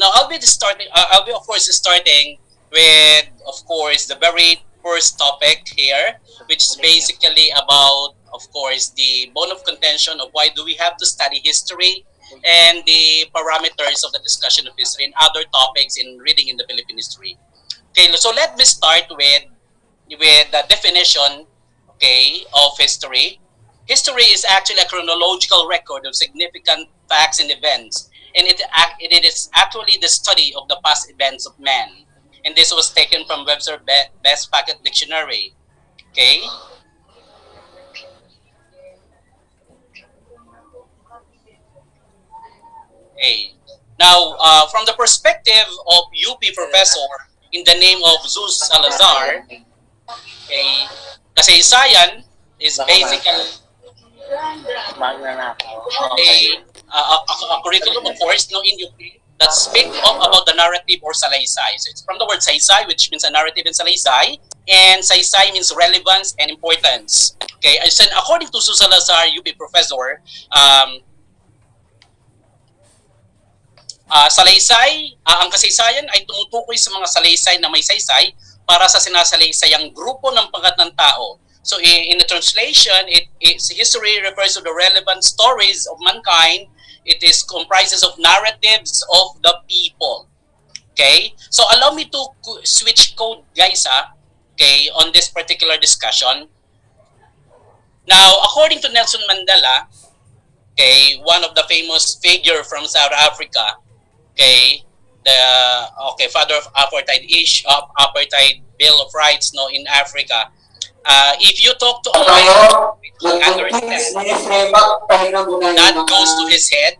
Now I'll be of course starting with of course the very first topic here, which is basically about of course the bone of contention of why do we have to study history and the parameters of the discussion of history and other topics in reading in the Philippine history. Okay, so let me start with the definition, okay, of history. History is actually a chronological record of significant facts and events, and it is actually the study of the past events of man. And this was taken from Webster Best Pocket Dictionary. Okay. Okay. Now, from the perspective of UP professor in the name of Zeus Salazar, okay, kasaysayan is basically a curriculum of course no in UP that speak of about the narrative or salaysay. So it's from the word saysay, which means a narrative in salaysay, and saysay means relevance and importance. Okay, I said according to Zeus Salazar, UP professor, ang kasaysayan ay tumutukoy sa mga salaysay na may saysay para sa sinasalaysayang grupo ng pangkat ng tao. So in the translation, history refers to the relevant stories of mankind. It is comprises of narratives of the people. Okay? So allow me to switch code, guys, okay, on this particular discussion. Now, according to Nelson Mandela, okay, one of the famous figure from South Africa, okay, father of apartheid Bill of Rights, no, in Africa. If you talk to a white understand, that goes to his head,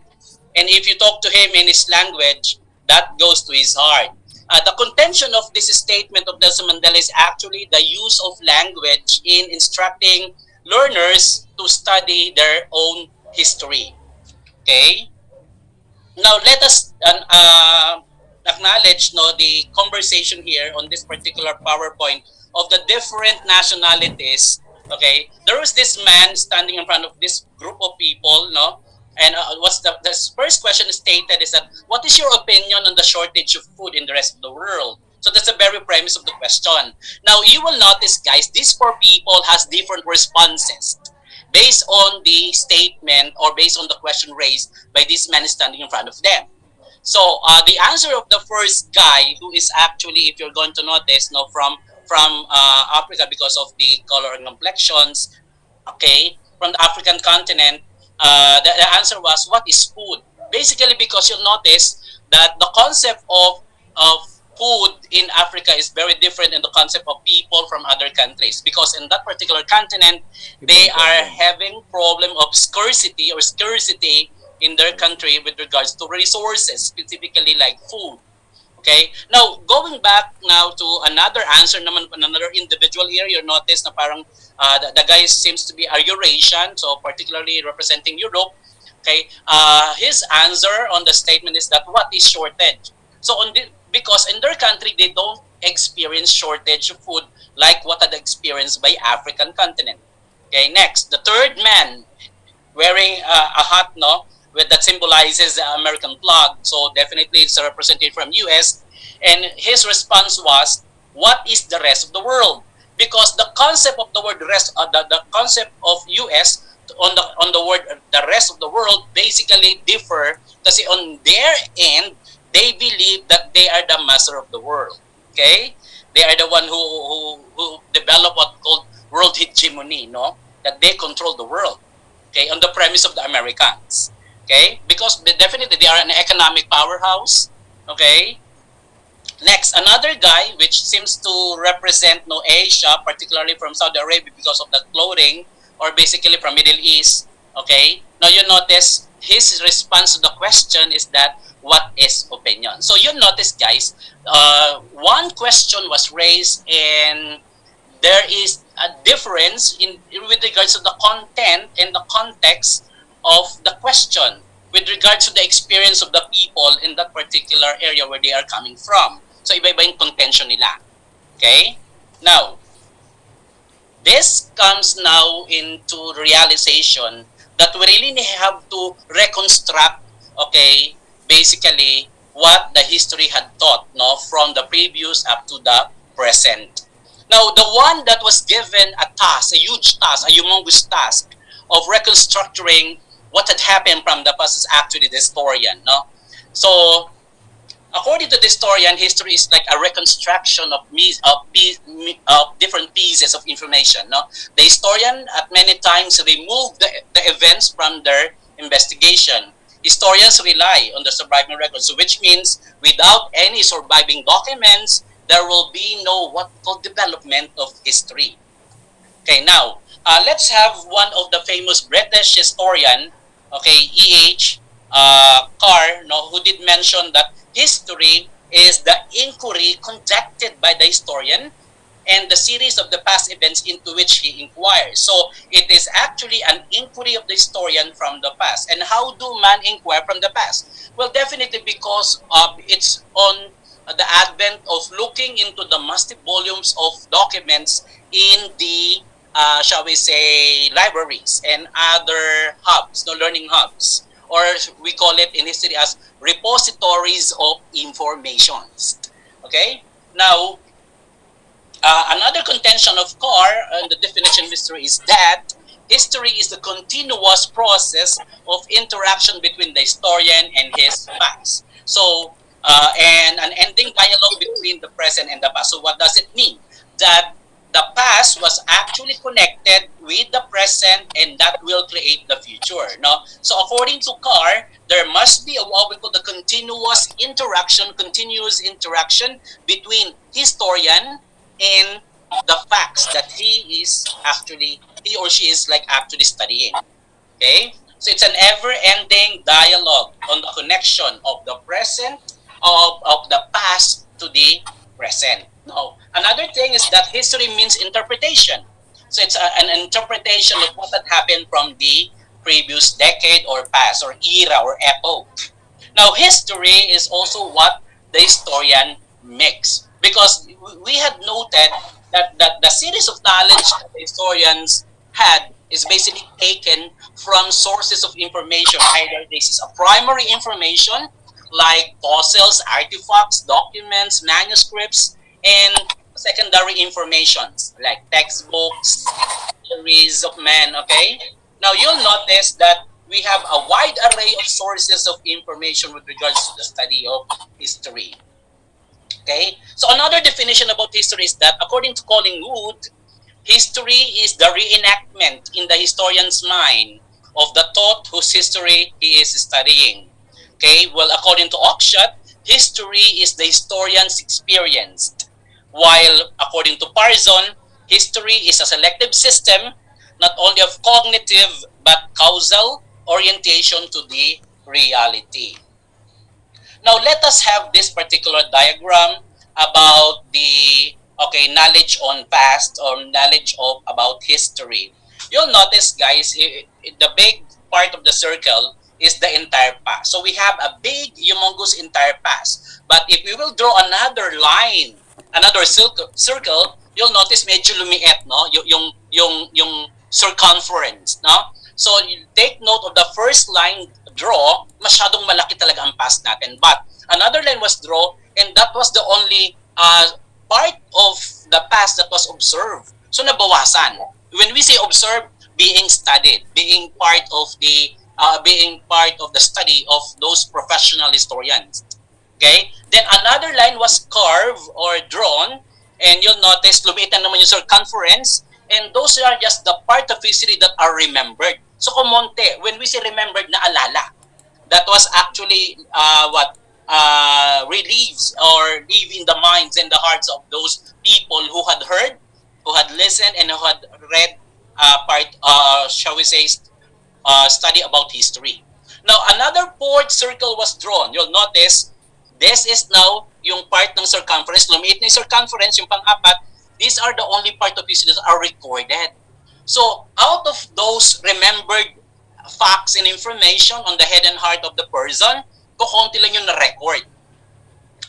and if you talk to him in his language, that goes to his heart. The contention of this statement of Nelson Mandela is actually the use of language in instructing learners to study their own history. Okay. Now let us acknowledge the conversation here on this particular PowerPoint of the different nationalities. Okay, there was this man standing in front of this group of people, and what's the first question stated is that what is your opinion on the shortage of food in the rest of the world? So that's the very premise of the question. Now you will notice, guys, these four people has different responses based on the statement or based on the question raised by this man standing in front of them. So the answer of the first guy, who is actually, if you're going to notice, from Africa because of the color and complexions, okay, from the African continent, the answer was, what is food? Basically, because you'll notice that the concept of food in Africa is very different than the concept of people from other countries, because in that particular continent they are having problem of scarcity in their country with regards to resources, specifically like food. Okay, now going back now to another answer naman, another individual here, you notice na parang the guy seems to be a Eurasian, so particularly representing Europe. Okay, his answer on the statement is that what is shortage? So because in their country they don't experience shortage of food like what had experienced by African continent. Okay, next, the third man wearing a hat, with that symbolizes the American flag. So definitely it's a representative from US, and his response was, what is the rest of the world? Because the concept of the word rest, the concept of US on the word the rest of the world basically differ kasi on their end they believe that they are the master of the world. Okay, they are the one who develop what called world hegemony, that they control the world. Okay, on the premise of the Americans. Okay, because definitely they are an economic powerhouse. Okay, next, another guy which seems to represent Asia, particularly from Saudi Arabia because of the clothing, or basically from Middle East. Okay, now you notice his response to the question is that what is opinion? So you notice, guys, one question was raised and there is a difference in with regards to the content and the context of the question with regards to the experience of the people in that particular area where they are coming from. So iba-iba yung contention nila. Okay? Now, this comes now into realization that we really have to reconstruct, okay, basically what the history had taught, no, from the previous up to the present. Now, the one that was given a task, a huge task, a humongous task of reconstructing what had happened from the past is actually the historian, no? So, according to the historian, history is like a reconstruction of different pieces of information. No, the historian at many times remove the events from their investigation. Historians rely on the surviving records, so which means without any surviving documents, there will be no what we call development of history. Okay, now let's have one of the famous British historian, okay, E.H. Carr, no, who did mention that history is the inquiry conducted by the historian and the series of the past events into which he inquires. So it is actually an inquiry of the historian from the past. And how do man inquire from the past? Well, definitely because it's on the advent of looking into the massive volumes of documents in the shall we say, libraries and other hubs, no, learning hubs, or we call it in history as repositories of informations. Okay? Now, another contention of Carr and the definition of history is that history is the continuous process of interaction between the historian and his past. So, and an ending dialogue between the present and the past. So, what does it mean? That the past was actually connected with the present and that will create the future. No? So according to Carr, there must be a what we call the continuous interaction between historian and the facts that he or she is like actually studying. Okay? So it's an ever-ending dialogue on the connection of the present, of the past to the present. Now, another thing is that history means interpretation. So it's an interpretation of what had happened from the previous decade or past or era or epoch. Now, history is also what the historian makes because we had noted that the series of knowledge that the historians had is basically taken from sources of information. Either this is a primary information like fossils, artifacts, documents, manuscripts, and secondary informations like textbooks, theories of men. Okay. Now you'll notice that we have a wide array of sources of information with regards to the study of history. Okay. So another definition about history is that according to Collingwood, history is the reenactment in the historian's mind of the thought whose history he is studying. Okay, well, according to Oxshott, history is the historian's experience. While according to Parson, history is a selective system not only of cognitive but causal orientation to the reality. Now let us have this particular diagram about the knowledge on past or knowledge of about history. You'll notice, guys, the big part of the circle is the entire past. So we have a big, humongous entire past. But if we will draw another line, another circle, you'll notice medyo lumiit, no? Yung circumference, no? So you take note of the first line draw, masyadong malaki talaga ang past natin. But another line was draw, and that was the only part of the past that was observed. So nabawasan. When we say observe, being studied, being part of the study of those professional historians. Okay? Then another line was carved or drawn, and you'll notice lumitan naman yung circumference, and those are just the part of history that are remembered. So kumonte, when we say remembered, naalala. That was actually relieves or live in the minds and the hearts of those people who had heard, who had listened, and who had read shall we say, study about history. Now, another fourth circle was drawn. You'll notice, this is now yung part ng circumference. Lumiit na yung circumference, yung pang-apat. These are the only part of history that are recorded. So, out of those remembered facts and information on the head and heart of the person, kukunti lang yung na-record.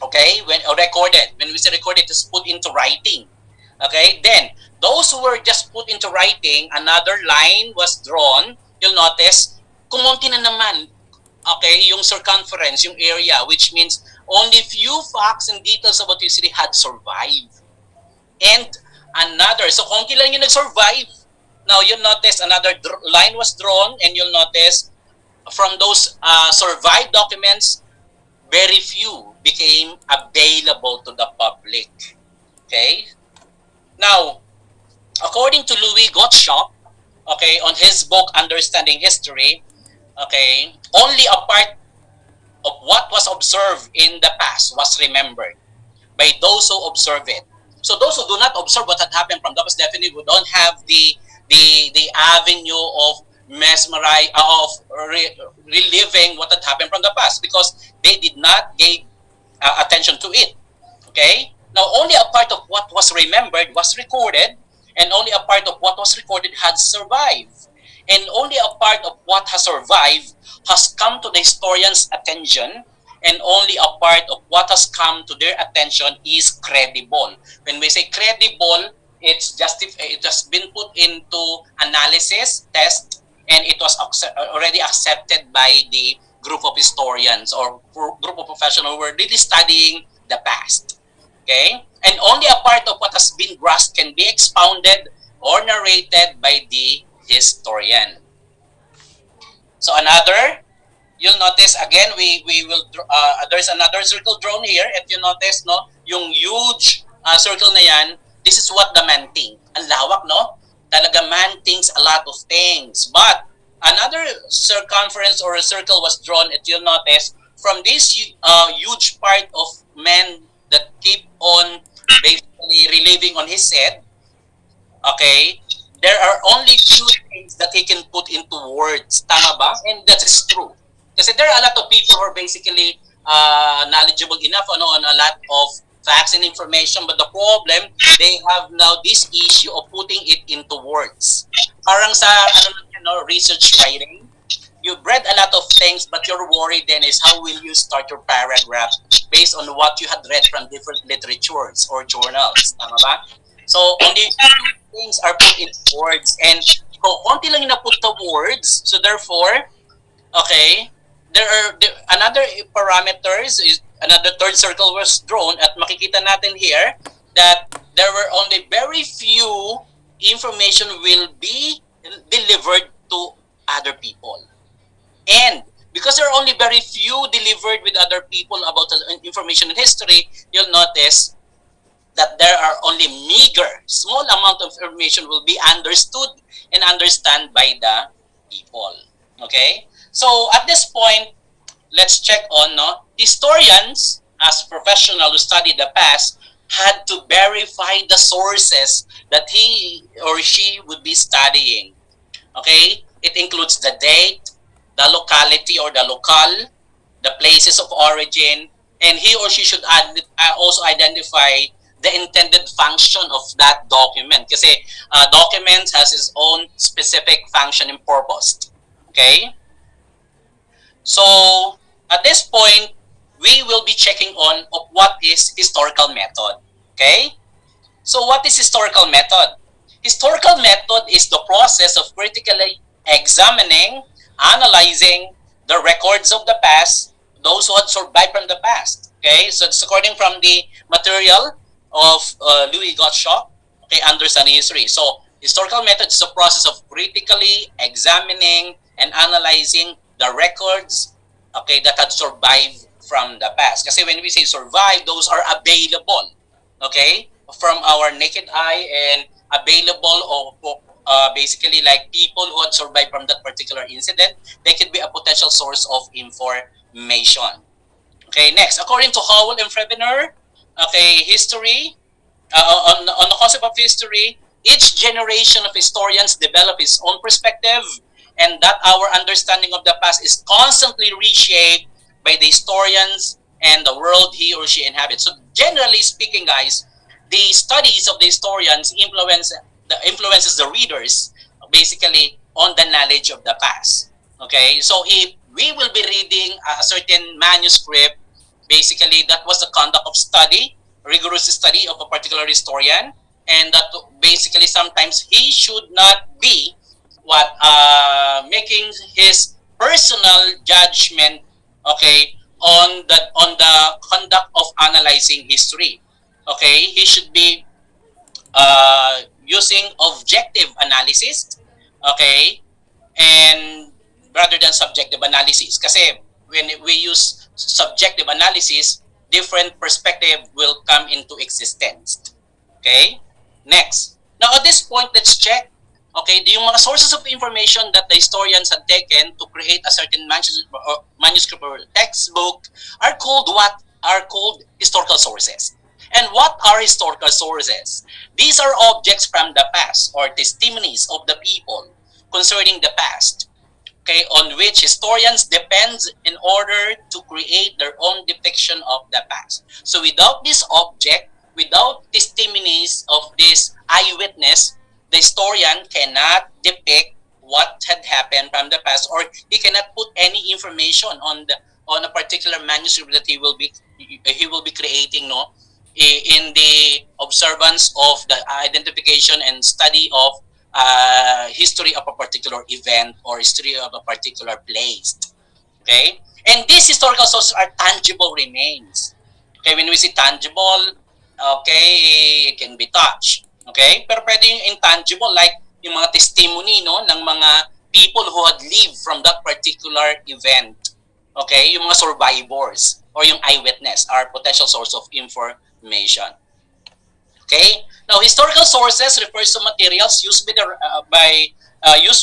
Okay? Recorded. When we say recorded, it's put into writing. Okay? Then, those who were just put into writing, another line was drawn. You'll notice, kumunti na naman. okay, yung circumference, yung area, which means only few facts and details about your city had survived. And another, so konti lang yung nag-survive. Now, you'll notice another line was drawn, and you'll notice from those survived documents, very few became available to the public. Okay? Now, according to Louis Gottschalk, okay, on his book Understanding History, okay, only a part of what was observed in the past was remembered by those who observe it. So those who do not observe what had happened from the past definitely would don't have the avenue of reliving what had happened from the past because they did not give attention to it. Okay? Now, only a part of what was remembered was recorded, and only a part of what was recorded had survived. And only a part of what has survived has come to the historian's attention, and only a part of what has come to their attention is credible. When we say credible, it has been put into analysis, test, and it was already accepted by the group of historians or group of professionals who were really studying the past. Okay? And only a part of what has been grasped can be expounded or narrated by the historian. So another, you'll notice again, we will, there's another circle drawn here. If you notice, no, yung huge circle na yan, this is what the man thinks. Ang lawak, no? Talaga man thinks a lot of things. But another circumference or a circle was drawn, if you'll notice, from this huge part of men that keep on basically reliving on his head, okay, there are only few things that he can put into words. Tama ba? And that is true. Kasi there are a lot of people who are basically knowledgeable enough on a lot of facts and information, but the problem, they have now this issue of putting it into words. Parang sa research writing, you've read a lot of things, but your worry then is how will you start your paragraph based on what you had read from different literatures or journals. Tama ba? So, only things are put in words. And kung konti lang yung naput to words, so therefore, okay, another parameters, is another third circle was drawn at makikita natin here that there were only very few information will be delivered to other people. And because there are only very few delivered with other people about the information in history, you'll notice that there are only meager, small amount of information will be understood and understand by the people. Okay? So at this point, let's check on historians as professionals who study the past had to verify the sources that he or she would be studying. Okay? It includes the date, the locality or the local, the places of origin, and he or she should also identify the intended function of that document. Kasi document has its own specific function and purpose. Okay? So, at this point, we will be checking on of what is historical method. Okay? So, what is historical method? Historical method is the process of critically examining, analyzing the records of the past, those who had survived from the past. Okay? So, it's according from the material of Louis Gottschalk, okay, Understanding History. So, historical method is a process of critically examining and analyzing the records, okay, that had survived from the past. Kasi when we say survive, those are available, okay, from our naked eye and available or basically like people who had survived from that particular incident. They could be a potential source of information. Okay, next, according to Howell and Frevener, okay, history, on the concept of history, each generation of historians develop its own perspective, and that our understanding of the past is constantly reshaped by the historians and the world he or she inhabits. So generally speaking, guys, the studies of the historians influences the readers basically on the knowledge of the past. Okay, so if we will be reading a certain manuscript, basically that was the conduct of study, rigorous study of a particular historian, and that basically sometimes he should not be making his personal judgment, okay, on the conduct of analyzing history. Okay, he should be using objective analysis, okay, and rather than subjective analysis. Kasi when we use subjective analysis, different perspective will come into existence. Okay? Next. Now at this point, let's check. Okay, yung mga sources of information that the historians had taken to create a certain manuscript or textbook are called what? Are called historical sources. And what are historical sources? These are objects from the past or testimonies of the people concerning the past, okay, on which historians depend in order to create their own depiction of the past. So without this object, without testimonies of this eyewitness, the historian cannot depict what had happened from the past, or he cannot put any information on a particular manuscript that he will be creating, no, in the observance of the identification and study of history of a particular event or history of a particular place. Okay? And these historical sources are tangible remains. Okay, when we say tangible, okay, it can be touched. Okay? Pero pwede yung intangible, like yung mga testimony, no, ng mga people who had lived from that particular event. Okay? Yung mga survivors or yung eyewitness are potential source of information. Okay? Now, historical sources refers to materials used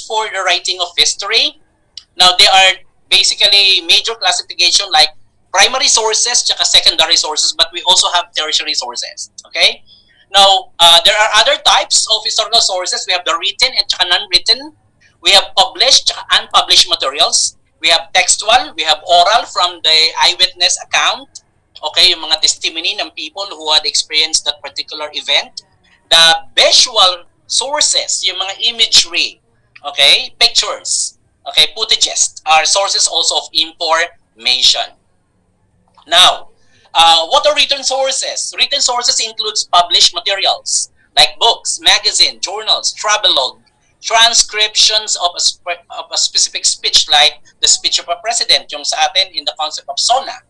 for the writing of history. Now, they are basically major classification like primary sources tsaka secondary sources, but we also have tertiary sources. Okay? Now, there are other types of historical sources. We have the written and tsaka non-written. We have published tsaka unpublished materials. We have textual. We have oral from the eyewitness account. Okay, yung mga testimony ng people who had experienced that particular event. The visual sources, yung mga imagery, okay, pictures, okay, footages are sources also of information. Now, what are written sources? Written sources includes published materials like books, magazine, journals, travelogue, transcriptions of a specific speech like the speech of a president, yung sa atin in the concept of SONA.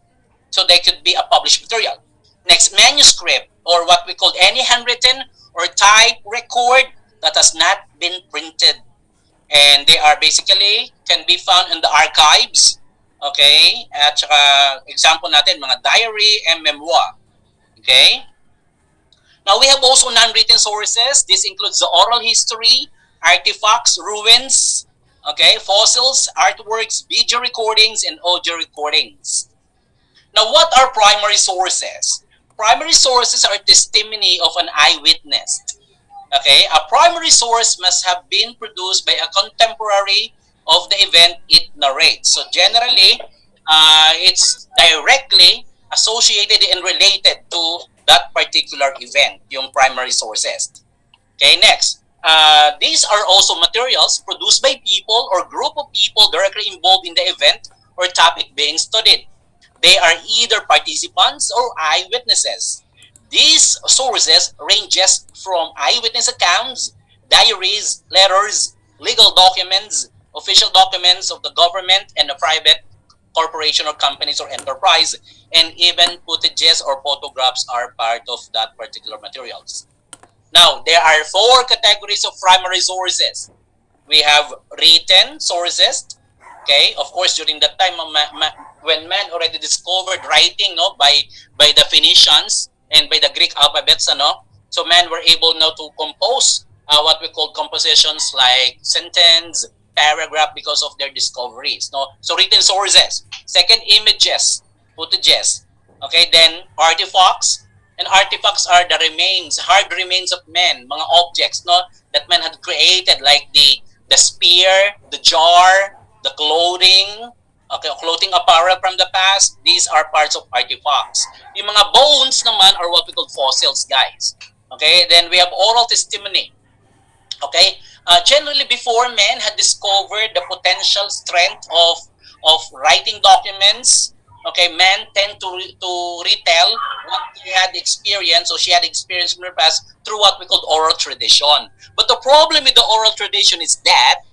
So they could be a published material. Next, manuscript, or what we call any handwritten or type record that has not been printed. And they are basically, can be found in the archives. Okay? At saka, example natin, mga diary and memoir. Okay? Now, we have also non-written sources. This includes the oral history, artifacts, ruins, okay, fossils, artworks, video recordings, and audio recordings. Now, what are primary sources? Primary sources are testimony of an eyewitness. Okay, a primary source must have been produced by a contemporary of the event it narrates. So generally, it's directly associated and related to that particular event, yung primary sources. Okay, next. These are also materials produced by people or group of people directly involved in the event or topic being studied. They are either participants or eyewitnesses. These sources ranges from eyewitness accounts, diaries, letters, legal documents, official documents of the government and the private corporation or companies or enterprise, and even footages or photographs are part of that particular materials. Now, there are 4 categories of primary sources. We have written sources. Okay, of course, during that time when man already discovered writing, no, by the Phoenicians and by the Greek alphabets, no, so men were able now to compose what we call compositions like sentence, paragraph because of their discoveries. No, so written sources. Second, images, footages. Okay, then artifacts. And artifacts are the remains, hard remains of men, mga objects, no, that men had created, like the spear, the jar, the clothing, okay, clothing apparel from the past. These are parts of artifacts. Yung mga bones naman are what we call fossils, guys. Okay, then we have oral testimony. Okay, generally before men had discovered the potential strength of writing documents, okay, men tend to retell what they had experienced or she had experienced in the past through what we call oral tradition. But the problem with the oral tradition is that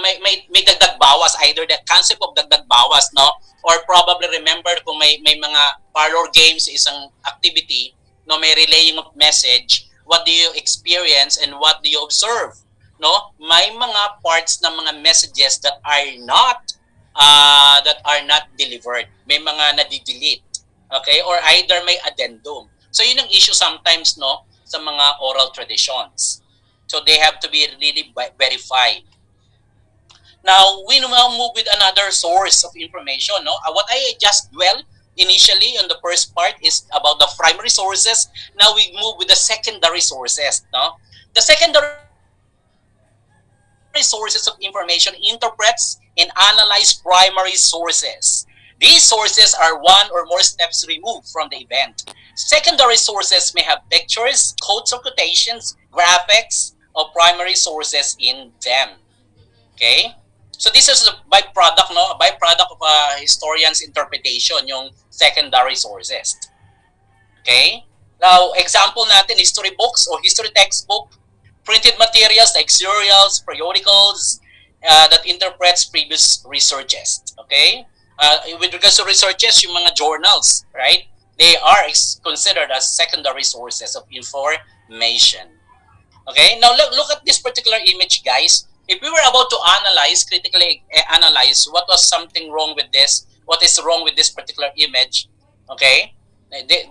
may dagdag bawas, either the concept of dagdag bawas, no, or probably remember kung may mga parlor games, isang activity, no, may relaying of message, what do you experience and what do you observe, no, may mga parts ng mga messages that are not delivered, may mga na-delete, okay, or either may addendum. So yun ang issue sometimes, no, sa mga oral traditions. So they have to be really verified. Now, we now move with another source of information. No? What I just dwell initially on the first part is about the primary sources. Now we move with the secondary sources. No? The secondary sources of information interprets and analyze primary sources. These sources are one or more steps removed from the event. Secondary sources may have pictures, quotes or quotations, graphics of primary sources in them. Okay? So this is a byproduct, no? A byproduct of a historian's interpretation, yung secondary sources. Okay? Now, example natin, history books or history textbook, printed materials like serials, periodicals, that interprets previous researches. Okay? With regards to researches, yung mga journals, right? They are considered as secondary sources of information. Okay? Now, look at this particular image, guys. If we were about to critically analyze what was something wrong with this, what is wrong with this particular image, okay?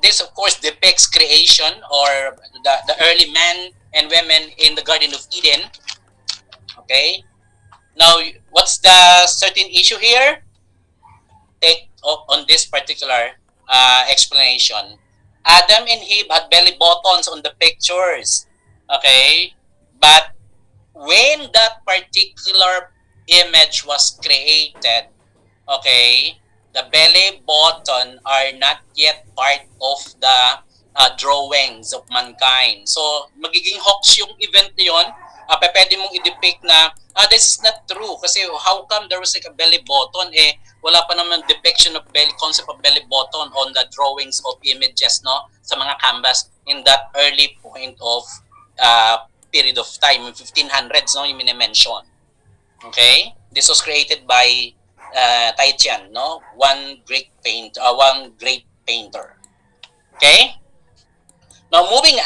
This, of course, depicts creation or the early men and women in the Garden of Eden, okay? Now, what's the certain issue here? Take on this particular explanation. Adam and Eve had belly buttons on the pictures, okay? But when that particular image was created, okay, the belly button are not yet part of the drawings of mankind. So, magiging hoax yung event na yun. Pwede mong i-depict na, this is not true. Kasi how come there was like a belly button? Wala pa naman depiction of concept of belly button on the drawings of images, no? Sa mga canvas in that early point of period of time, 1500s, no, yung minimension. Okay? This was created by Titian, no? One great painter. Okay? Now, moving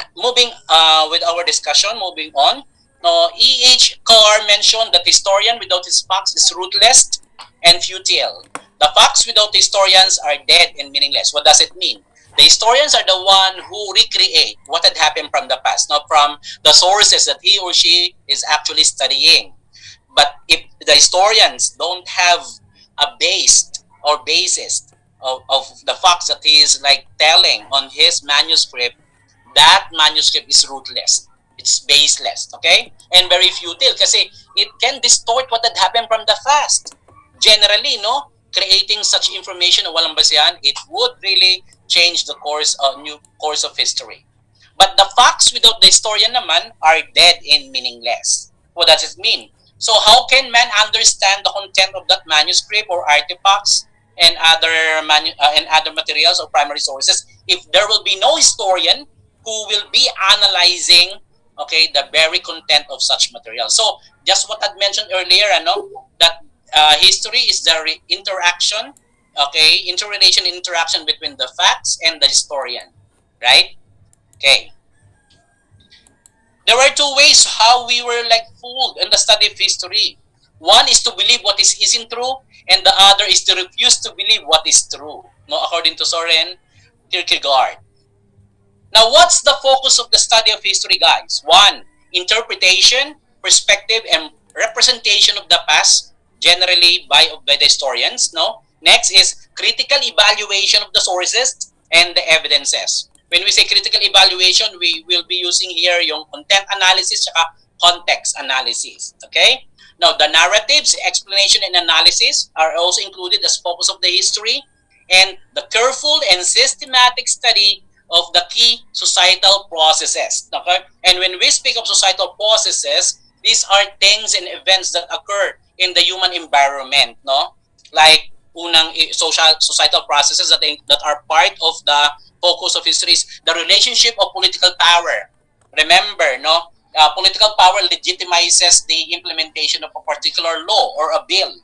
with our discussion, moving on. Now, E.H. Carr mentioned that historian without his facts is ruthless and futile. The facts without historians are dead and meaningless. What does it mean? The historians are the one who recreate what had happened from the past, not from the sources that he or she is actually studying. But if the historians don't have a basis of the facts that he is like telling on his manuscript, that manuscript is ruthless. It's baseless, okay? And very futile kasi it can distort what had happened from the past. Generally, no? Creating such information na walang basehan, it would really change the new course of history. But the facts without the historian naman are dead and meaningless. What does it mean? So how can man understand the content of that manuscript or artifacts and other materials or primary sources if there will be no historian who will be analyzing, okay, the very content of such material? So just what I mentioned earlier, that history is the interaction, okay, interrelation interaction between the facts and the historian, right? Okay. There were two ways how we were like fooled in the study of history. One is to believe what isn't true, and the other is to refuse to believe what is true. No, according to Soren Kierkegaard. Now, what's the focus of the study of history, guys? One, interpretation, perspective, and representation of the past, generally by the historians. No. Next is critical evaluation of the sources and the evidences. When we say critical evaluation, we will be using here yung content analysis at context analysis. Okay? Now, the narratives, explanation, and analysis are also included as focus of the history, and the careful and systematic study of the key societal processes. Okay? And when we speak of societal processes, these are things and events that occur in the human environment, no? Like unang societal processes that are part of the focus of history is the relationship of political power. Remember, no? Political power legitimizes the implementation of a particular law or a bill.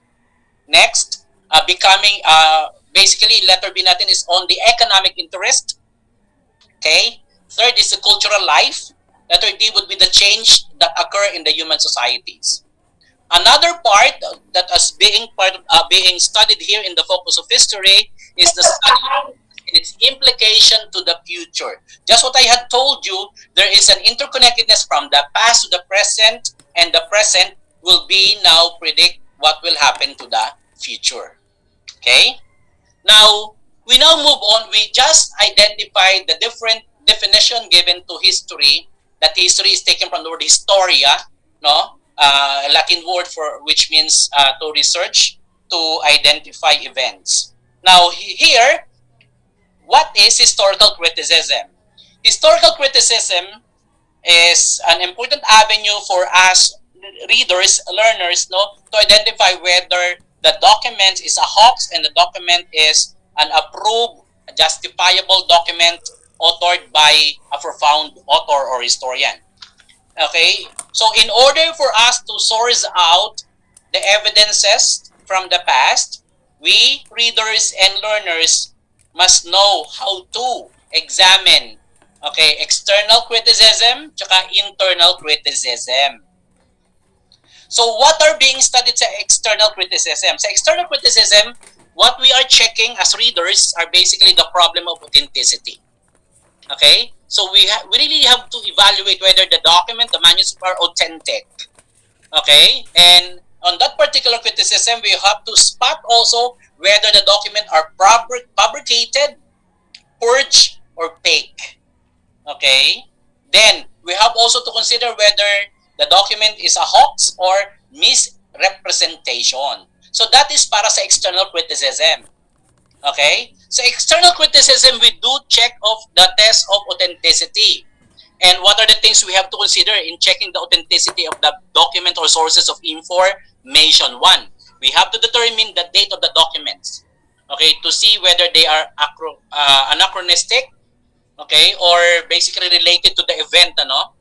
Next, basically, letter B natin is on the economic interest. Okay? Third is the cultural life. Letter D would be the change that occur in the human societies. Another part that is being studied here in the focus of history is the study and its implication to the future. Just what I had told you, there is an interconnectedness from the past to the present, and the present will be now predict what will happen to the future. Okay? Now, we now move on. We just identified the different definition given to history. That history is taken from the word historia, no? Latin word for which means to research, to identify events. Now, here, what is historical criticism? Historical criticism is an important avenue for us readers, learners, no, to identify whether the document is a hoax and the document is an approved, justifiable document authored by a profound author or historian. Okay, so in order for us to source out the evidences from the past, we readers and learners must know how to examine, okay, external criticism tsaka internal criticism. So what are being studied sa external criticism? Sa external criticism, what we are checking as readers are basically the problem of authenticity. Okay? So we really have to evaluate whether the document, the manuscript are authentic. Okay? And on that particular criticism, we have to spot also whether the document are fabricated, forged, or fake. Okay? Then, we have also to consider whether the document is a hoax or misrepresentation. So that is para sa external criticism. Okay? So external criticism, we do check of the test of authenticity. And what are the things we have to consider in checking the authenticity of the document or sources of information? One, we have to determine the date of the documents. Okay, to see whether they are anachronistic, okay, or basically related to the event, ano?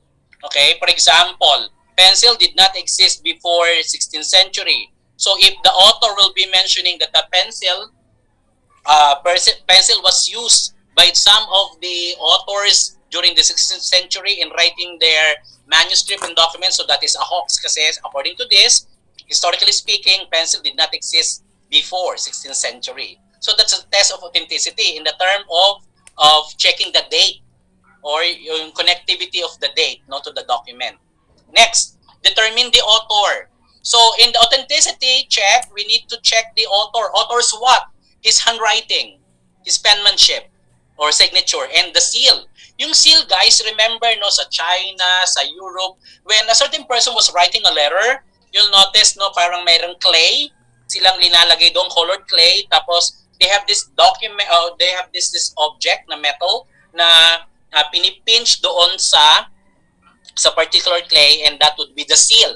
Okay, for example, pencil did not exist before 16th century. So if the author will be mentioning that the pencil was used by some of the authors during the 16th century in writing their manuscript and documents, so that is a hoax kasi according to this, historically speaking, pencil did not exist before 16th century. So that's a test of authenticity in the term of checking the date or yung connectivity of the date, no, to the document. Next, determine the author. So in the authenticity check, we need to check the author. Author's what? His handwriting, his penmanship, or signature, and the seal. Yung seal, guys, remember, no, sa China, sa Europe, when a certain person was writing a letter, you'll notice, no, parang mayroong clay, silang linalagay doon, colored clay, tapos they have this document, they have this object na metal na pinipinch doon sa particular clay, and that would be the seal.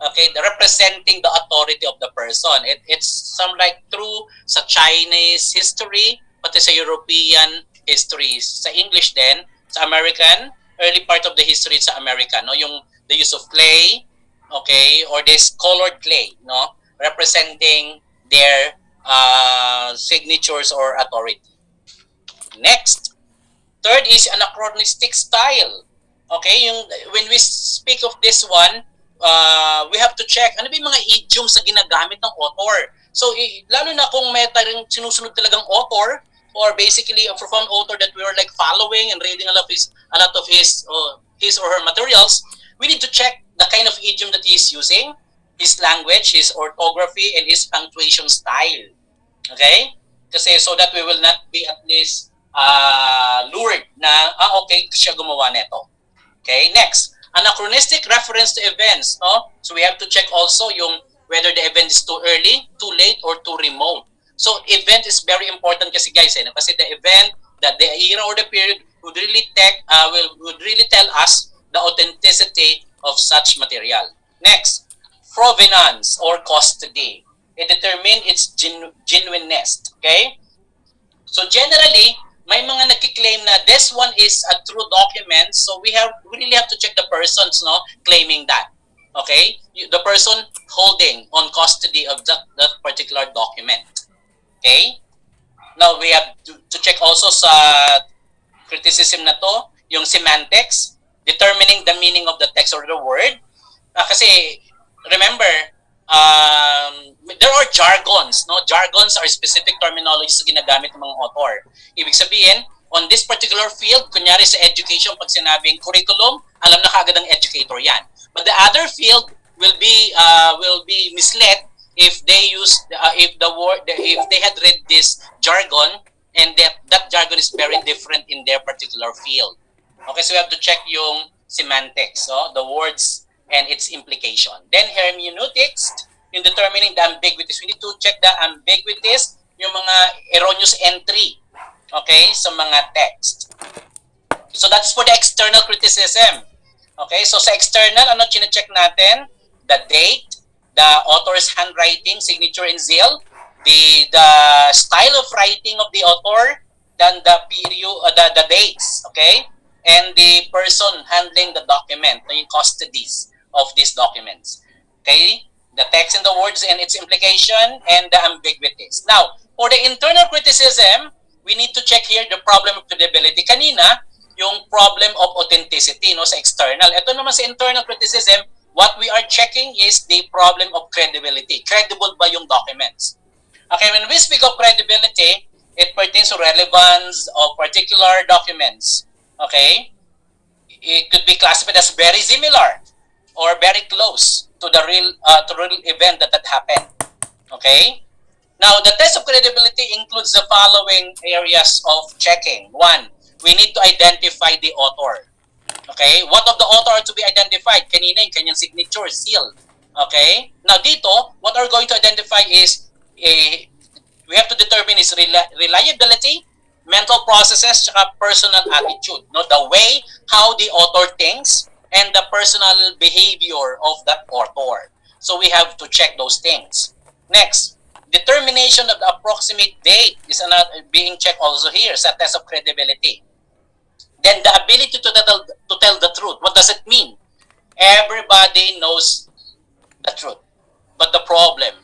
Okay, representing the authority of the person. It's some like true sa Chinese history, pati sa European history. Sa English din, sa American, early part of the history sa America, no, yung the use of clay, okay, or this colored clay, no, representing their signatures or authority. Next, third is anachronistic style. Okay, yung when we speak of this one, we have to check ano ba yung mga idiom sa ginagamit ng author. So, lalo na kung may tayong sinusunod talagang author or basically a profound author that we are like following and reading a lot of his or her materials, we need to check the kind of idiom that he is using, his language, his orthography, and his punctuation style. Okay? Kasi so that we will not be at least lured na, okay, siya gumawa nito. Okay, next. Anachronistic reference to events, no? So we have to check also yung whether the event is too early, too late, or too remote. So event is very important kasi guys, kasi the event, that the era or the period would really tell us the authenticity of such material. Next, provenance or custody. It determines its genuineness. Okay? So generally, may mga nagki-claim na this one is a true document, so we really have to check the persons, no, claiming that. Okay, the person holding on custody of that particular document. Okay, now we have to check also sa criticism na to, yung semantics, determining the meaning of the text or the word. Kasi remember, there are jargons, no? Jargons are specific terminologies na ginagamit ng mga author. Ibig sabihin, on this particular field, kunyari sa education, pag sinabing curriculum, alam na kaagad ng educator yan. But the other field will be misled if they use if the word if they had read this jargon and that jargon is very different in their particular field. Okay, so we have to check yung semantics, so the words and its implication. Then hermeneutics, in determining the ambiguities. We need to check the ambiguities, yung mga erroneous entry, okay, sa mga text. So that's for the external criticism. Okay, so sa external, ano chine-check natin? The date, the author's handwriting, signature and seal, the style of writing of the author, then the period, the dates, okay, and the person handling the document, yung custodies of these documents. Okay, the text and the words and its implication, and the ambiguities. Now, for the internal criticism, we need to check here the problem of credibility. Kanina, yung problem of authenticity, no, sa external. Ito naman sa internal criticism, what we are checking is the problem of credibility. Credible ba yung documents? Okay, when we speak of credibility, it pertains to relevance of particular documents. Okay? It could be classified as very similar or very close to the real event that happened. Okay? Now, the test of credibility includes the following areas of checking. One, we need to identify the author. Okay? What of the author are to be identified? Kanina yung kanyang signature, seal. Okay? Now, dito, what we're going to identify is, we have to determine his reliability, mental processes, tsaka personal attitude. No? The way how the author thinks and the personal behavior of that author. So, we have to check those things. Next, determination of the approximate date is being checked also here sa test of credibility. Then the ability to tell the truth. What does it mean? Everybody knows the truth. But the problem,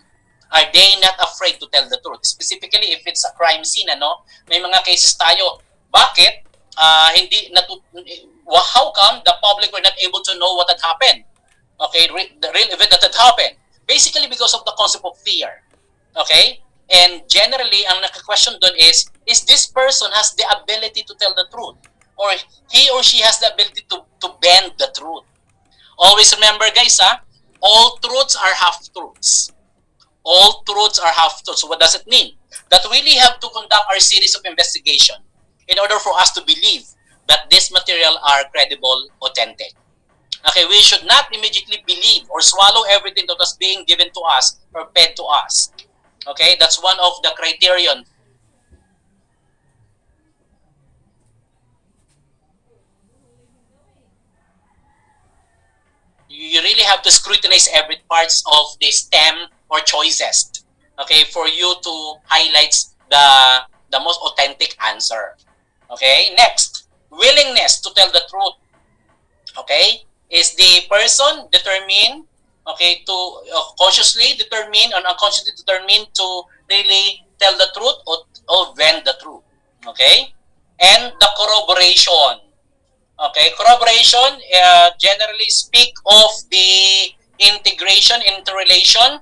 are they not afraid to tell the truth? Specifically, if it's a crime scene, ano? May mga cases tayo. Bakit? How come the public were not able to know what had happened? Okay, the real event that had happened. Basically because of the concept of fear. Okay? And generally, ang naka-question doon is this person has the ability to tell the truth? Or he or she has the ability to bend the truth? Always remember, guys, all truths are half-truths. All truths are half-truths. So what does it mean? That we really have to conduct our series of investigation in order for us to believe that this material are credible, authentic. Okay, we should not immediately believe or swallow everything that was being given to us or fed to us. Okay, that's one of the criterion. You really have to scrutinize every parts of the stem or choices, okay, for you to highlight the most authentic answer. Okay, next, willingness to tell the truth. Okay, is the person determined, okay, to consciously determine or unconsciously determined to really tell the truth or bend the truth. Okay, and the corroboration. Okay, corroboration generally speak of the integration, interrelation,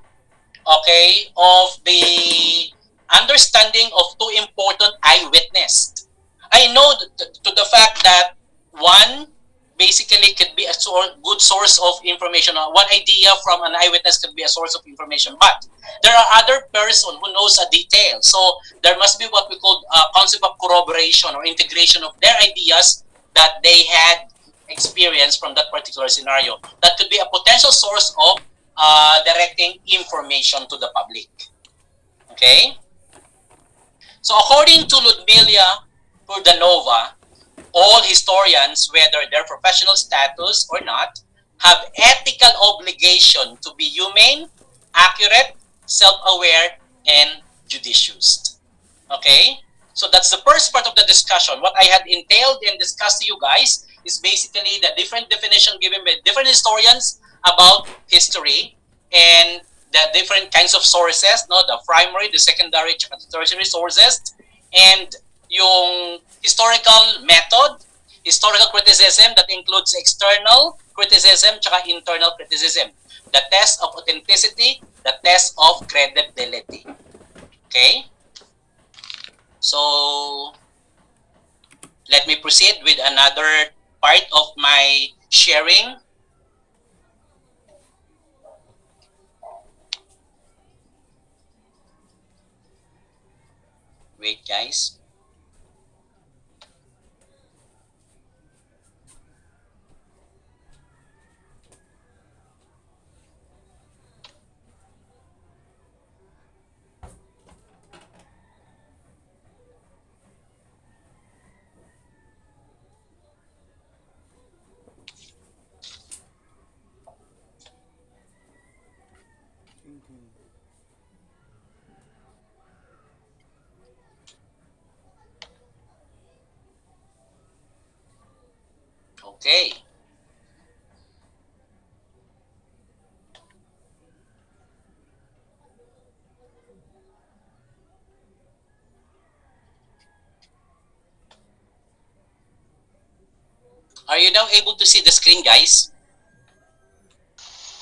okay, of the understanding of two important eyewitness. I know to the fact that one basically could be a good source of information. One idea from an eyewitness could be a source of information, but there are other person who knows a detail. So there must be what we call concept of corroboration or integration of their ideas that they had experience from that particular scenario. That could be a potential source of directing information to the public. Okay? So according to Ludmila Purdanova, all historians, whether their professional status or not, have ethical obligation to be humane, accurate, self-aware, and judicious. Okay? So that's the first part of the discussion. What I had entailed and discussed to you guys is basically the different definition given by different historians about history and the different kinds of sources, no, the primary, the secondary, the tertiary sources, and yung historical method, historical criticism that includes external criticism tsaka internal criticism, the test of authenticity, the test of credibility. Okay? So, let me proceed with another part of my sharing. Wait, guys. Okay. Are you now able to see the screen, guys?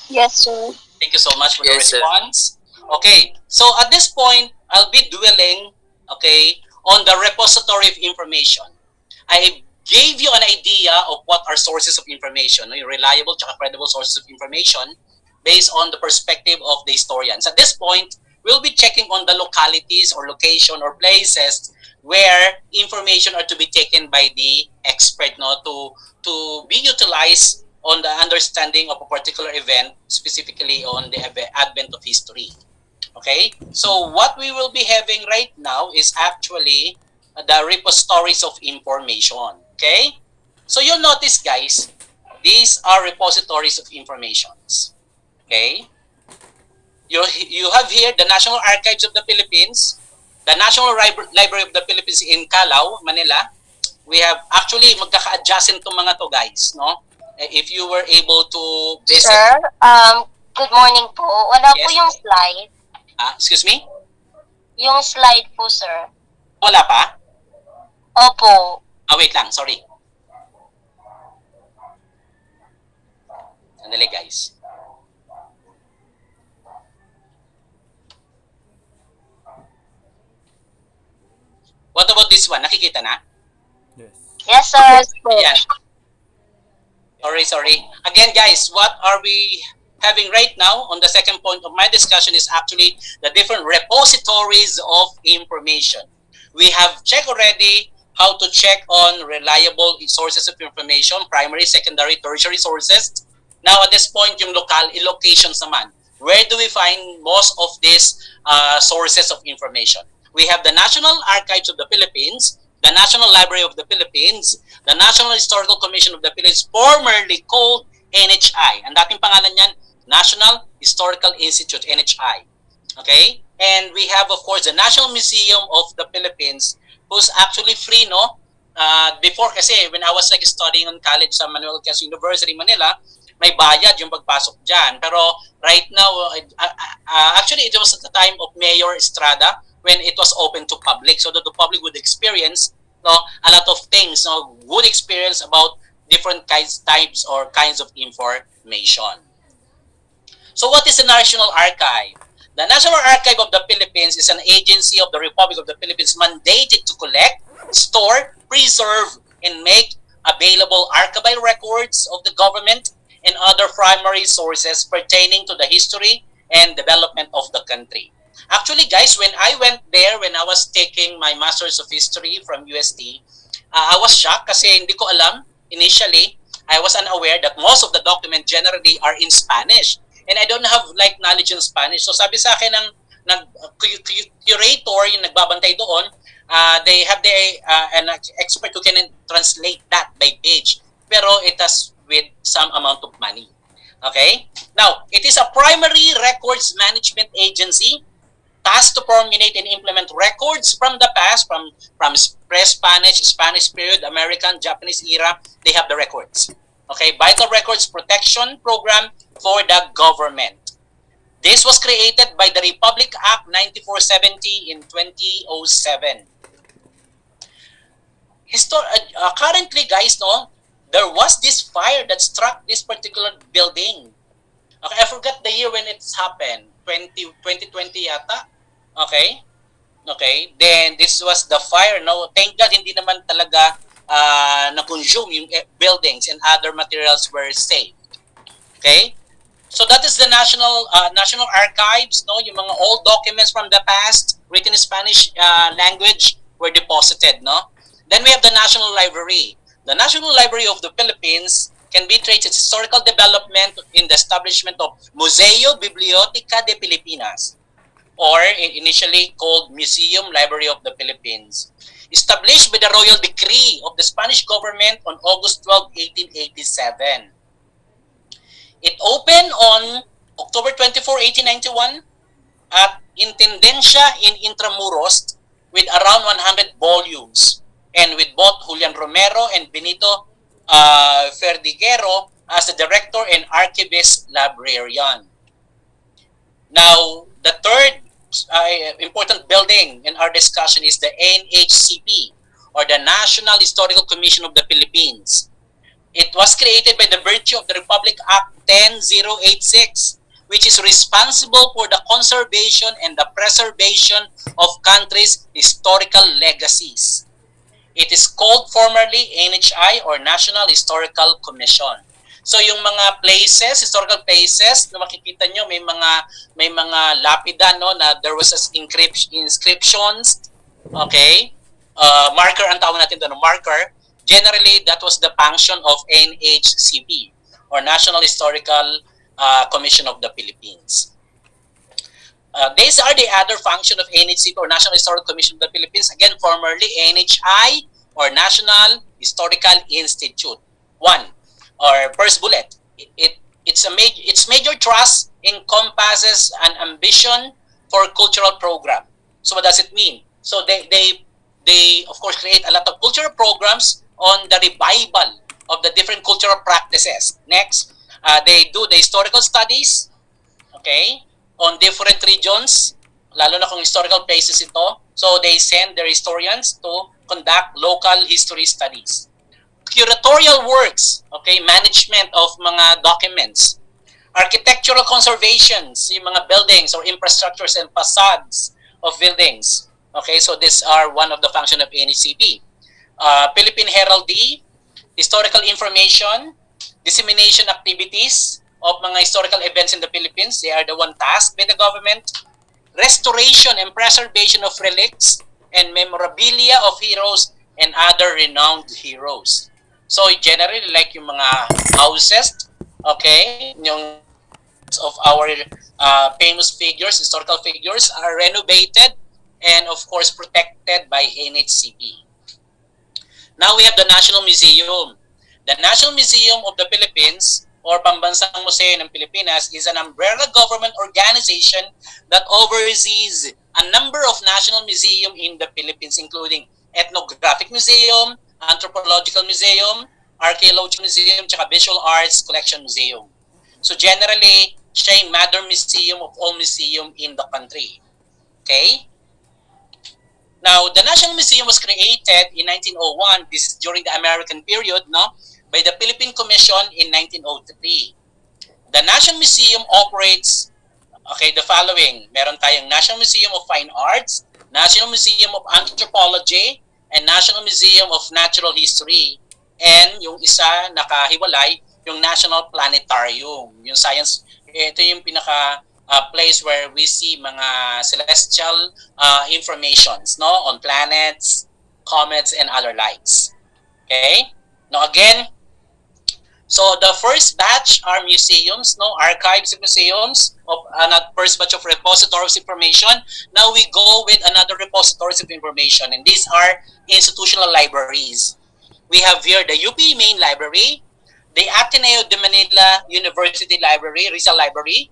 Yes, sir. Thank you so much for the Yes, sir. response. Okay, so at this point, I'll be dwelling, okay, on the repository of information. I gave you an idea of what are sources of information, no, reliable tsaka credible sources of information based on the perspective of the historians. At this point, we'll be checking on the localities or location or places where information are to be taken by the expert, no, to be utilized on the understanding of a particular event, specifically on the advent of history. Okay, so what we will be having right now is actually the repositories of information. Okay, so you'll notice, guys, these are repositories of informations. Okay, you have here the National Archives of the Philippines, the National Library of the Philippines in Calao, Manila. We have actually magkaka-adjacent to mga to, guys, no? If you were able to visit. Sir, good morning po. Wala po Yes. yung slide. Excuse me? Yung slide po, sir. Wala pa? Opo. Wait lang, sorry. Sandali, guys. What about this one? Nakikita na? Yes, sir. Yan. Sorry. Again, guys, what are we having right now on the second point of my discussion is actually the different repositories of information. We have checked already how to check on reliable sources of information, primary, secondary, tertiary sources. Now, at this point, yung locations naman. Where do we find most of these sources of information? We have the National Archives of the Philippines, the National Library of the Philippines, the National Historical Commission of the Philippines, formerly called NHI. Ang dating pangalan niyan, National Historical Institute, NHI. Okay? And we have, of course, the National Museum of the Philippines, who's actually free, no? Before kasi, when I was like studying on college sa Manuel Quezon University, Manila, may bayad yung pagpasok dyan. Pero right now, actually, it was at the time of Mayor Estrada when it was open to public, so that the public would experience, no, a lot of things, no, good experience about different types or kinds of information. So what is the National Archive? The National Archive of the Philippines is an agency of the Republic of the Philippines mandated to collect, store, preserve, and make available archival records of the government and other primary sources pertaining to the history and development of the country. Actually, guys, when I went there, when I was taking my Masters of History from UST, I was shocked kasi hindi ko alam initially. I was unaware that most of the documents generally are in Spanish. And I don't have like knowledge in Spanish. So sabi sa akin ng curator, yung nagbabantay doon, they have an expert who can translate that by page. Pero it has with some amount of money. Okay? Now, it is a primary records management agency tasked to formulate and implement records from the past, from pre-Spanish, Spanish period, American, Japanese era. They have the records. Okay, Vital Records Protection Program for the government. This was created by the Republic Act 9470 in 2007. Currently, guys, no, there was this fire that struck this particular building. Okay, I forgot the year when it's happened. 2020 yata. Okay? Okay? Then, this was the fire. No, thank God, hindi naman talaga na-consume yung buildings and other materials were saved. Okay? So that is the National Archives, no, yung mga old documents from the past written in Spanish language were deposited, no. Then we have the National Library. The National Library of the Philippines can be traced its historical development in the establishment of Museo Biblioteca de Filipinas, or initially called Museum Library of the Philippines, established by the royal decree of the Spanish government on August 12, 1887. It opened on October 24, 1891 at Intendencia in Intramuros with around 100 volumes, and with both Julian Romero and Benito Ferdiguero as the director and archivist librarian. Now, the third important building in our discussion is the NHCP, or the National Historical Commission of the Philippines. It was created by the virtue of the Republic Act 10086, which is responsible for the conservation and the preservation of country's historical legacies. It is called formerly NHI, or National Historical Commission. So yung mga places, historical places, na makikita nyo, may mga lapida, no, na there was inscriptions, okay? Marker ang tawag natin doon, marker. Generally, that was the function of NHCP, or National Historical Commission of the Philippines. These are the other function of NHCP, or National Historical Commission of the Philippines. Again, formerly NHI, or National Historical Institute. One, or first bullet, its major thrust encompasses an ambition for cultural program. So what does it mean? So they of course create a lot of cultural programs on the revival of the different cultural practices. Next, they do the historical studies, okay, on different regions, lalo na kung historical places ito. So they send their historians to conduct local history studies. Curatorial works, okay, management of mga documents. Architectural conservations, yung mga buildings or infrastructures and facades of buildings. Okay, so these are one of the function of NHCP. Philippine Heraldry, historical information, dissemination activities of mga historical events in the Philippines. They are the one tasked by the government. Restoration and preservation of relics and memorabilia of heroes and other renowned heroes. So generally, like yung mga houses, okay, yung of our famous figures, historical figures, are renovated and of course protected by NHCP. Now we have the National Museum. The National Museum of the Philippines, or Pambansang Museo ng Pilipinas, is an umbrella government organization that oversees a number of national museums in the Philippines, including Ethnographic Museum, Anthropological Museum, Archaeological Museum, tsaka Visual Arts Collection Museum. So generally, siya yung mother museum of all museum in the country. Okay? Now, the National Museum was created in 1901. This is during the American period, no? By the Philippine Commission in 1903. The National Museum operates, okay, the following. Meron tayong National Museum of Fine Arts, National Museum of Anthropology, and National Museum of Natural History. And yung isa nakahiwalay, yung National Planetarium. Yung science, ito yung pinaka place where we see mga celestial informations, no, on planets, comets, and other lights. Okay? Now again, so the first batch are museums, no, archives and museums of first batch of repositories of information. Now we go with another repositories of information, and these are institutional libraries. We have here the UP Main Library, the Ateneo de Manila University Library, Rizal Library,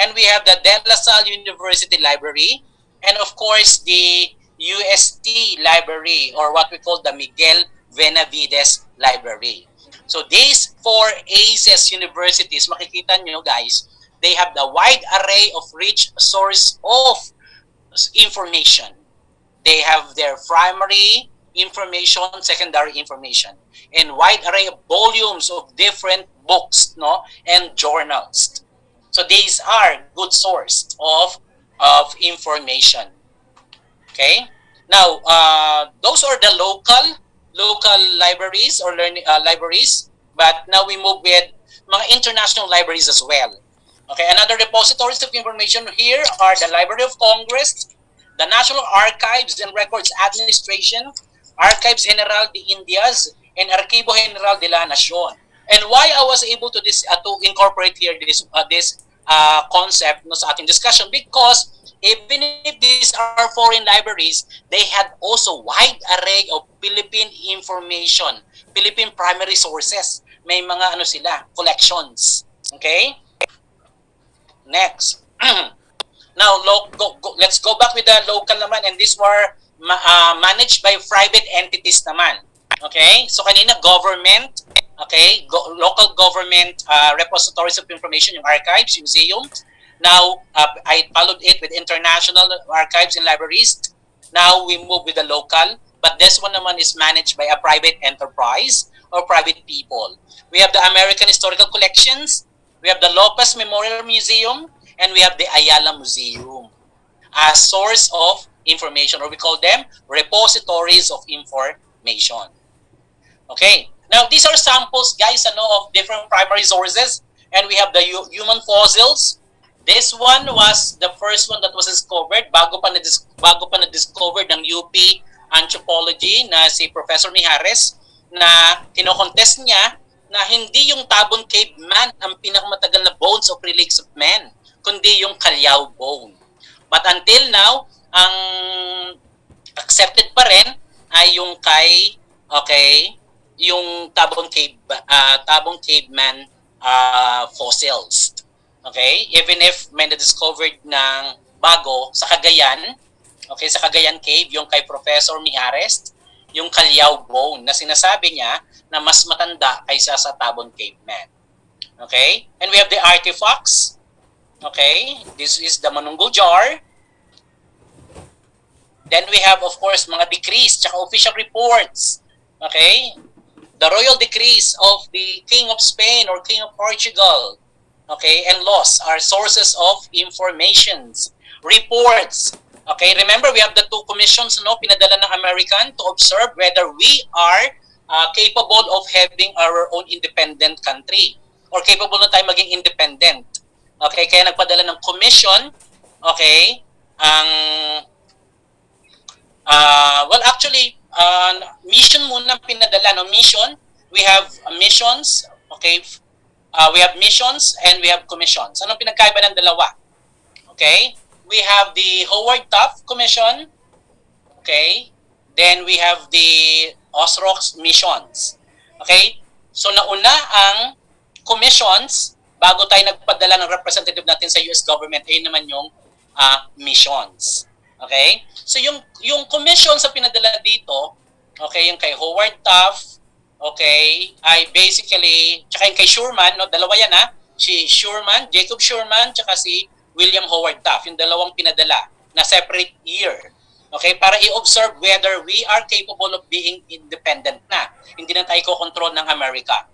and we have the De La Salle University Library, and of course the UST library, or what we call the Miguel Benavides Library. So these four ACES universities, makikita nyo guys, they have the wide array of rich source of information. They have their primary information, secondary information, and wide array of volumes of different books, no, and journals. So these are good source of information. Okay. Now, those are the local libraries or learning libraries. But now we move with mga international libraries as well. Okay. Another repositories of information here are the Library of Congress, the National Archives and Records Administration, Archives General de Indias, and Archivo General de la Nación. And why I was able to incorporate here this concept no, sa ating discussion, because even if these are foreign libraries, they had also wide array of Philippine information, Philippine primary sources. May mga ano sila, collections. Okay? Next. Now, let's go back with the local naman, and these were managed by private entities naman. Okay? So kanina government, okay, local government repositories of information, yung archives, museums. Now, I followed it with international archives and libraries. Now, we move with the local, but this one naman is managed by a private enterprise or private people. We have the American Historical Collections, we have the Lopez Memorial Museum, and we have the Ayala Museum as source of information, or we call them repositories of information. Okay. Now, these are samples, guys, of different primary sources. And we have the human fossils. This one was the first one that was discovered bago pa na-discovered ng UP Anthropology na si Professor Mijares, na kinokontest niya na hindi yung Tabon Caveman ang pinakamatagal na bones of relics of men, kundi yung Callao bone. But until now, ang accepted pa rin ay yung yung Tabon Caveman fossils. Okay? Even if may na-discovered ng bago sa Cagayan, okay, sa Cagayan Cave, yung kay Professor Mijares, yung Callao bone na sinasabi niya na mas matanda kaysa sa Tabon Caveman. Okay? And we have the artifacts. Okay? This is the Manunggo jar. Then we have, of course, mga decrees, tsaka official reports. Okay? The royal decrees of the King of Spain or King of Portugal, okay, and laws are sources of informations. Reports. Okay, remember we have the two commissions pinadala ng American to observe whether we are capable of having our own independent country or capable na tayo maging independent. Okay, kaya nagpadala ng commission, okay, ang mission muna pinadala, no? Mission, we have missions, okay, we have missions and we have commissions. Anong pinagkaiba ng dalawa? Okay, we have the Howard Taft Commission, okay, then we have the Osrox missions. Okay, so nauna ang commissions bago tayo nagpadala ng representative natin sa US government, ayun naman yung missions. Okay? So yung commission sa pinadala dito, okay, yung kay Howard Taft, okay, ay basically, tsaka yung kay Schurman, no, dalawa yan si Schurman, Jacob Schurman, tsaka si William Howard Taft, yung dalawang pinadala na separate year. Okay, para i-observe whether we are capable of being independent na. Hindi na tayo ko-control ng Amerika.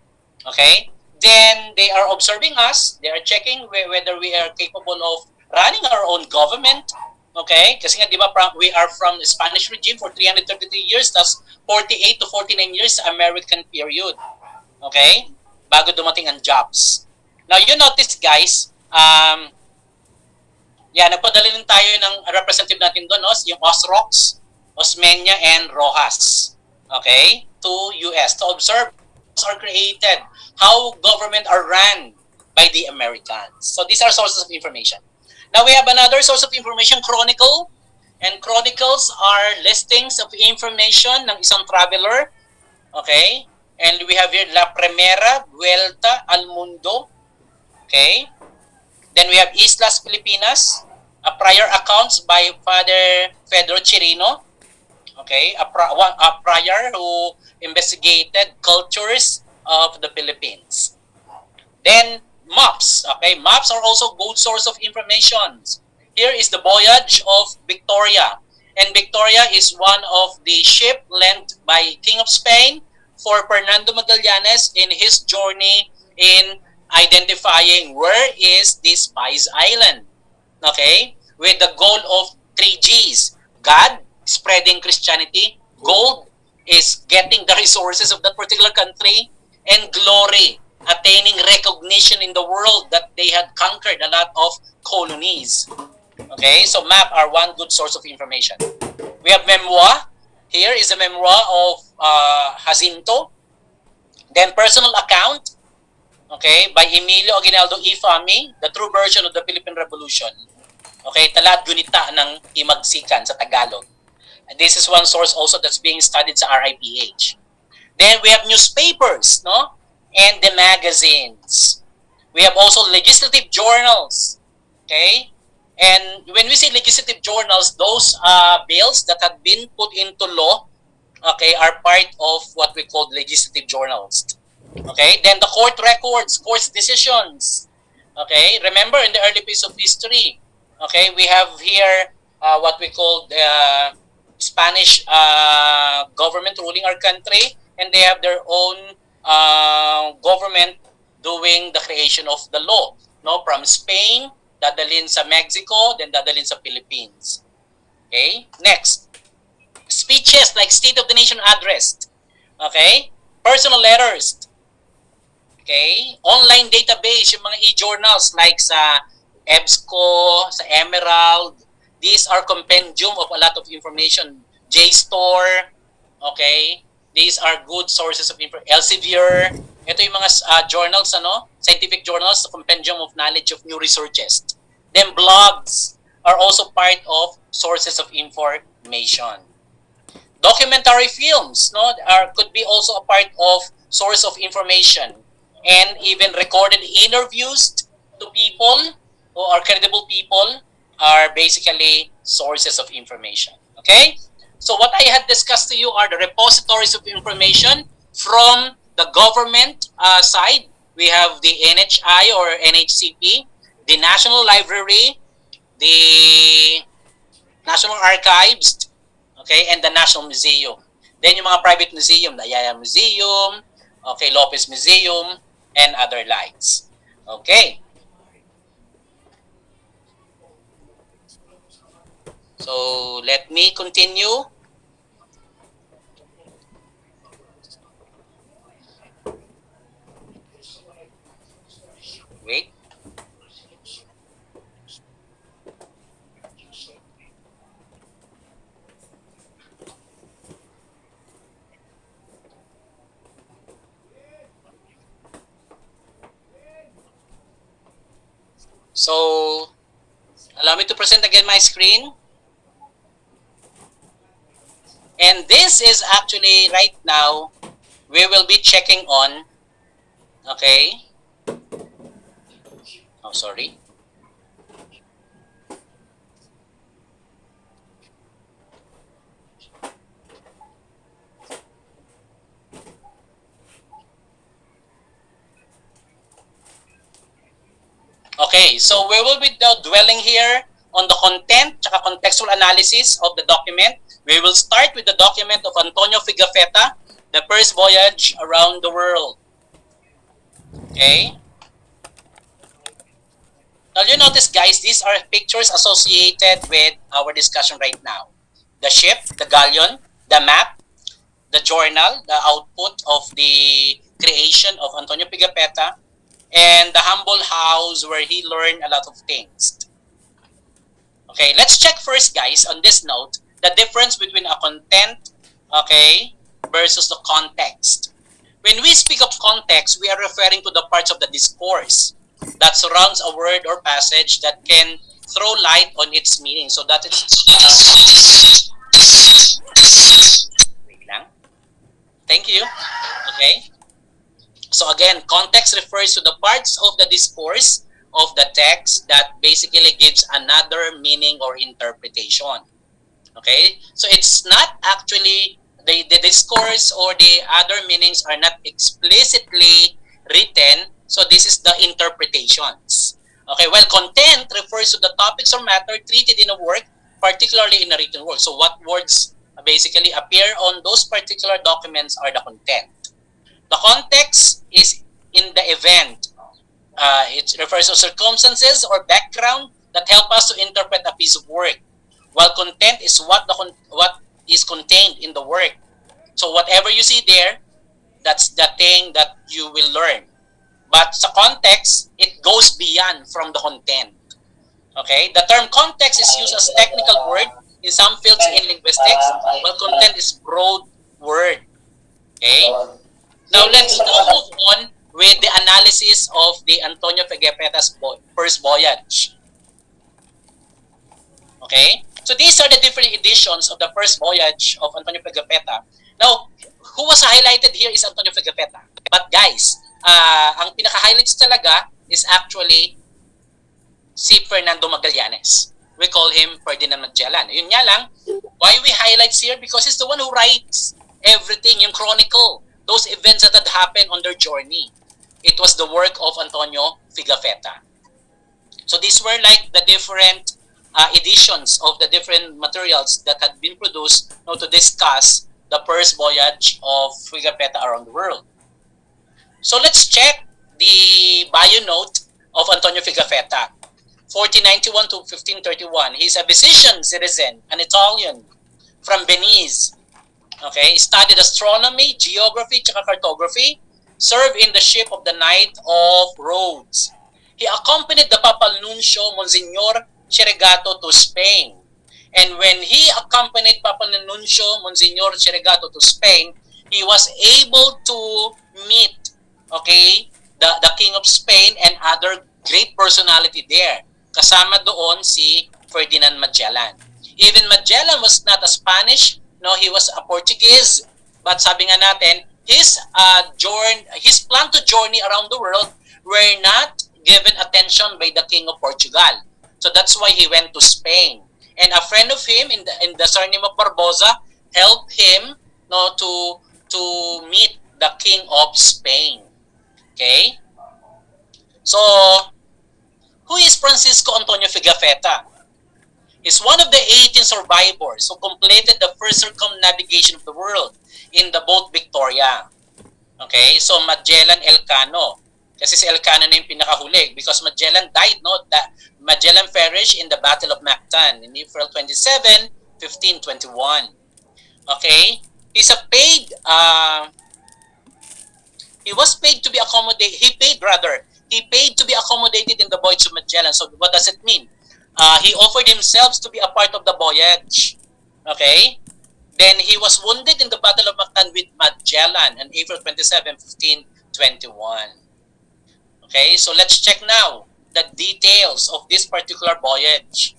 Okay? Then they are observing us, they are checking whether we are capable of running our own government. Okay? Kasi nga, di ba, we are from the Spanish regime for 333 years, tas 48 to 49 years sa American period. Okay? Bago dumating ang jobs. Now, you notice, guys, nagpadala din tayo ng representative natin doon, no? Yung Osrox, Osmeña, and Rojas. Okay? To US, to observe how are created, how government are run by the Americans. So, these are sources of information. Now we have another source of information, chronicle. And chronicles are listings of information ng isang traveler. Okay? And we have here La Primera Vuelta al Mundo. Okay? Then we have Islas Filipinas. A prior accounts by Father Pedro Chirino, okay, a prior who investigated cultures of the Philippines. Then maps, okay, maps are also good source of information. Here is the voyage of Victoria, and Victoria is one of the ship lent by King of Spain for Fernando Magallanes in his journey in identifying where is this Spice Island, okay, with the goal of three G's: God, spreading Christianity; gold is getting the resources of that particular country; and glory, attaining recognition in the world that they had conquered a lot of colonies. Okay, so map are one good source of information. We have memoir. Here is a memoir of Jacinto. Then personal account, okay, by Emilio Aguinaldo E. Fami, the true version of the Philippine Revolution. Okay, Talat Gunita ng Himagsikan sa Tagalog. And this is one source also that's being studied sa RIPH. Then we have newspapers, no? And the magazines. We have also legislative journals. Okay? And when we say legislative journals, those bills that have been put into law, okay, are part of what we call legislative journals. Okay? Then the court records, court decisions. Okay? Remember in the early piece of history, okay, we have here what we call the Spanish government ruling our country, and they have their own government doing the creation of the law. No, from Spain, dadalhin sa Mexico, then dadalhin sa Philippines. Okay? Next, speeches like State of the Nation address. Okay? Personal letters. Okay? Online database, yung mga e-journals like sa EBSCO, sa Emerald. These are compendium of a lot of information. JSTOR, okay? These are good sources of information. Elsevier, ito yung mga journals, ano? Scientific journals, compendium of knowledge of new researches. Then blogs are also part of sources of information. Documentary films, no, could be also a part of source of information, and even recorded interviews to people who are credible people are basically sources of information. Okay? So what I had discussed to you are the repositories of information from the government side. We have the NHI or NHCP, the National Library, the National Archives, okay, and the National Museum. Then yung mga private museum, the Ayala Museum, okay, Lopez Museum, and other likes. Okay. So let me continue. Wait. So allow me to present again my screen. And this is actually right now, we will be checking on, okay? Oh, sorry. Okay, so we will be dwelling here on the content tsaka contextual analysis of the document. We will start with the document of Antonio Figafetta, The First Voyage Around the World. Okay? Now you notice, guys, these are pictures associated with our discussion right now. The ship, the galleon, the map, the journal, the output of the creation of Antonio Pigafetta, and the humble house where he learned a lot of things. Okay, let's check first, guys, on this note, the difference between a content, okay, versus the context. When we speak of context, we are referring to the parts of the discourse that surrounds a word or passage that can throw light on its meaning. So that is... Wait lang. Thank you. Okay. So again, context refers to the parts of the discourse of the text that basically gives another meaning or interpretation. Okay? So it's not actually the discourse or the other meanings are not explicitly written. So this is the interpretations. Okay, well, content refers to the topics or matter treated in a work, particularly in a written work. So what words basically appear on those particular documents are the content. The context is in the event. It refers to circumstances or background that help us to interpret a piece of work, while content is what is contained in the work. So whatever you see there, that's the thing that you will learn. But sa context, it goes beyond from the content. Okay? The term context is used as technical word in some fields in linguistics, while content is broad word. Okay? Now let's now move on with the analysis of the Antonio Figuepeta's first voyage. Okay? So these are the different editions of the first voyage of Antonio Figuepeta. Now, who was highlighted here is Antonio Figuepeta. But guys, ang pinaka-highlights talaga is actually si Fernando Magallanes. We call him Ferdinand Magellan. Yun nga lang, why we highlights here? Because he's the one who writes everything, yung chronicle, those events that had happened on their journey. It was the work of Antonio Figuepeta. So these were like the different editions of the different materials that had been produced to discuss the first voyage of Figuepeta around the world. So let's check the bio note of Antonio Figuepeta. 1491 to 1531. He's a physician citizen, an Italian from Venice. Okay, studied astronomy, geography, cartography, served in the ship of the Knight of Rhodes. He accompanied the Papal Nuncio, Monsignor Chirigato, to Spain. And when he accompanied Papal Nuncio, Monsignor Chirigato, to Spain, he was able to meet, okay, the King of Spain and other great personality there. Kasama doon si Ferdinand Magellan. Even Magellan was not a Spanish, no, he was a Portuguese. But sabi nga natin, his plan to journey around the world were not given attention by the King of Portugal. So that's why he went to Spain. And a friend of him in the surname of Barbosa helped him to meet the King of Spain. Okay? So, who is Francisco Antonio Figuepeta? He's one of the 18 survivors who completed the first circumnavigation of the world in the boat Victoria. Okay? So, Magellan Elcano. Kasi si Elcano na yung pinakahuli because Magellan died, no? Magellan perished in the Battle of Mactan in April 27, 1521. Okay? He's a paid, he was paid to be accommodated, he paid to be accommodated in the voyage of Magellan. So what does it mean? He offered himself to be a part of the voyage. Okay? Then he was wounded in the Battle of Mactan with Magellan on April 27, 1521. Okay, so let's check now the details of this particular voyage.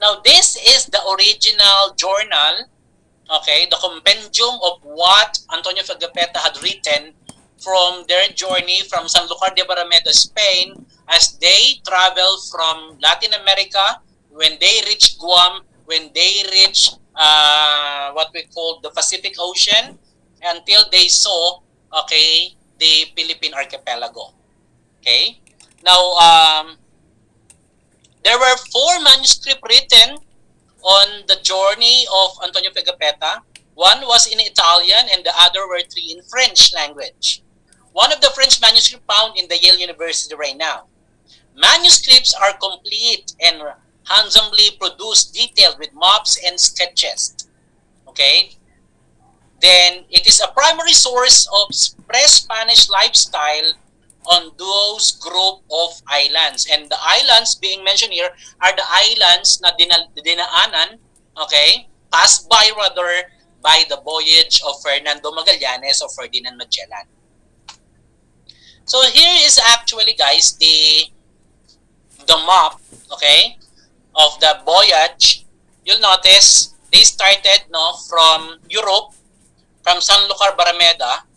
Now, this is the original journal, okay, the compendium of what Antonio Figuepeta had written from their journey from Sanlúcar de Barrameda, Spain, as they travel from Latin America, when they reach Guam, when they reach what we call the Pacific Ocean, until they saw, okay, the Philippine archipelago. Okay? Now, there were 4 manuscripts written on the journey of Antonio Figuepeta. One was in Italian and the other were 3 in French language. One of the French manuscripts found in the Yale University right now. Manuscripts are complete and handsomely produced, detailed with maps and sketches. Okay? Then it is a primary source of pre-Spanish lifestyle on those group of islands. And the islands being mentioned here are the islands na dinaanan, okay, passed by rather by the voyage of Fernando Magallanes or Ferdinand Magellan. So here is actually, guys, the map, okay, of the voyage. You'll notice they started from Europe, from Sanlúcar Barrameda,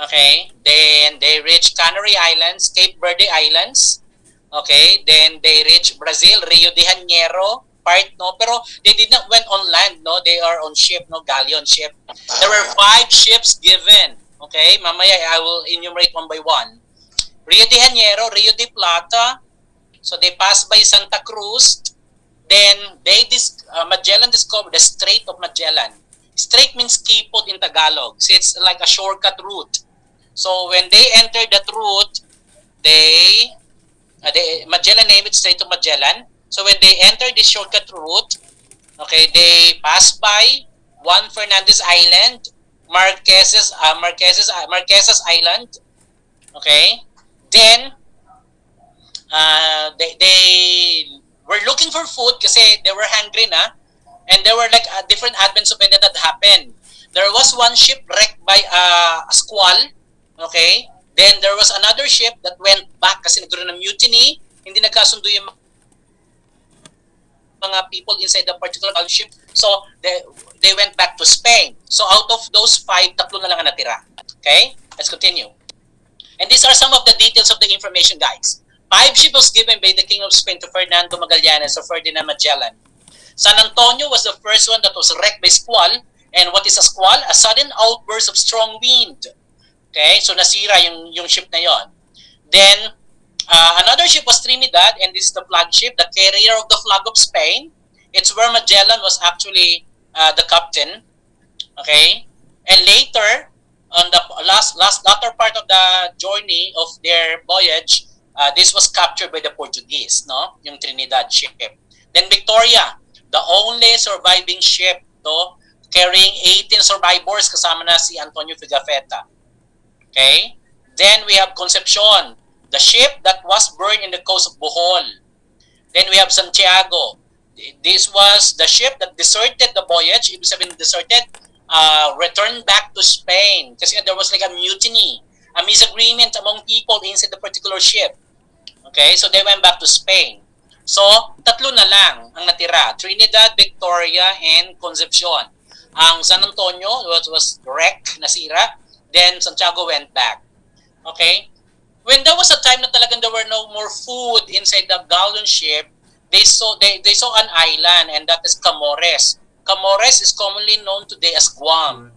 Okay, then they reach Canary Islands, Cape Verde Islands. Okay, then they reach Brazil, Rio de Janeiro part, no, pero they did not went on land, no, they are on ship, no, galleon ship. There were five ships given. Okay, mamaya I will enumerate one by one. Rio de Janeiro, Rio de Plata, so they passed by Santa Cruz. Then Magellan discovered the Strait of Magellan. Strait means kipot in Tagalog. So it's like a shortcut route. So when they entered that route, they Magellan named it Strait of Magellan. So when they entered this shortcut route, okay, they passed by Juan Fernandez Island, Marquesas Island. Okay, then they were looking for food kasi they were hungry na, and there were like different advents of event that happened. There was one ship wrecked by a squall, okay? Then there was another ship that went back kasi nagkaroon ng mutiny, hindi nagkasundo yung mga people inside the particular ship. So they went back to Spain. So out of those five, tatlo na lang ang natira. Okay? Let's continue. And these are some of the details of the information, guys. Five ships was given by the King of Spain to Fernando Magallanes or Ferdinand Magellan. San Antonio was the first one that was wrecked by squall. And what is a squall? A sudden outburst of strong wind. Okay, so nasira yung ship na yon. Then, another ship was Trinidad, and this is the flagship, the carrier of the flag of Spain. It's where Magellan was actually the captain. Okay, and later, on the latter part of the journey of their voyage, this was captured by the Portuguese, no? Yung Trinidad ship. Then Victoria, the only surviving ship, to carrying 18 survivors, kasama na si Antonio Pigafetta. Okay? Then we have Concepcion, the ship that was burned in the coast of Bohol. Then we have Santiago. This was the ship that deserted the voyage, ibig sabihin deserted, returned back to Spain kasi there was like a mutiny, a misagreement among people inside the particular ship. Okay, so they went back to Spain. So, tatlo na lang ang natira, Trinidad, Victoria, and Concepcion. Ang San Antonio was wrecked, nasira, then Santiago went back. Okay? When there was a time na talagang there were no more food inside the galleon ship, they saw an island, and that is Camores. Camores is commonly known today as Guam.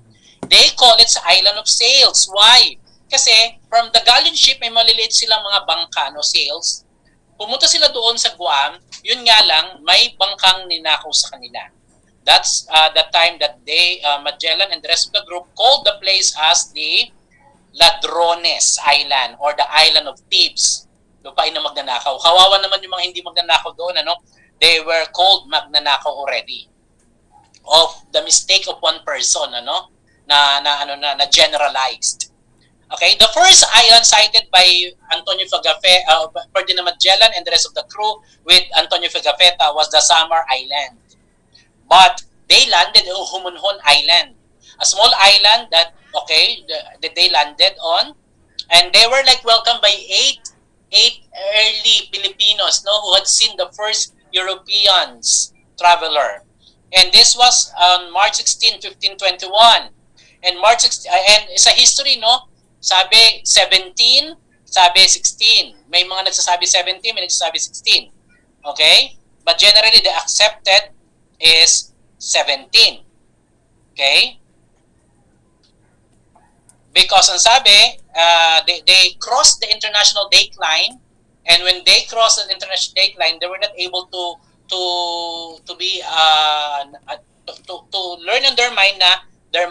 They call it the Island of Sails. Why? Kasi from the galleon ship, may maliliit silang mga bangka, no, sails. Pumunta sila doon sa Guam, yun nga lang, may bangkang ninakaw sa kanila. That's the time that Magellan and the rest of the group called the place as the Ladrones Island or the Island of Thieves. Lupain na magnanakaw. Kawawa naman yung mga hindi magnanakaw doon, ano? They were called magnanakaw already. Of the mistake of one person, ano? Na generalized. Okay, the first island sighted by Ferdinand Magellan and the rest of the crew with Antonio Pigafetta was the Samar Island. But they landed on Humunhon Island, a small island that they landed on, and they were like welcomed by eight early Filipinos, no, who had seen the first Europeans traveler, and this was on March 16, 1521, and March 16, and sa history, no. Sabi 17, sabi 16. May mga nagsasabi 17, may nagsasabi 16. Okay? But generally, the accepted is 17. Okay? Because ang sabi, they crossed the international date line, and when they crossed the international date line, they were not able to learn in their mind na there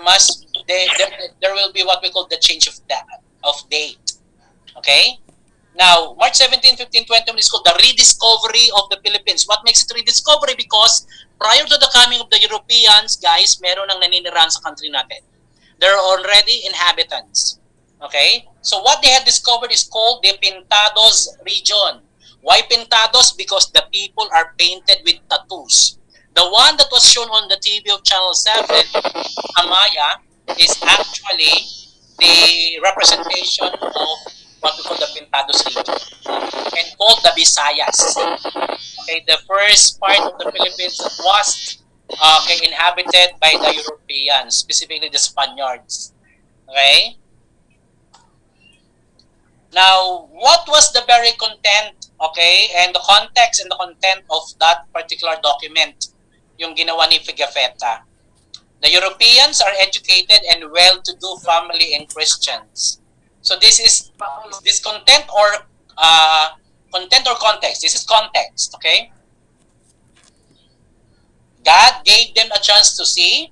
will be what we call the change of date. Okay? Now, March 17, 1521 is called the rediscovery of the Philippines. What makes it rediscovery? Because prior to the coming of the Europeans, guys, meron nang naninirahan sa country natin. There are already inhabitants. Okay? So what they had discovered is called the Pintados region. Why Pintados? Because the people are painted with tattoos. The one that was shown on the TV of Channel 7, Amaya, is actually the representation of what we call the Pintados region and called the Visayas. Okay, the first part of the Philippines that was inhabited by the Europeans, specifically the Spaniards. Okay? Now, what was the very content, okay, and the context and the content of that particular document, yung ginawa ni Pigafetta? The Europeans are educated and well-to-do family and Christians. So this is this content or context? This is context, okay? God gave them a chance to see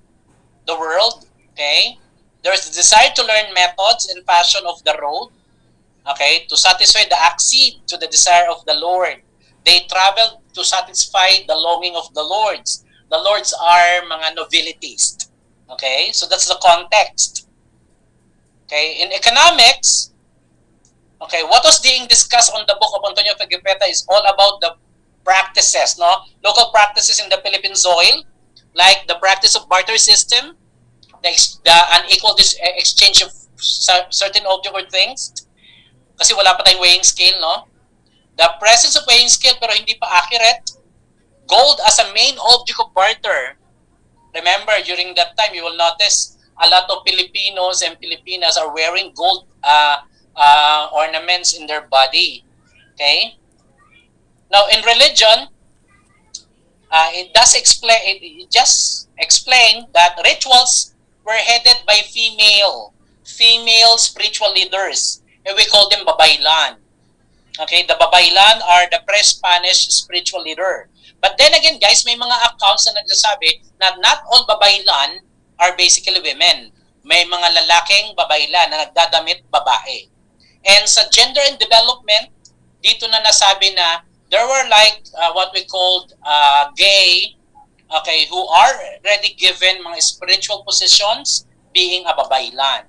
the world, okay? There's the desire to learn methods and passion of the road, okay, to satisfy the accede to the desire of the Lord. They traveled to satisfy the longing of the Lords. The Lords are mga nobilities. Okay, so that's the context. Okay, in economics, okay, what was being discussed on the book of Antonio Fagipeta is all about the practices, no? Local practices in the Philippine soil, like the practice of barter system, the unequal exchange of certain object or things, kasi wala pa tayong weighing scale, no? The presence of weighing scale pero hindi pa accurate. Gold as a main object of barter. Remember, during that time, you will notice a lot of Filipinos and Filipinas are wearing gold ornaments in their body. Okay? Now, in religion, it just explain that rituals were headed by female spiritual leaders. And we call them babaylan. Okay, the babaylan are the pre-Spanish spiritual leader. But then again, guys, may mga accounts na nagsasabi na not all babaylan are basically women. May mga lalaking babaylan na nagdadamit babae. And sa gender and development, dito na nasabi na there were like what we called gay, okay, who are already given mga spiritual positions being a babaylan.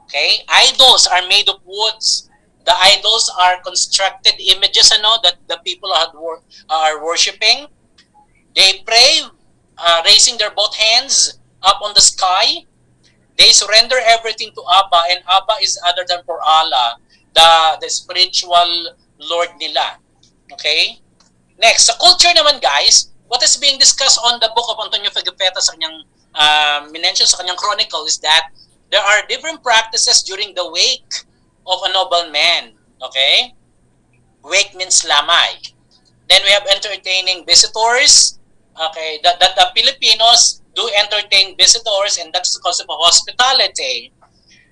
Okay, idols are made of woods. The idols are constructed images that the people are worshiping. They pray, raising their both hands up on the sky. They surrender everything to Abba, and Abba is other than for Allah, the spiritual Lord nila. Okay? Next, sa culture naman, guys, what is being discussed on the book of Antonio Fagipeta sa kanyang minention sa kanyang chronicle is that there are different practices during the wake of a noble man. Okay? Wake means lamay. Then we have entertaining visitors. Okay, that the Filipinos do entertain visitors, and that's the concept of hospitality.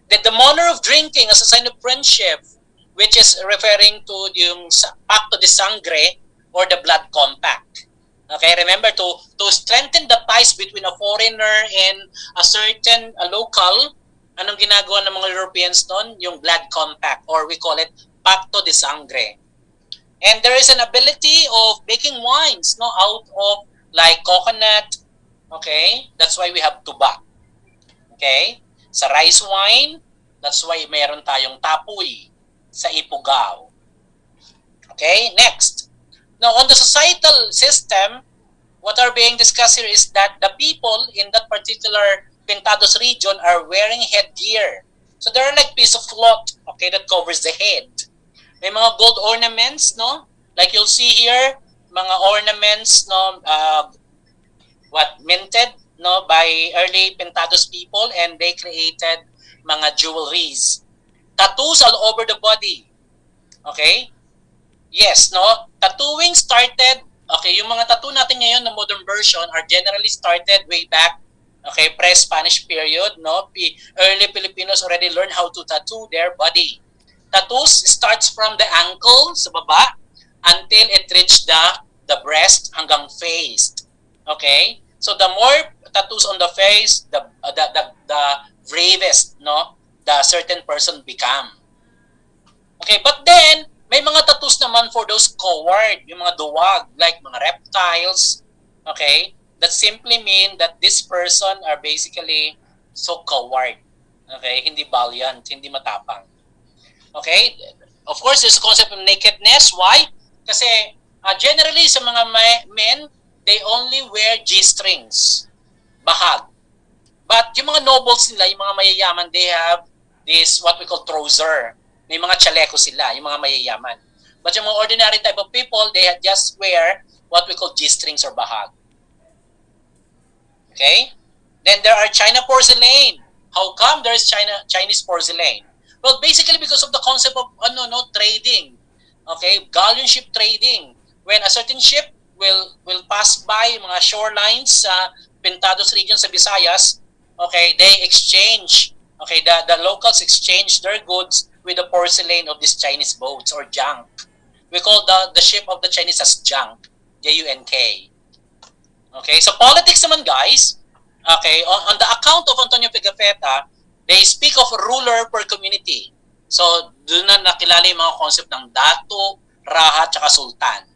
Then the manner of drinking as a sign of friendship, which is referring to yung pacto de sangre or the blood compact. Okay, remember to strengthen the ties between a foreigner and a certain local. Anong ginagawa ng mga Europeans noon? Yung blood compact, or we call it pacto de sangre. And there is an ability of making wines, out of like coconut. Okay? That's why we have tuba. Okay? Sa rice wine, that's why meron tayong tapoy sa Ifugao. Okay? Next. Now, on the societal system, what are being discussed here is that the people in that particular Pintados region are wearing headgear. So there are like piece of cloth, okay, that covers the head. May mga gold ornaments, Like you'll see here, mga ornaments, minted, by early Pintados people, and they created mga jewelries. Tattoos all over the body. Okay? Yes, tattooing started, okay, yung mga tattoo natin ngayon na modern version are generally started way back, okay, pre-Spanish period, Early Filipinos already learned how to tattoo their body. Tattoos starts from the ankle sa baba until it reached the breast hanggang face. Okay? So the more tattoos on the face, the bravest, the certain person become. Okay, but then may mga tattoos naman for those coward, yung mga duwag, like mga reptiles, okay? That simply mean that this person are basically so coward. Okay? Hindi valiant, hindi matapang. Okay? Of course, there's a concept of nakedness. Why? Kasi generally sa mga men, they only wear G-strings, bahag. But yung mga nobles nila, yung mga mayayaman, they have this what we call trouser. May mga chaleco sila, yung mga mayayaman. But yung mga ordinary type of people, they just wear what we call G-strings or bahag. Okay? Then there are China porcelain. How come there is Chinese porcelain? Well, basically because of the concept of trading. Okay, galleon ship trading. When a certain ship will pass by mga shorelines sa Pintados region sa Visayas, okay, they exchange, okay, the locals exchange their goods with the porcelain of these Chinese boats or junk. We call the ship of the Chinese as junk, Junk. Okay, so politics naman guys, okay, on the account of Antonio Pigafetta, they speak of ruler per community. So, doon na nakilala yung mga concept ng dato, raha, tsaka sultan.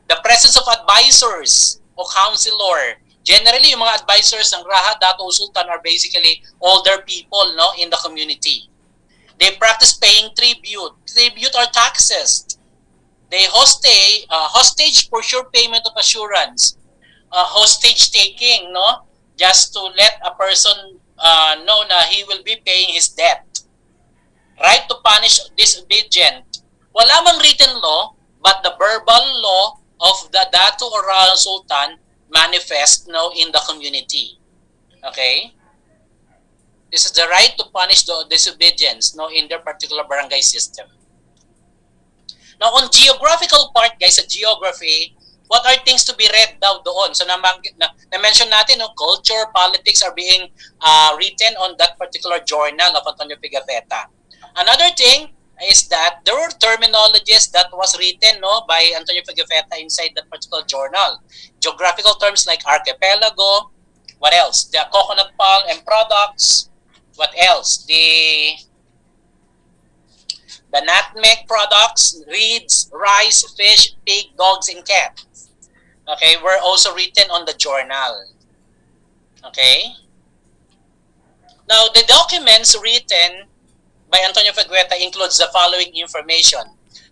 The presence of advisors o counselor. Generally, yung mga advisors ng raha, dato, o sultan are basically older people, no, in the community. They practice paying tribute. Tribute are taxes. They hostage for sure payment of assurance. Hostage taking, no? Just to let a person know na he will be paying his debt. Right to punish disobedient. Wala mang written law, but the verbal law of the Dato or Sultan manifest, no, in the community. Okay? This is the right to punish the disobedience, no, in their particular barangay system. Now, on geographical part, guys, sa geography, what are things to be read daw doon? So, na-mention natin, no, culture, politics are being written on that particular journal of Antonio Pigafetta. Another thing is that there were terminologies that was written, no, by Antonio Pigafetta inside that particular journal. Geographical terms like archipelago, what else? The coconut palm and products, what else? The nutmeg products, reeds, rice, fish, pig, dogs, and cats. Okay, were also written on the journal. Okay? Now, the documents written by Antonio Pigafetta includes the following information.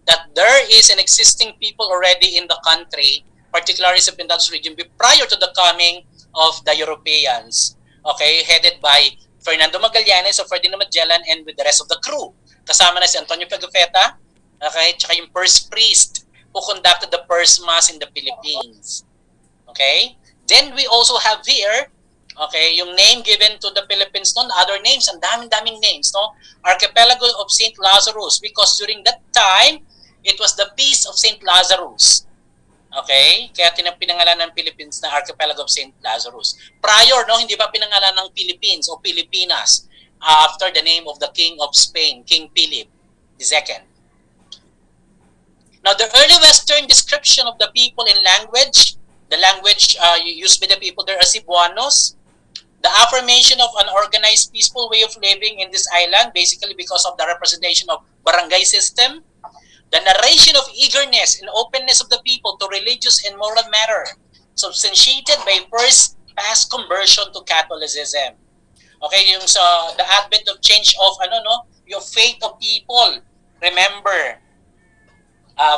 That there is an existing people already in the country, particularly sa Pindados region, prior to the coming of the Europeans. Okay, headed by Fernando Magallanes of Ferdinand Magellan and with the rest of the crew. Kasama na si Antonio Pigafetta, okay, tsaka yung first priest who conducted the first mass in the Philippines. Okay? Then we also have here, okay, yung name given to the Philippines noon, other names, ang daming names, no? Archipelago of St. Lazarus, because during that time, it was the Feast of St. Lazarus. Okay? Kaya pinangalan ng Philippines na Archipelago of St. Lazarus. Prior, no, hindi pa pinangalan ng Philippines o Pilipinas after the name of the King of Spain, King Philip II. Now, the early Western description of the people in language, the language used by the people there are Cebuanos, the affirmation of an organized, peaceful way of living in this island, basically because of the representation of barangay system, the narration of eagerness and openness of the people to religious and moral matter, substantiated by first past conversion to Catholicism. Okay, yung sa the advent of change of yung faith of people. Remember,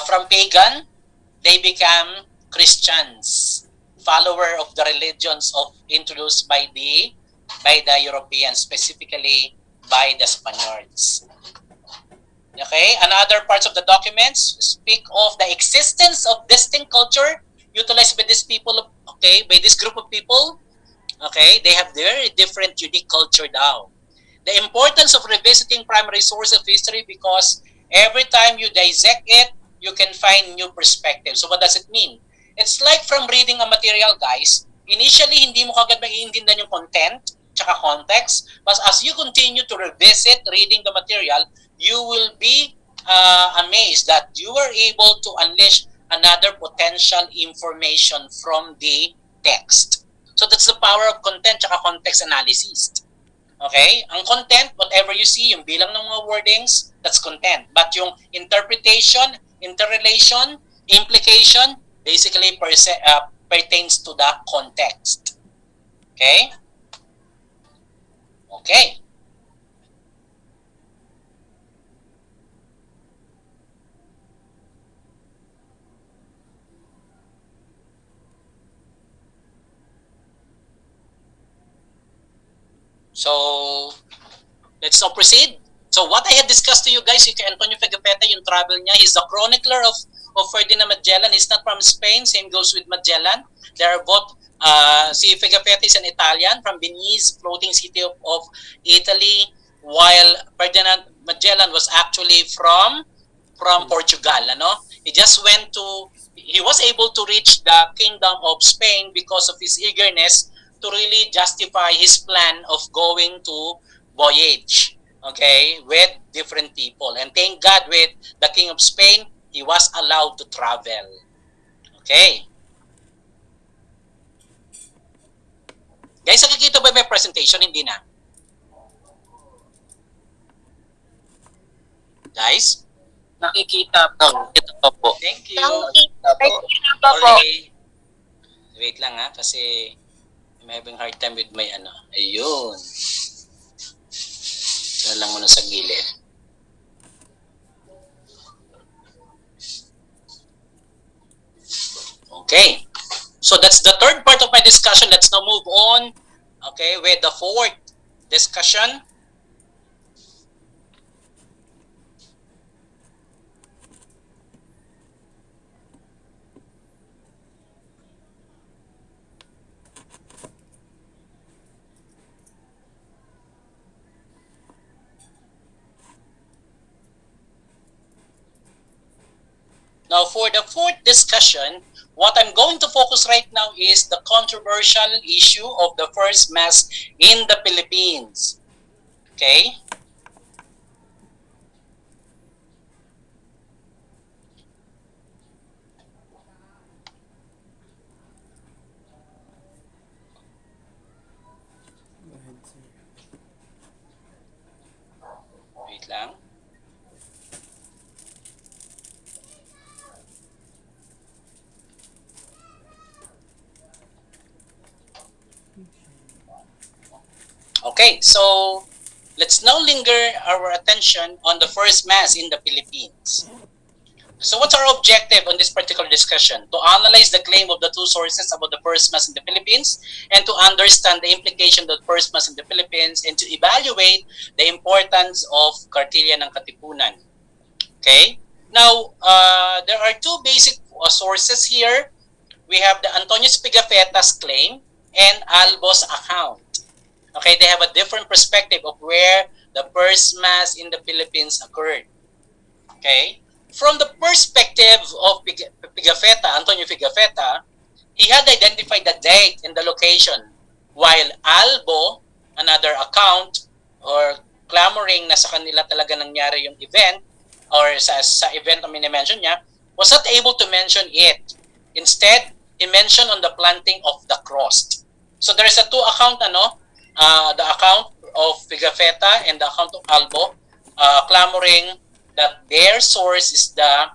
from pagan, they become Christians, follower of the religions of introduced by the Europeans, specifically by the Spaniards. Okay, another parts of the documents speak of the existence of distinct culture utilized by this people, okay, by this group of people. Okay, they have very different unique culture now. The importance of revisiting primary source of history because every time you dissect it, you can find new perspective. So what does it mean? It's like from reading a material, guys. Initially, hindi mo kagad maiintindihan yung content tsaka context. But as you continue to revisit reading the material, you will be amazed that you were able to unleash another potential information from the text. So that's the power of content tsaka context analysis. Okay? Ang content, whatever you see, yung bilang ng mga wordings, that's content. But yung interpretation, interrelation, implication, basically pertains to the context. Okay? Okay. So, let's now proceed. So, what I had discussed to you guys, si Antonio Pigafetta, yung travel niya, he's the chronicler of Ferdinand Magellan. He's not from Spain, same goes with Magellan. They are both, si Pigafetta is an Italian from Venice, floating city of Italy, while Ferdinand Magellan was actually from Portugal, ano? He was able to reach the kingdom of Spain because of his eagerness to really justify his plan of going to voyage, okay, with different people. And thank God with the King of Spain, he was allowed to travel. Okay. Guys, nakikita ba may presentation? Hindi na. Guys? Nakikita po. Nakikita pa po. Thank you. Nakikita po. Okay. Wait lang ha, kasi I'm having hard time with my ano. Ayun. Ito lang muna sa gilid. Okay. So that's the third part of my discussion. Let's now move on, okay, with the fourth discussion. Now, for the fourth discussion, what I'm going to focus right now is the controversial issue of the first mass in the Philippines. Okay? Wait lang. Okay, so let's now linger our attention on the first mass in the Philippines. So what's our objective on this particular discussion? To analyze the claim of the two sources about the first mass in the Philippines and to understand the implication of the first mass in the Philippines and to evaluate the importance of Kartilya ng Katipunan. Okay? Now, there are two basic sources here. We have the Antonio Pigafetta's claim and Albo's account. Okay, they have a different perspective of where the first mass in the Philippines occurred. Okay? From the perspective of Pigafetta, Antonio Pigafetta, he had identified the date and the location, while Albo, another account, or clamoring na sa kanila talaga nangyari yung event, or sa event na minimension niya, was not able to mention it. Instead, he mentioned on the planting of the cross. So there is a two account, the account of Pigafetta and the account of Albo, clamoring that their source is the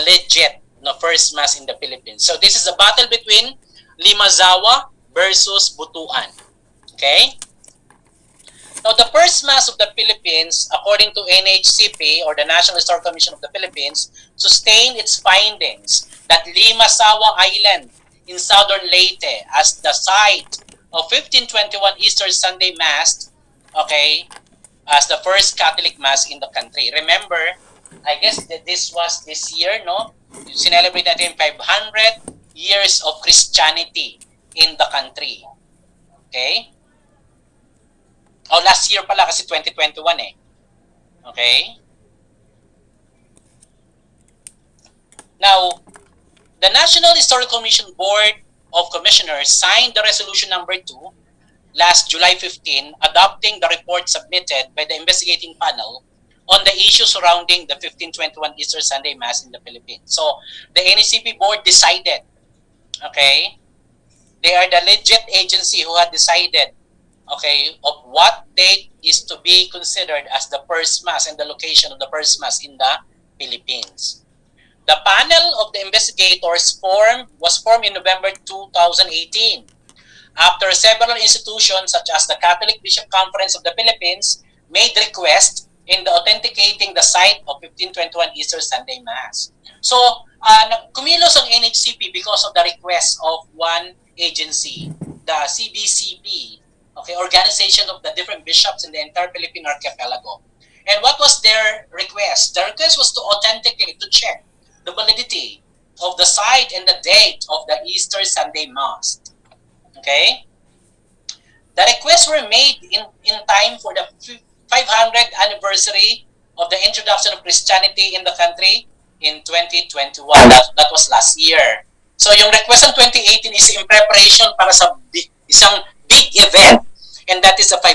legit first mass in the Philippines. So this is a battle between Limazawa versus Butuan. Okay? Now the first mass of the Philippines, according to NHCP or the National Historical Commission of the Philippines, sustained its findings that Limasawa Island in southern Leyte as the site of 1521 Easter Sunday Mass, okay, as the first Catholic Mass in the country. Remember, I guess that this was this year, no? Celebrate natin 500 years of Christianity in the country. Okay? Oh, last year pala kasi 2021 eh. Okay? Now, the National Historical Commission Board of Commissioners signed the resolution number 2 last July 15, adopting the report submitted by the investigating panel on the issue surrounding the 1521 Easter Sunday Mass in the Philippines. So, the NACP board decided, okay, they are the legit agency who had decided, okay, of what date is to be considered as the first mass and the location of the first mass in the Philippines. The panel of the investigators was formed in November 2018 after several institutions such as the Catholic Bishop Conference of the Philippines made request in the authenticating the site of 1521 Easter Sunday Mass. So, kumilos ang NHCP because of the request of one agency, the CBCP, okay, Organization of the Different Bishops in the entire Philippine Archipelago. And what was their request? The request was to authenticate, to check the validity of the site and the date of the Easter Sunday Mass. Okay? The requests were made in time for the 500th anniversary of the introduction of Christianity in the country in 2021. That was last year. So yung request ng 2018 is in preparation para sa isang big event, and that is the 500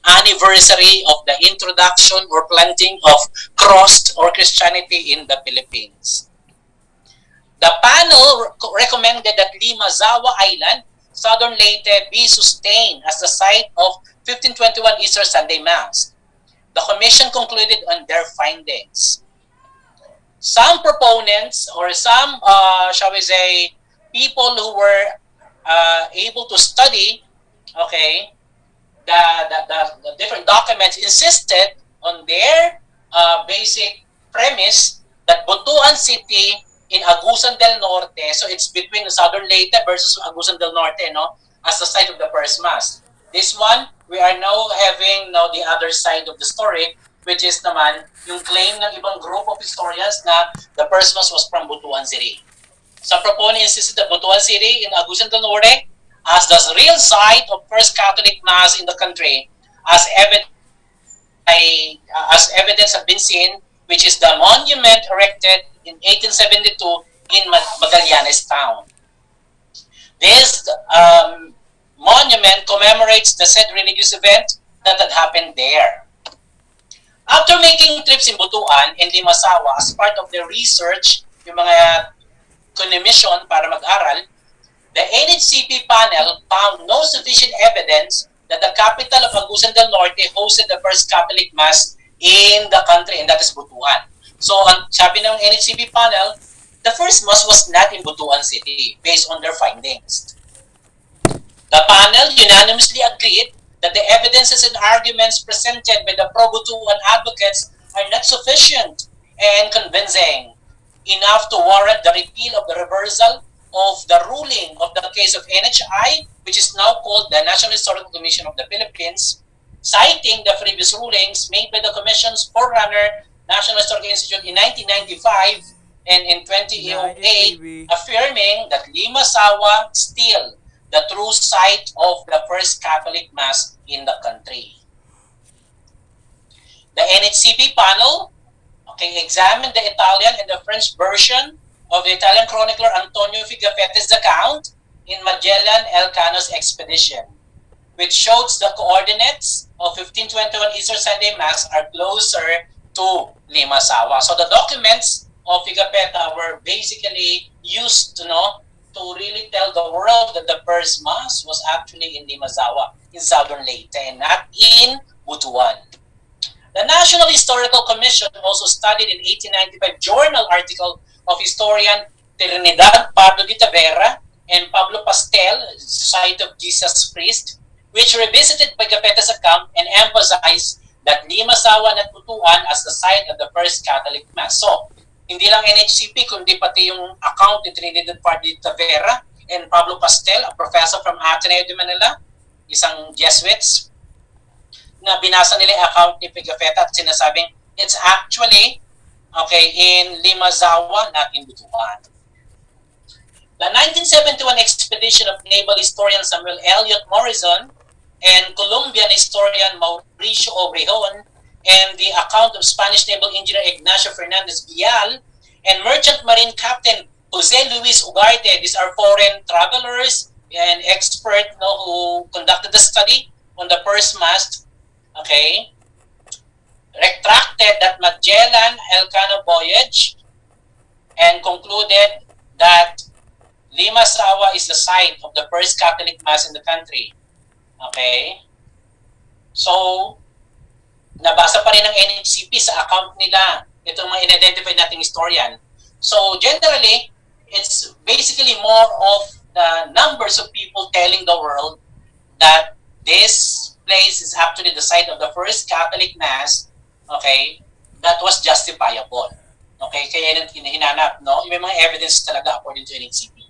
anniversary of the introduction or planting of cross or Christianity in the Philippines. The panel recommended that Limazawa Island, Southern Leyte, be sustained as the site of 1521 Easter Sunday Mass. The commission concluded on their findings. Some proponents or some, shall we say, people who were able to study, okay, the different documents insisted on their basic premise that Butuan City in Agusan del Norte, so it's between Southern Leyte versus Agusan del Norte, no, as the site of the first mass. This one, we are now having now the other side of the story, which is naman yung claim ng ibang group of historians na the first mass was from Butuan City. Some proponents insisted that Butuan City in Agusan del Norte as the real site of first Catholic mass in the country, as evidence have been seen, which is the monument erected in 1872 in Magallanes town. This monument commemorates the said religious event that had happened there. After making trips in Butuan and Limasawa as part of their research, yung mga commission para mag-aral, the NHCP panel found no sufficient evidence that the capital of Agusan del Norte hosted the first Catholic Mass in the country, and that is Butuan. So, ang sabi ng NHCP panel, the first mass was not in Butuan City based on their findings. The panel unanimously agreed that the evidences and arguments presented by the pro-Butuan advocates are not sufficient and convincing enough to warrant the repeal of the reversal of the ruling of the case of NHI, which is now called the National Historical Commission of the Philippines, citing the previous rulings made by the Commission's forerunner, National Historical Institute in 1995 and in 2008, affirming that Limasawa is still the true site of the first Catholic Mass in the country. The NHCP panel examined the Italian and the French version of the Italian chronicler Antonio Figafette's account in Magellan Elcano's expedition, which shows the coordinates of 1521 Easter Sunday Mass are closer to Limasawa. So the documents of Figafetta were basically used to really tell the world that the first Mass was actually in Limasawa, in Southern Leyte, and not in Butuan. The National Historical Commission also studied an 1895 journal article of historian Trinidad Pablo de Tavera and Pablo Pastel, Society of Jesus Christ, which revisited Pagkapetas account and emphasized that Limasawa at Butuan as the site of the first Catholic Mass. So, hindi lang NHCP, kundi pati yung account ni Trinidad Pablo de Tavera and Pablo Pastel, a professor from Ateneo de Manila, isang Jesuits, na binasa nila yung account ni Pigafetta at sinasabing it's actually in Limasawa, not in Butuan. The 1971 expedition of naval historian Samuel Elliott Morrison and Colombian historian Mauricio Obrejon and the account of Spanish naval engineer Ignacio Fernandez Vial and merchant marine captain Jose Luis Ugarte, these are foreign travelers and experts who conducted the study on the first mast, retracted that Magellan Elcano voyage and concluded that Limasawa is the site of the first Catholic Mass in the country. Okay? So, nabasa pa rin ng NHCP sa account nila itong mga in-identify nating historian. So, generally, it's basically more of the numbers of people telling the world that this place is actually the site of the first Catholic Mass, that was justifiable. Kaya hinanap, May mga evidence talaga according to NHCP.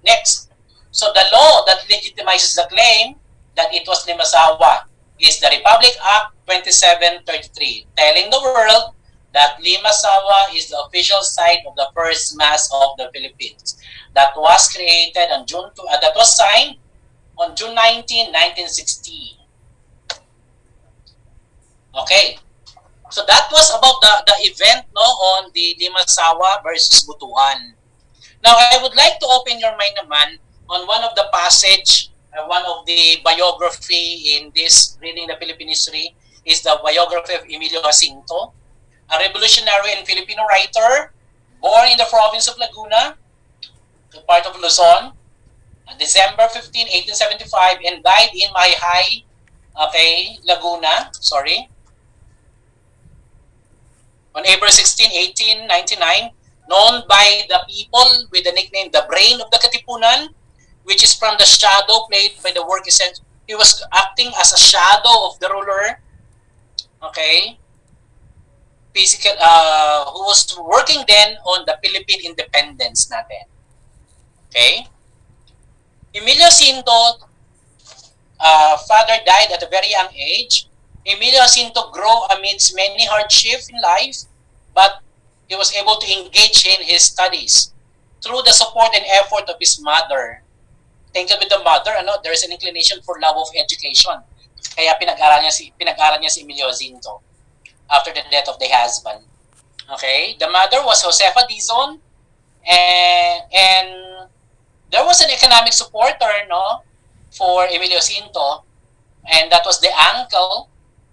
Next, so the law that legitimizes the claim that it was Limasawa is the Republic Act 2733, telling the world that Limasawa is the official site of the first Mass of the Philippines. That was created on that was signed on June 19, 1960. Okay. So that was about the event, no, on the Limasawa versus Butuan. Now, I would like to open your mind naman on one of the passage, one of the biography in this reading the Philippine history is the biography of Emilio Jacinto, a revolutionary and Filipino writer born in the province of Laguna, part of Luzon, December 15, 1875, and died in Mayhay, okay, Laguna, sorry, on April 16, 1899, known by the people with the nickname the Brain of the Katipunan, which is from the shadow played by the work essential. He was acting as a shadow of the ruler, okay, physical, who was working then on the Philippine independence natin. Okay? Emilio Jacinto, father died at a very young age. Emilio Jacinto grew amidst many hardships in life, but he was able to engage in his studies through the support and effort of his mother. Thank you with the mother, there is an inclination for love of education. Kaya pinag-aral niya si Emilio Jacinto after the death of the husband. Okay? The mother was Josefa Dizon, and there was an economic supporter, no, for Emilio Jacinto, and that was the uncle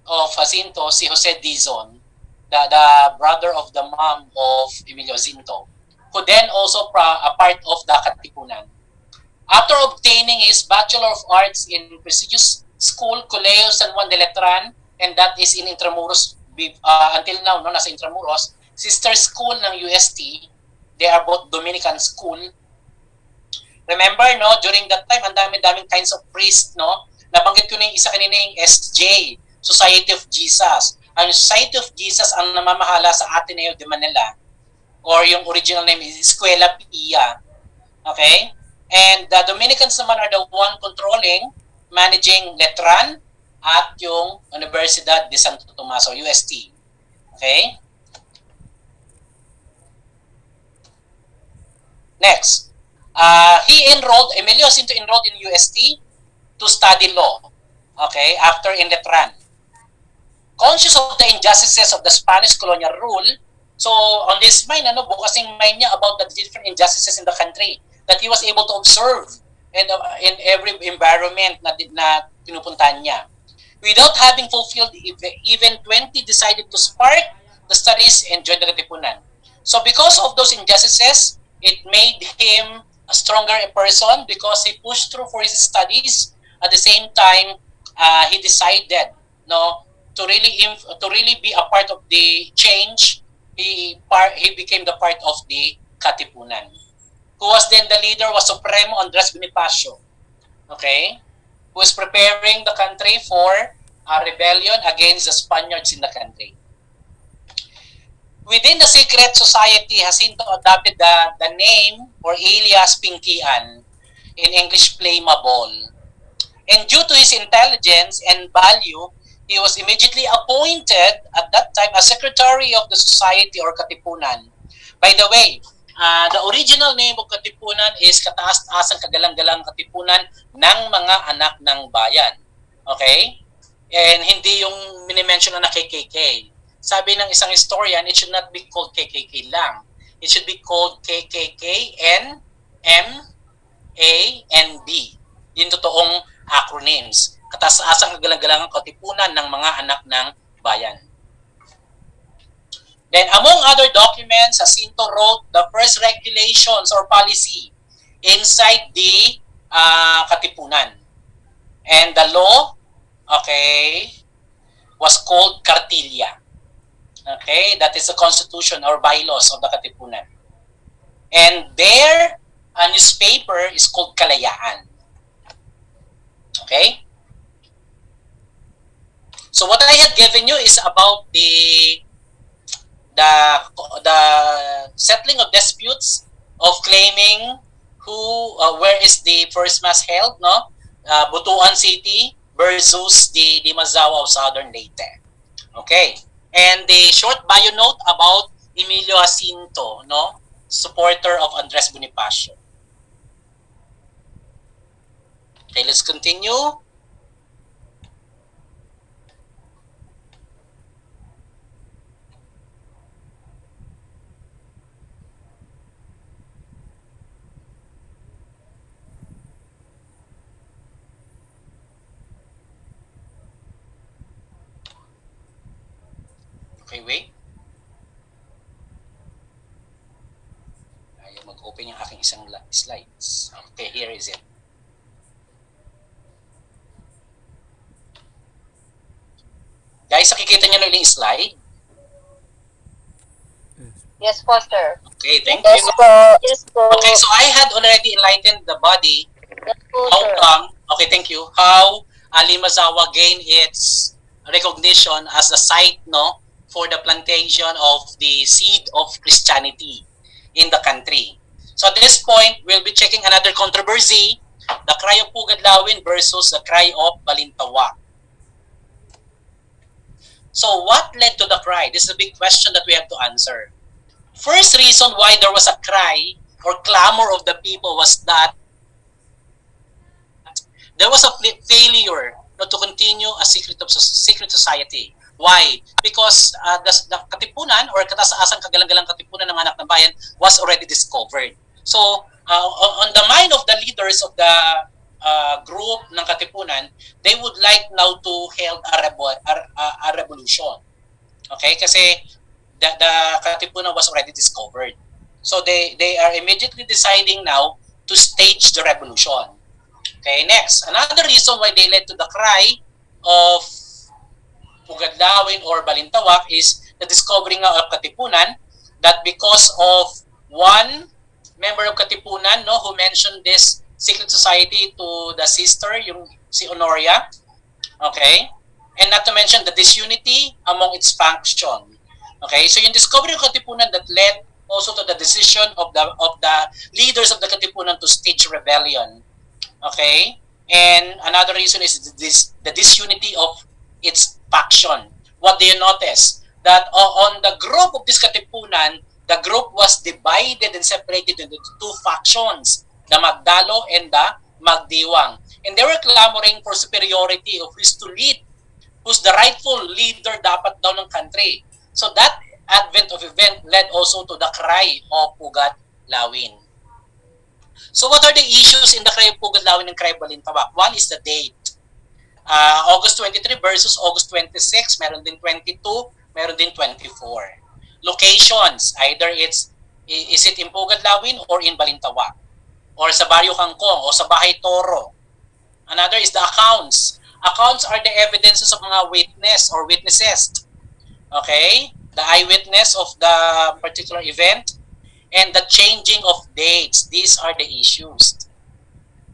of Jacinto, si Jose Dizon, the brother of the mom of Emilio Jacinto, who then also a part of the Katipunan. After obtaining his Bachelor of Arts in prestigious school, Colegio San Juan de Letran, and that is in Intramuros, until now, no, nasa Intramuros, sister school ng UST, they are both Dominican school. Remember, no, during that time, ang dami-daming kinds of priest, no? Nabanggit ko na yung isa kanina yung SJ, Society of Jesus. Ang Society of Jesus ang namamahala sa Ateneo de Manila, or yung original name is Escuela Pia. Okay? And the Dominicans naman are the one controlling, managing Letran at yung Universidad de Santo Tomaso, UST. Okay? Next. Emilio Jacinto enrolled in UST to study law. Okay? After in Letran. Conscious of the injustices of the Spanish colonial rule, so on this mind, bukas yung mind niya about the different injustices in the country that he was able to observe in every environment na pinupuntahan niya. Without having fulfilled even 20, decided to spark the studies and join the Katipunan. So because of those injustices, it made him a stronger person because he pushed through for his studies. At the same time, he decided, no, to really be a part of the change. He became the part of the Katipunan. Who was then the leader was Supremo Andres Bonifacio. Okay? Who was preparing the country for a rebellion against the Spaniards in the country. Within the secret society, Jacinto adopted the name or alias Pinkian, in English Flammable. And due to his intelligence and value, he was immediately appointed at that time as secretary of the society or Katipunan. By the way, the original name of Katipunan is Kataas-Asang Kagalang-galang Katipunan ng mga anak ng bayan. Okay? And hindi yung minimension na KKK. Sabi ng isang historian, it should not be called KKK lang. It should be called KKK N M A N B. Yung totoong acronyms. Kataas-asang kagalang-galang Katipunan ng mga anak ng bayan. Then, among other documents, Jacinto wrote the first regulations or policy inside the Katipunan. And the law, okay, was called Cartilla. Okay, that is the constitution or bylaws of the Katipunan. And their newspaper is called Kalayaan. Okay? So what I had given you is about the settling of disputes of claiming where is the first mass held, no? Butuan City versus the Limasawa of Southern Leyte. Okay. And the short bio note about Emilio Jacinto, no? Supporter of Andres Bonifacio. Okay, let's continue. Okay, wait. Ayaw mag-open yung aking isang slides. Okay, here is it. Guys, nakikita niyo na yung slide? Yes po, sir. Okay, thank Yes you. po. Yes po. Okay, so I had already enlightened the body. Yes po, How sir. come? Okay, thank you. How Limazawa gained its recognition as a site, no, for the plantation of the seed of Christianity in the country. So at this point, we'll be checking another controversy, the cry of Pugadlawin versus the cry of Balintawak. So what led to the cry? This is a big question that we have to answer. First reason why there was a cry or clamor of the people was that there was a failure to continue a secret society. Why? Because the Katipunan or Kataas-asang Kagalang-galang Katipunan ng Anak ng Bayan was already discovered. So, on the mind of the leaders of the group ng Katipunan, they would like now to hold a revolution. Okay? Kasi the Katipunan was already discovered. So, they are immediately deciding now to stage the revolution. Okay, next. Another reason why they led to the cry of Pugadlawin or Balintawak is the discovering of Katipunan, that because of one member of Katipunan, no, who mentioned this secret society to the sister, yung si Honoria, okay, and not to mention the disunity among its faction. Okay, so yung discovery of Katipunan that led also to the decision of the leaders of the Katipunan to stage rebellion. Okay, and another reason is the disunity of its faction. What do you notice? That on the group of this Katipunan, the group was divided and separated into two factions, the Magdalo and the Magdiwang. And they were clamoring for superiority of who's to lead, who's the rightful leader dapat daw ng country. So that advent of event led also to the cry of Pugadlawin. So what are the issues in the cry of Pugadlawin and cry of Balintawak? One is the date. August 23 versus August 26, meron din 22, meron din 24. Locations, either is it in Pugadlawin or in Balintawak? Or sa Barrio Kangkong o sa Bahay Toro? Another is the accounts. Accounts are the evidences of mga witness or witnesses. Okay? The eyewitness of the particular event and the changing of dates. These are the issues.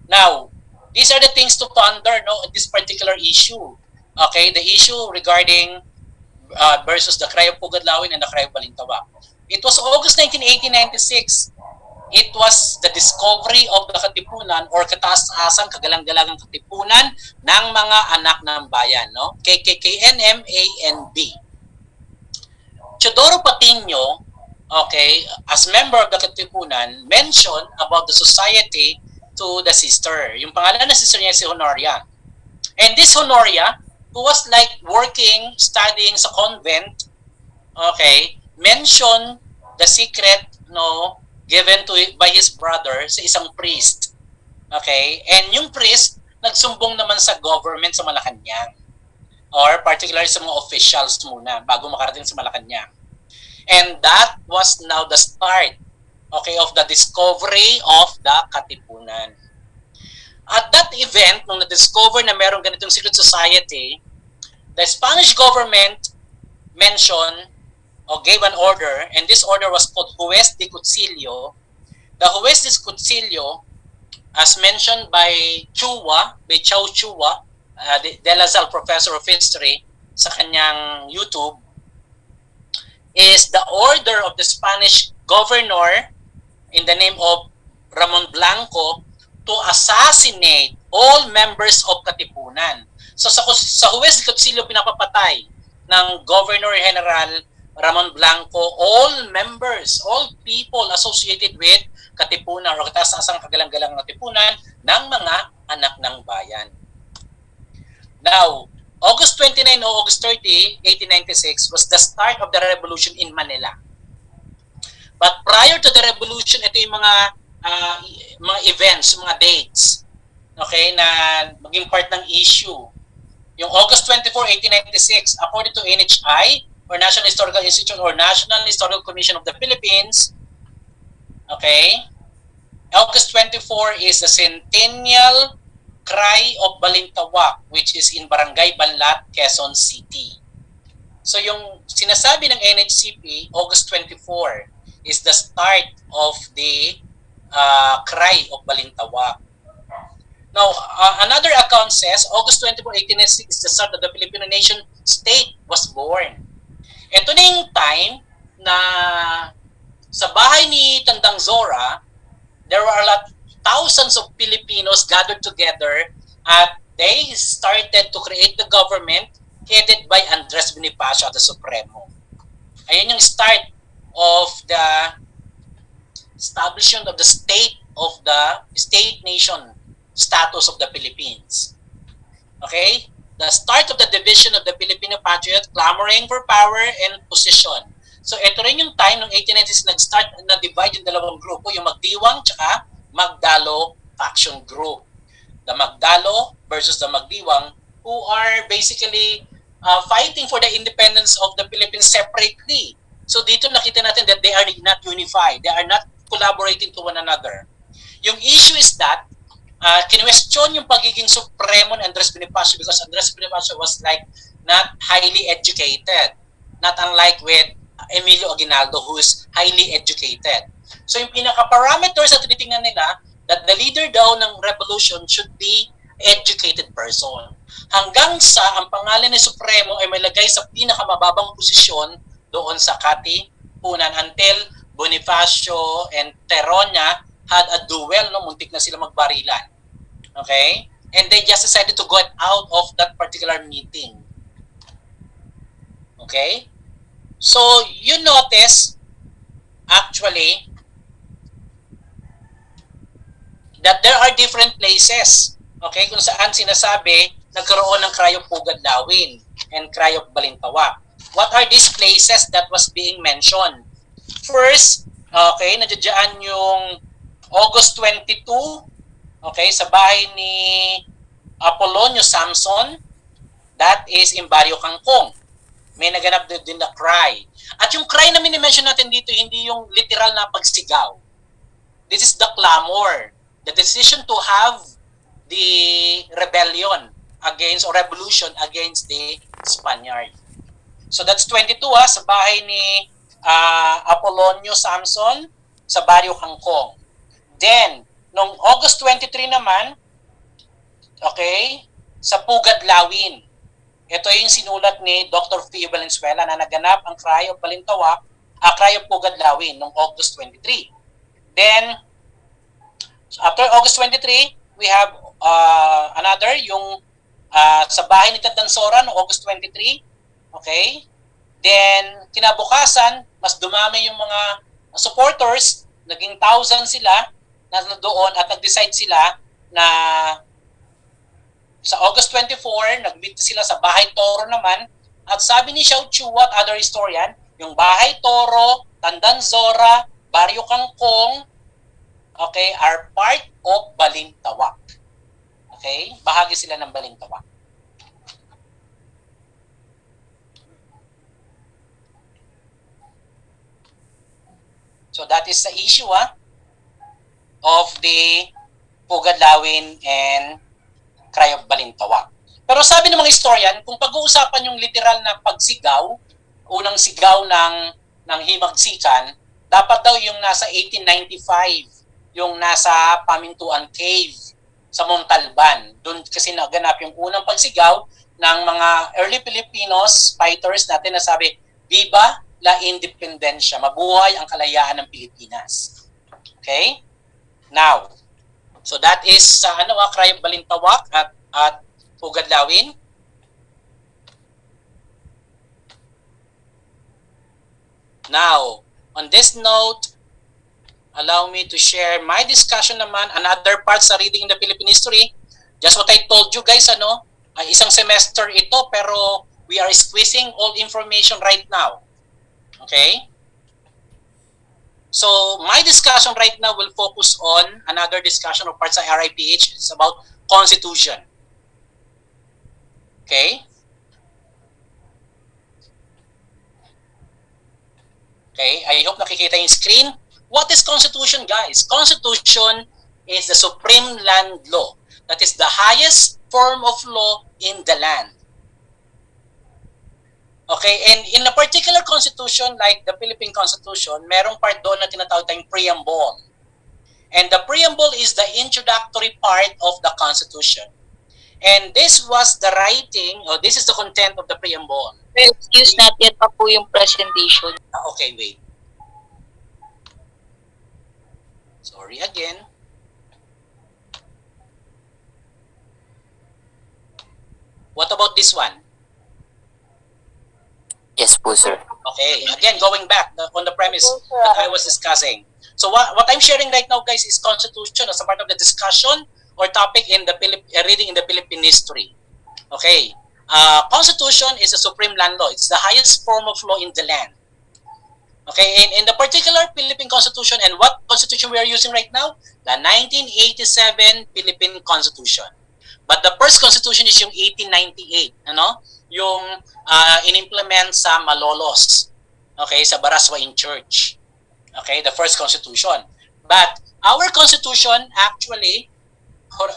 Now, these are the things to ponder, no, in this particular issue. Okay, the issue regarding versus the cry of Pugadlawin and the cry of Balintawak. It was August 19, 1896. It was the discovery of the Katipunan or Kataas-asang Kagalang-galagang Katipunan ng mga anak ng bayan, no? KKKNM, A, and B. Teodoro Patiño, okay, as member of the Katipunan, mentioned about the society to the sister. Yung pangalan ng sister niya si Honoria. And this Honoria, who was like working, studying sa convent, okay, mentioned the secret, no, given to by his brother sa isang priest. Okay? And yung priest, nagsumbong naman sa government sa Malacanang. Or particularly sa mga officials muna bago makarating sa Malacanang. And that was now the start, okay, of the discovery of the Katipunan. At that event, nung na-discover na merong ganitong secret society, the Spanish government mentioned or gave an order, and this order was called Juez de Cuchillo. The Juez de Cuchillo, as mentioned by Chua, by Chow Chua, De La Salle professor of history, sa kanyang YouTube, is the order of the Spanish governor in the name of Ramon Blanco to assassinate all members of Katipunan. So sa Juez de Cuchillo pinapapatay ng Governor General Ramon Blanco all members, all people associated with Katipunan o Kataas-asang Kagalang-galang Katipunan ng mga anak ng bayan. Now, August 29 o August 30, 1896 was the start of the revolution in Manila. But prior to the revolution, ito yung mga events, mga dates, okay, na maging part ng issue. Yung August 24, 1896, according to NHI, or National Historical Institute or National Historical Commission of the Philippines. Okay? August 24 is the Centennial Cry of Balintawak, which is in Barangay Banlat, Quezon City. So yung sinasabi ng NHCP, August 24 is the start of the Cry of Balintawak. Now, another account says August 24, 1896 is the start of the Filipino nation state was born. Ito na yung time na sa bahay ni Tandang Zora, there were a lot, thousands of Filipinos gathered together at they started to create the government headed by Andres Bonifacio, the Supremo. Ayun yung start of the establishment of the state nation status of the Philippines. Okay? The start of the division of the Filipino patriot clamoring for power and position. So ito rin yung time ng 1890s nag-start na divide yung dalawang grupo, yung Magdiwang tsaka Magdalo faction group. The Magdalo versus the Magdiwang, who are basically fighting for the independence of the Philippines separately. So dito nakita natin that they are not unified. They are not collaborating to one another. Yung issue is that kinwestiyon yung pagiging supremo ni Andres Bonifacio because Andres Bonifacio was like not highly educated. Not unlike with Emilio Aguinaldo who is highly educated. So yung pinaka-parameters na tinitingnan nila that the leader daw ng revolution should be educated person. Hanggang sa ang pangalan ni Supremo ay malagay sa pinakamababang posisyon doon sa Katipunan until Bonifacio and Teroña had a duel, no? Muntik na sila magbarilan. Okay? And they just decided to go out of that particular meeting. Okay? So, you notice, actually, that there are different places, okay, kung saan sinasabi nagkaroon ng Cry of Pugadlawin and Cry of Balintawak. What are these places that was being mentioned? First, okay, nandiyan yung August 22, okay, sa bahay ni Apolonio Samson, that is in Barrio Kangkong. May naganap din na cry. At yung cry na minimension natin dito, hindi yung literal na pagsigaw. This is the clamor. The decision to have the rebellion against or revolution against the Spaniard. So that's 22 sa bahay ni Apolonio Samson sa Barrio Kangkong. Then, noong August 23 naman, okay, sa Pugadlawin. Ito yung sinulat ni Dr. Fio Valenzuela na naganap ang Cry of Balintawak, Cry of Pugadlawin noong August 23. Then, after August 23, we have another, yung sa bahay ni Tandansora noong August 23. Okay? Then, kinabukasan, mas dumami yung mga supporters, naging 1,000 sila na doon at nag-decide sila na sa August 24, nag-meet sila sa Bahay Toro naman. At sabi ni Xiao Chu, what other historian, yung Bahay Toro, Tandansora, Barrio Kangkong, okay, are part of Balintawak. Okay? Bahagi sila ng Balintawak. So that is the issue of the Pugadlawin and Cry of Balintawak. Pero sabi ng mga historian, kung pag-uusapan yung literal na pagsigaw, unang sigaw ng himagsikan, dapat daw yung nasa 1895, yung nasa Pamintuan Cave sa Montalban. Doon kasi naganap yung unang pagsigaw ng mga early Filipinos fighters natin na sabi, Viva la Independencia, mabuhay ang kalayaan ng Pilipinas. Okay? Now, so that is Cry of Balintawak at Pugadlawin. Now, on this note, allow me to share my discussion naman, another part sa reading in the Philippine history. Just what I told you guys, isang semester ito pero we are squeezing all information right now. Okay? So, my discussion right now will focus on another discussion of parts sa RIPH. It's about Constitution. Okay? Okay, I hope nakikita yung screen. What is Constitution, guys? Constitution is the supreme land law. That is the highest form of law in the land. Okay, and in a particular constitution like the Philippine Constitution, merong part doon na tinatawag tayong preamble. And the preamble is the introductory part of the Constitution. And this was the writing, or this is the content of the preamble. Excuse, not yet pa po yung presentation. Okay, wait. Sorry again. What about this one? Yes po, sir. Okay, again, going back on the premise that I was discussing. So what I'm sharing right now, guys, is Constitution as a part of the discussion or topic in the reading in the Philippine history. Okay, Constitution is a supreme land law. It's the highest form of law in the land. Okay, in the particular Philippine Constitution, and what Constitution we are using right now? The 1987 Philippine Constitution. But the first Constitution is yung 1898, ano? Yung in-implement sa Malolos. Okay, sa Baraswain Church. Okay, the first Constitution. But our Constitution actually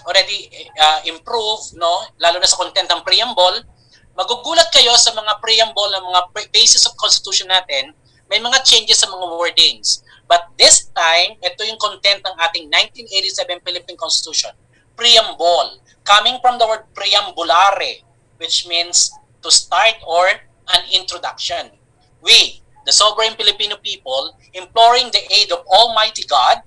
already improved, no? Lalo na sa content ng preamble. Magugulat kayo sa mga preamble ng mga basis of Constitution natin, may mga changes sa mga wordings. But this time, ito yung content ng ating 1987 Philippine Constitution. Preamble. Coming from the word preambulare, which means to start or an introduction. We, the sovereign Filipino people, imploring the aid of Almighty God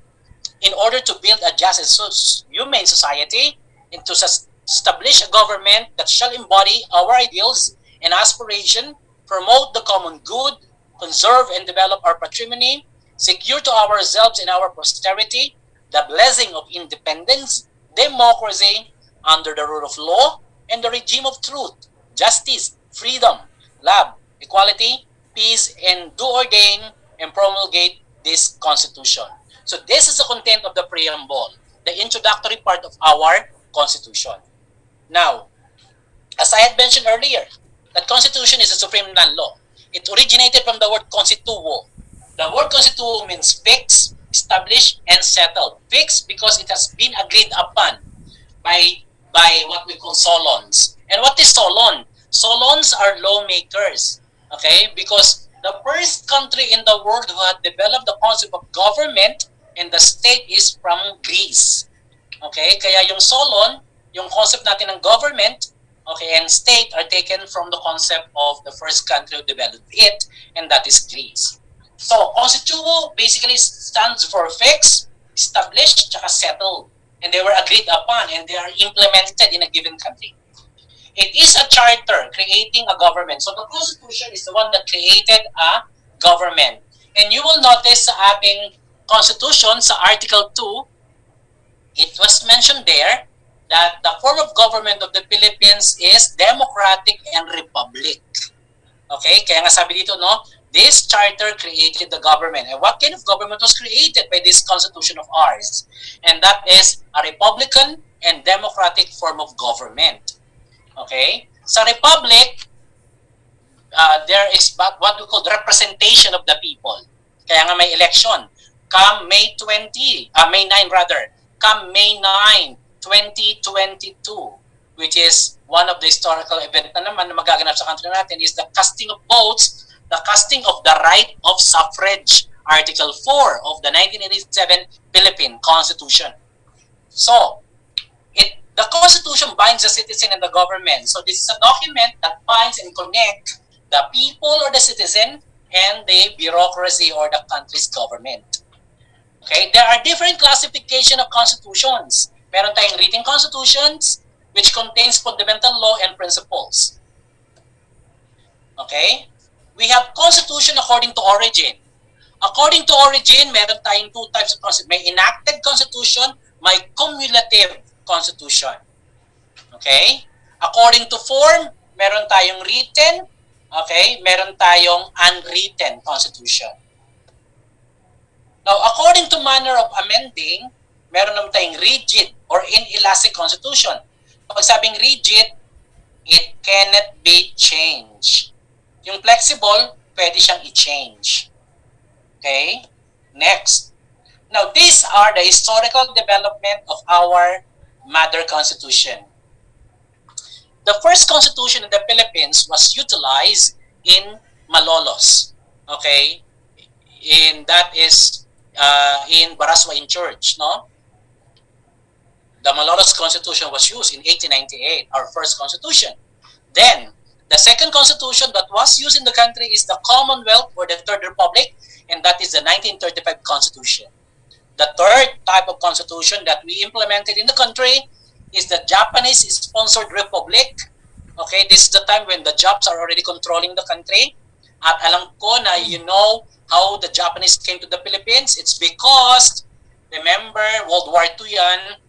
in order to build a just and humane society and to establish a government that shall embody our ideals and aspiration, promote the common good, conserve and develop our patrimony, secure to ourselves and our posterity the blessing of independence, democracy, under the rule of law, and the regime of truth, justice, freedom, love, equality, peace, and do ordain and promulgate this Constitution. So this is the content of the preamble, the introductory part of our Constitution. Now, as I had mentioned earlier, that Constitution is a supreme land law. It originated from the word constituo. The word constituo means fix, establish, and settle. Fix because it has been agreed upon by what we call solons. And what is solon? Solons are lawmakers. Okay? Because the first country in the world who had developed the concept of government and the state is from Greece. Okay? Kaya yung solon, yung concept natin ng government, okay, and state are taken from the concept of the first country who developed it, and that is Greece. So, constituo basically stands for fix, establish, tsaka settle. And they were agreed upon and they are implemented in a given country. It is a charter creating a government. So, the Constitution is the one that created a government. And you will notice sa ating Constitution, sa Article 2, it was mentioned there that the form of government of the Philippines is democratic and republic. Okay? Kaya nga sabi dito, no? This charter created the government. And what kind of government was created by this constitution of ours? And that is a republican and democratic form of government. Okay? Sa republic, there is what we call representation of the people. Kaya nga may election. Come May 9 rather. Come May 9, 2022, which is one of the historical event na naman na magaganap sa country natin is the casting of votes, the casting of the right of suffrage, Article 4 of the 1987 Philippine Constitution. So, the Constitution binds the citizen and the government. So, this is a document that binds and connects the people or the citizen and the bureaucracy or the country's government. Okay, there are different classification of constitutions. Meron tayong written constitutions which contains fundamental law and principles. Okay? We have constitution according to origin. According to origin, meron tayong two types of constitution. May enacted constitution, may cumulative constitution. Okay? According to form, meron tayong written, okay? Meron tayong unwritten constitution. Now, according to manner of amending, meron naman tayong rigid or inelastic constitution. Pag sabing rigid, it cannot be changed. Yung flexible, pwede siyang i-change. Okay? Next. Now, these are the historical development of our mother constitution. The first constitution in the Philippines was utilized in Malolos. Okay? In that is in Baraswain Church, no? The Malolos Constitution was used in 1898, our first constitution. Then, the second constitution that was used in the country is the Commonwealth or the Third Republic, and that is the 1935 Constitution. The third type of constitution that we implemented in the country is the Japanese-sponsored republic. Okay, this is the time when the Japs are already controlling the country. At alam ko na you know how the Japanese came to the Philippines. It's because, remember, World War II yan,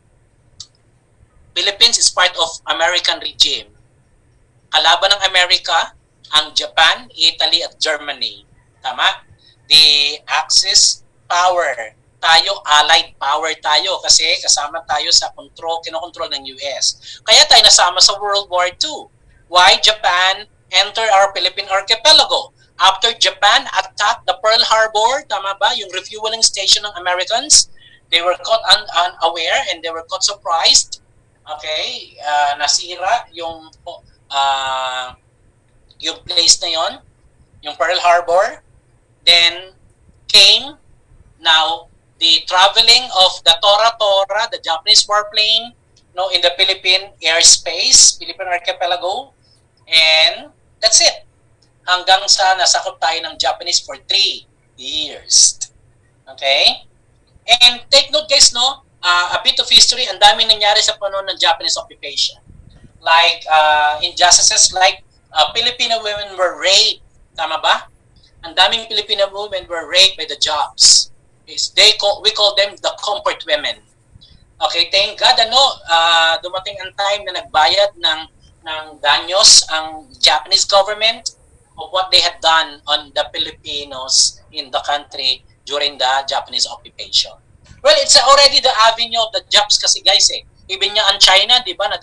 Philippines is part of American regime. Kalaban ng Amerika, ang Japan, Italy, at Germany. Tama? The Axis power. Tayo, allied power tayo kasi kasama tayo sa kinokontrol ng US. Kaya tayo nasama sa World War II. Why Japan enter our Philippine archipelago? After Japan attacked the Pearl Harbor, tama ba? Yung refueling station ng Americans, they were caught unaware and they were caught surprised. Okay? Nasira yung place na yon, yung Pearl Harbor. Then came now the traveling of the Tora, the Japanese warplane, no, in the Philippine airspace, Philippine archipelago, and that's it. Hanggang sa nasakop tayo ng Japanese for 3 years. Okay? And take note guys, no, a bit of history, ang daming nangyari sa panahon ng Japanese occupation. Like injustices like Filipino women were raped. Tama ba? Ang daming Filipino women were raped by the Japs. We call them the comfort women. Okay, thank God, dumating ang time na nagbayad ng danyos ang Japanese government of what they had done on the Filipinos in the country during the Japanese occupation. Well, it's already the avenue of the Japs kasi guys eh. Even nga ang China, di ba, na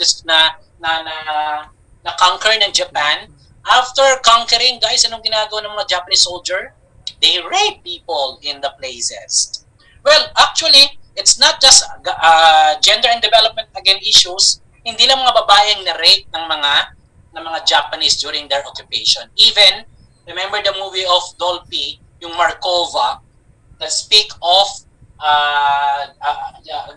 conquer ng Japan. After conquering, guys, anong ginagawa ng mga Japanese soldier? They rape people in the places. Well, actually, it's not just gender and development again issues. Hindi lang mga babaeng na rape ng mga Japanese during their occupation. Even, remember the movie of Dolphy, yung Markova, that speak of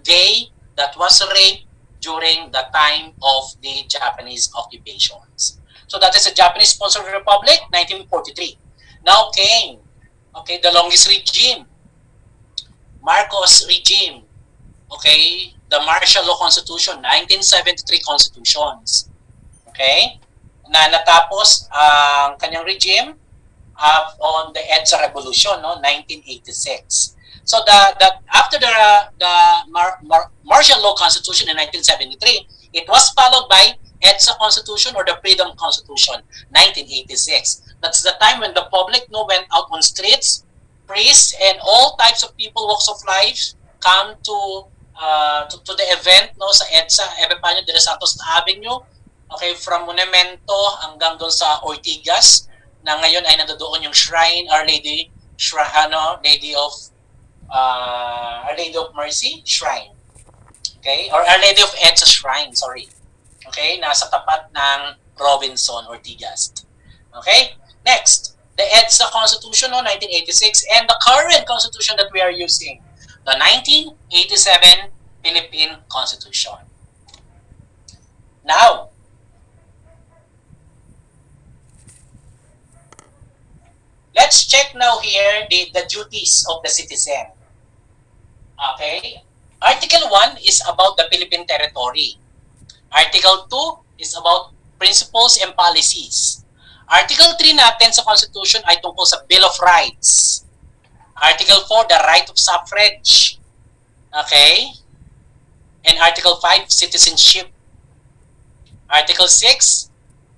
gay that was raped during the time of the Japanese occupations. So that is the Japanese-sponsored republic, 1943. Now came, okay, the longest regime, Marcos regime, okay, the martial law constitution, 1973 constitutions, okay, na natapos ang kanyang regime on the EDSA revolution, no, 1986. So after the martial law constitution in 1973, it was followed by EDSA constitution or the freedom constitution, 1986. That's the time when the public went out on streets, priests and all types of people, walks of life come to the event, no, sa EDSA, Epifanio de los Santos Avenue, okay, from Monumento hanggang doon sa Ortigas, na ngayon ay nandoon yung shrine, Our Lady of Mercy Shrine. Okay? Or Our Lady of EDSA Shrine, sorry. Okay? Nasa tapat ng Robinson, Ortigas. Okay? Next, the EDSA Constitution, 1986, and the current Constitution that we are using, the 1987 Philippine Constitution. Now, let's check now here the duties of the citizen. Okay? Article 1 is about the Philippine territory. Article 2 is about principles and policies. Article 3 natin sa Constitution ay tungkol sa Bill of Rights. Article 4, the right of suffrage. Okay? And Article 5, citizenship. Article 6,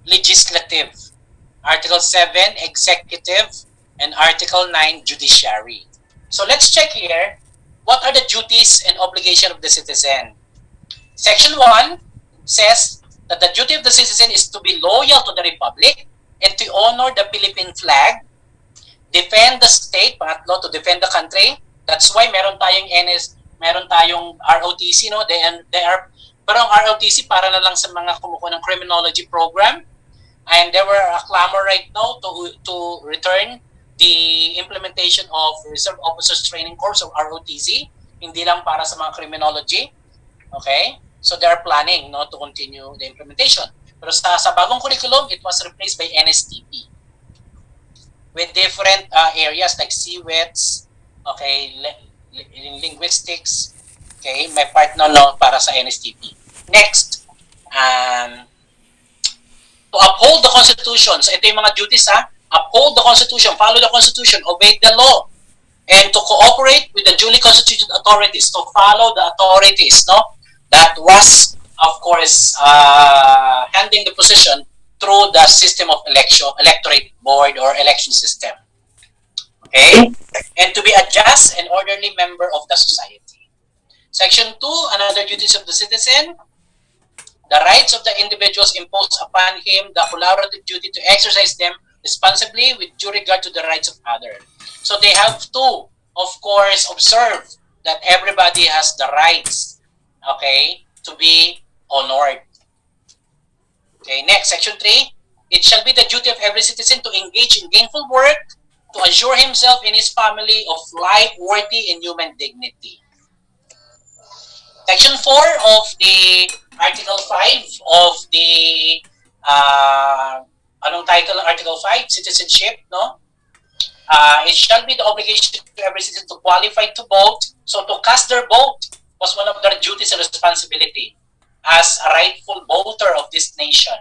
legislative. Article 7, executive. And Article 9, judiciary. So let's check here. What are the duties and obligation of the citizen? Section 1 says that the duty of the citizen is to be loyal to the Republic and to honor the Philippine flag, defend the state, pangatlo, to defend the country. That's why meron tayong meron tayong ROTC, no? They are, pero ang ROTC para na lang sa mga kumukuha ng criminology program. And there were a clamor right now to return the implementation of Reserve Officers Training Course or ROTC, hindi lang para sa mga criminology. Okay? So they are planning, no, to continue the implementation. Pero sa bagong curriculum, it was replaced by NSTP with different areas like CWETs, okay, linguistics, okay, may part no para sa NSTP. Next, to uphold the Constitution. So ito yung mga duties, uphold the Constitution, follow the Constitution, obey the law, and to cooperate with the duly constituted authorities, to follow the authorities, no, that was, of course, handling the position through the system of electorate board or election system. Okay? And to be a just and orderly member of the society. Section 2, another duties of the citizen. The rights of the individuals impose upon him the collaborative duty to exercise them responsibly with due regard to the rights of others. So they have to, of course, observe that everybody has the rights, okay, to be honored. Okay, next, section 3. It shall be the duty of every citizen to engage in gainful work, to assure himself and his family of life worthy and human dignity. Section 4 of the Article 5 of the, anong title ng Article 5? Citizenship, no? It shall be the obligation to every citizen to qualify to vote. So to cast their vote was one of their duties and responsibility as a rightful voter of this nation.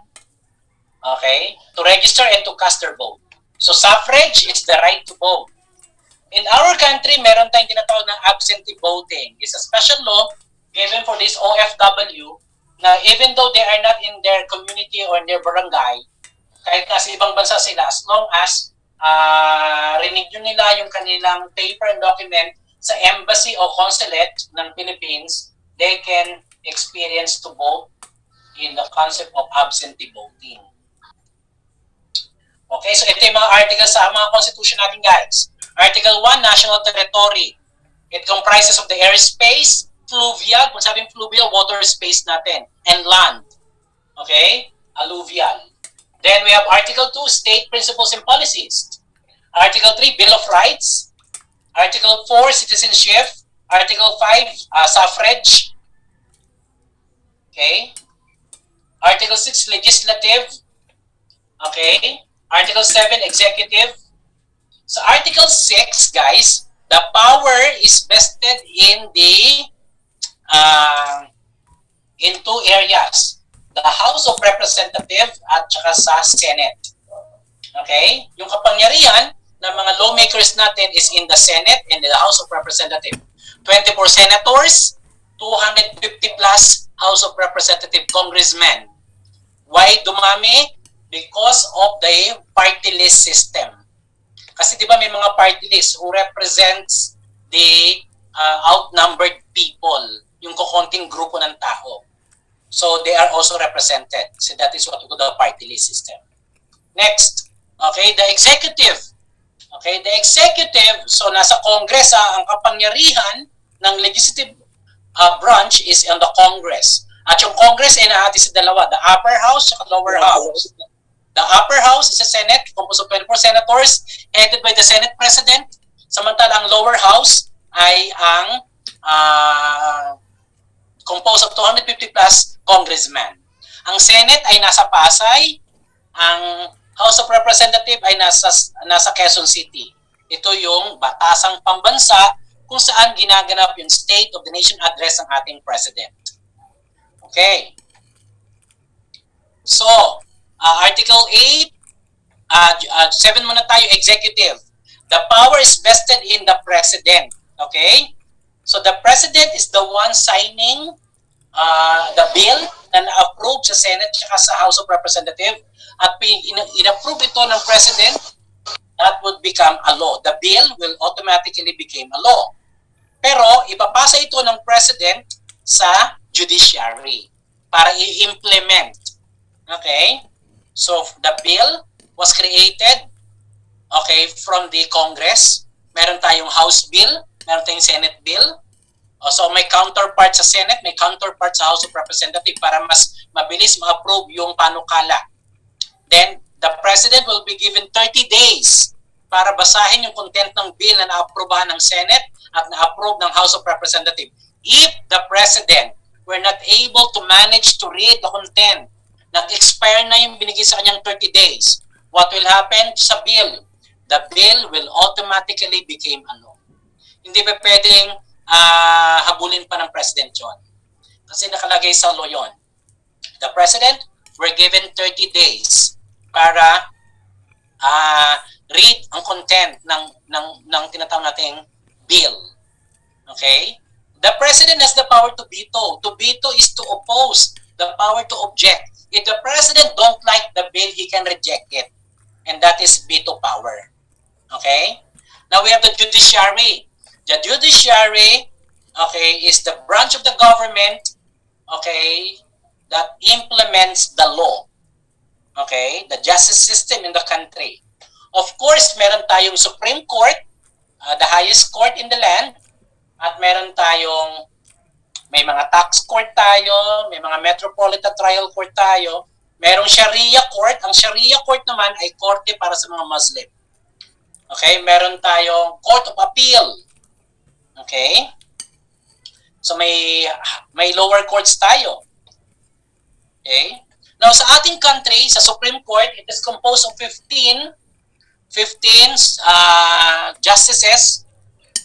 Okay? To register and to cast their vote. So suffrage is the right to vote. In our country, meron tayong tinatawag na absentee voting. It's a special law given for this OFW na even though they are not in their community or in their barangay, kahit nasa ibang bansa sila, as long as renew nila yung kanilang paper and document sa embassy o consulate ng Philippines, they can experience to vote in the concept of absentee voting. Okay, so ito yung mga articles sa mga constitution natin, guys. Article 1, national territory. It comprises of the airspace, fluvial, kung sabing fluvial, water space natin, and land. Okay? Alluvial. Then we have Article 2, state principles and policies. Article 3, Bill of Rights. Article 4, citizenship. Article 5, suffrage. Okay? Article 6, legislative. Okay? Article 7, executive. So Article 6, guys, the power is vested in the in two areas. The House of Representatives at saka sa Senate. Okay? Yung kapangyarihan ng mga lawmakers natin is in the Senate and in the House of Representatives. 24 senators, 250 plus House of Representative congressmen. Why dumami? Because of the party list system. Kasi di ba may mga party list who represents the outnumbered people, yung kukonting grupo ng tao. So they are also represented. So that is what we call the party list system. Next, okay, the executive. Okay, the executive, so nasa Congress ang kapangyarihan ng legislative branch is on the Congress. At yung Congress ay nahati sa dalawa, the upper house at lower house. The upper house is the Senate, composed of 24 senators, headed by the Senate President. Samantala ang lower house ay ang composed of 250 plus congressmen. Ang Senate ay nasa Pasay, ang House of Representatives ay nasa Quezon City. Ito yung batasang pambansa kung saan ginaganap yung State of the Nation Address ng ating President. Okay. So, Article 8, 7 muna tayo, executive. The power is vested in the President. Okay? So, the President is the one signing the bill na na-approve sa Senate at sa House of Representatives. At in-approve ito ng President, that would become a law. The bill will automatically become a law. Pero, ipapasa ito ng President sa judiciary para i-implement. Okay? So, the bill was created okay, from the Congress. Meron tayong House Bill, meron tayong Senate Bill. So may counterpart sa Senate, may counterpart sa House of Representatives para mas mabilis ma-approve yung panukala. Then, the President will be given 30 days para basahin yung content ng bill na na-aprobahan ng Senate at na-approve ng House of Representatives. If the President were not able to manage to read the content, nag-expire na yung binigay sa kanyang 30 days, what will happen sa bill? The bill will automatically become ano. Hindi pa pwedeng habulin pa ng President yun. Kasi nakalagay sa law yun. The President were given 30 days para read ang content ng tinatawag nating bill. Okay? The President has the power to veto. To veto is to oppose, the power to object. If the President don't like the bill, he can reject it. And that is veto power. Okay? Now we have the judiciary. The judiciary, okay, is the branch of the government, okay, that implements the law. Okay? The justice system in the country. Of course, meron tayong Supreme Court, the highest court in the land, at meron tayong, may mga tax court tayo, may mga metropolitan trial court tayo, merong Sharia court. Ang Sharia court naman ay korte para sa mga Muslim. Okay? Meron tayong Court of Appeal. Okay? So may lower courts tayo. Okay? Now sa ating country, sa Supreme Court, it is composed of 15 justices.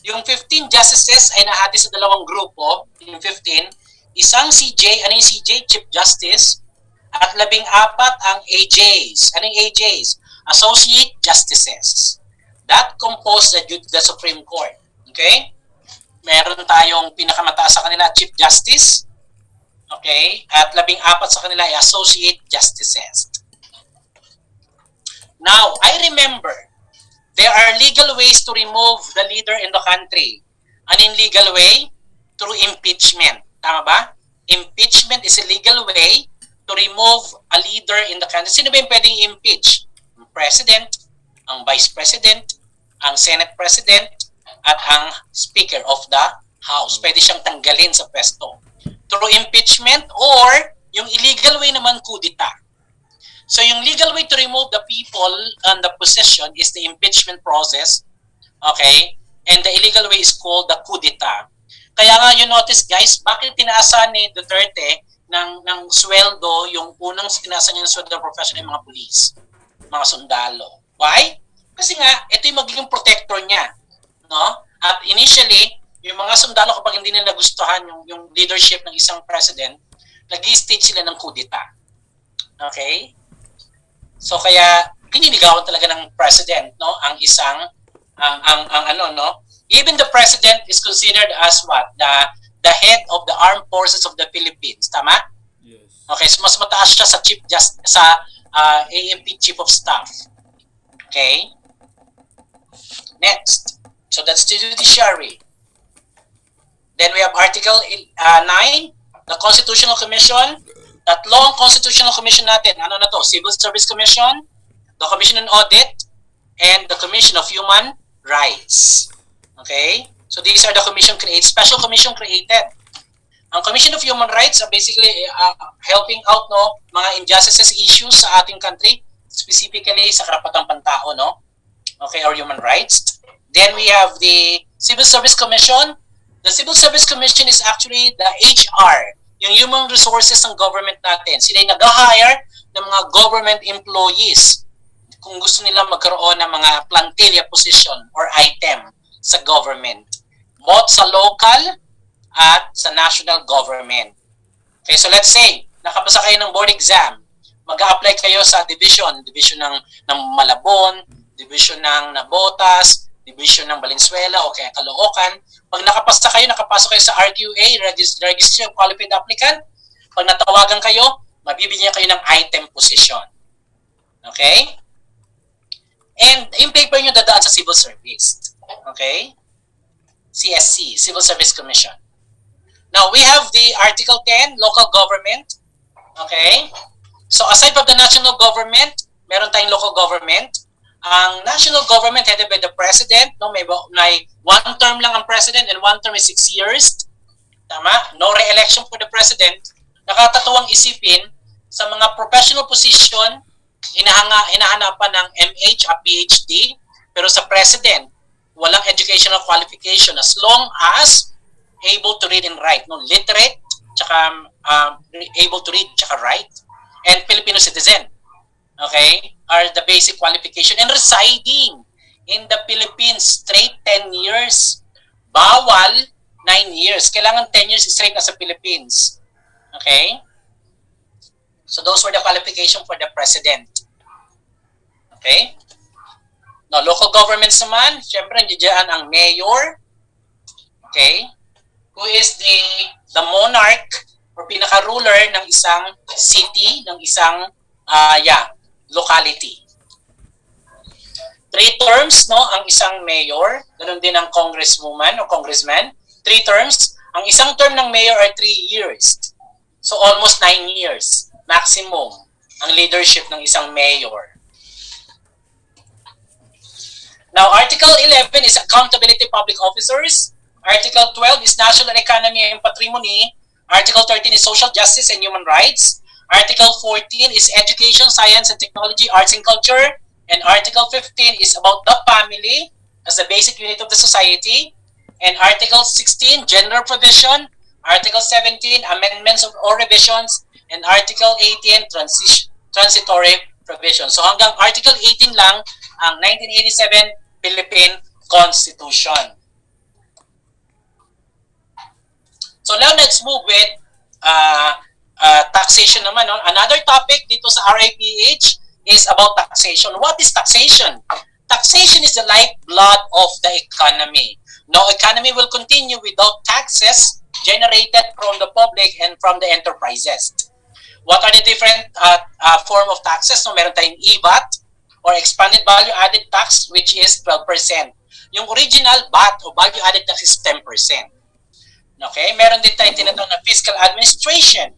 Yung 15 justices ay nahati sa dalawang grupo, yung 15, isang CJ, ano yung CJ? Chief Justice, at 14 ang AJs. Ano yung AJs? Associate Justices. That compose the Supreme Court. Okay? Meron tayong pinakamataas sa kanila, Chief Justice. Okay? At 14 sa kanila ay Associate Justices. Now, I remember, there are legal ways to remove the leader in the country. Ano yung legal way? Through impeachment. Tama ba? Impeachment is a legal way to remove a leader in the country. Sino ba yung pwedeng impeach? Ang President, ang Vice President, ang Senate President, at ang Speaker of the House. Pwede siyang tanggalin sa pwesto. Through impeachment or yung illegal way naman, coup d'etat. So yung legal way to remove the people on the position is the impeachment process. Okay? And the illegal way is called the coup d'etat. Kaya nga you notice guys, bakit tinaasan ni Duterte ng sweldo, yung unang tinaasan niya ng sweldo ng professional ng mga police, mga sundalo. Why? Kasi nga, ito yung magiging protector niya. No? At initially, yung mga sundalo kapag hindi nila nagustuhan yung leadership ng isang president, nag-stage sila ng coup d'etat. Okay? So kaya pininigawan talaga ng president, no, ang isang ang ano, no? Even the president is considered as what? The head of the armed forces of the Philippines, tama? Yes. Okay, so mas mataas siya sa AMP Chief of Staff. Okay? Next. So that's the judiciary. Then we have Article 9, the Constitutional Commission. Tatlong Constitutional Commission natin. Ano na to? Civil Service Commission, the Commission on Audit, and the Commission of Human Rights. Okay? So these are the special commission created. Ang Commission of Human Rights are basically helping out mga injustices issues sa ating country, specifically sa karapatang pantao, no? Okay, or human rights. Then we have the Civil Service Commission. The Civil Service Commission is actually the HR, yung human resources ng government natin. Sila yung nag-hire ng mga government employees kung gusto nila magkaroon ng mga plantilla position or item sa government. Both sa local at sa national government. Okay, so let's say, nakapasa kayo ng board exam, mag-a-apply kayo sa division ng Malabon, division ng Nabotas, division ng Valenzuela o kaya Caloocan. Pag nakapasok kayo sa RQA, Registry of Qualified Applicant, pag natawagan kayo, mabibigyan kayo ng item position. Okay? And yung paper nyo dadaan sa civil service. Okay? CSC, Civil Service Commission. Now, we have the Article 10, local government. Okay? So, aside from the national government, meron tayong local government. ang national government headed by the president, no, may one term lang ang president and one term is 6 years. Tama? No re-election for the president. Nakakatuwang isipin sa mga professional position, hinahanapan ng MH at PhD, pero sa president, walang educational qualification as long as able to read and write, no, literate, tsaka able to read, tsaka write, and Filipino citizen. Okay, are the basic qualification, and residing in the Philippines straight 10 years. Bawal 9 years. Kailangan 10 years straight na sa Philippines. Okay? So those were the qualification for the president. Okay? Now, local governments naman, syempre nandiyan ang mayor. Okay? Who is the monarch or pinaka-ruler ng isang city, ng isang locality. 3 terms, no, ang isang mayor, ganoon din ang congresswoman o congressman. 3 terms. Ang isang term ng mayor ay 3 years. So almost 9 years maximum ang leadership ng isang mayor. Now, Article 11 is accountability public officers. Article 12 is national economy and patrimony. Article 13 is social justice and human rights. Article 14 is education, science and technology, arts and culture. And Article 15 is about the family as the basic unit of the society. And Article 16, general provision. Article 17, amendments or revisions. And Article 18, transitory provision. So hanggang Article 18 lang ang 1987 Philippine Constitution. So now let's move with taxation naman. No? Another topic dito sa RIPH is about taxation. What is taxation? Taxation is the lifeblood of the economy. No economy will continue without taxes generated from the public and from the enterprises. What are the different form of taxes? So meron tayong EVAT or expanded value added tax, which is 12%. Yung original VAT o value added tax is 10%. Okay? Meron din tayong tinatawag na fiscal administration.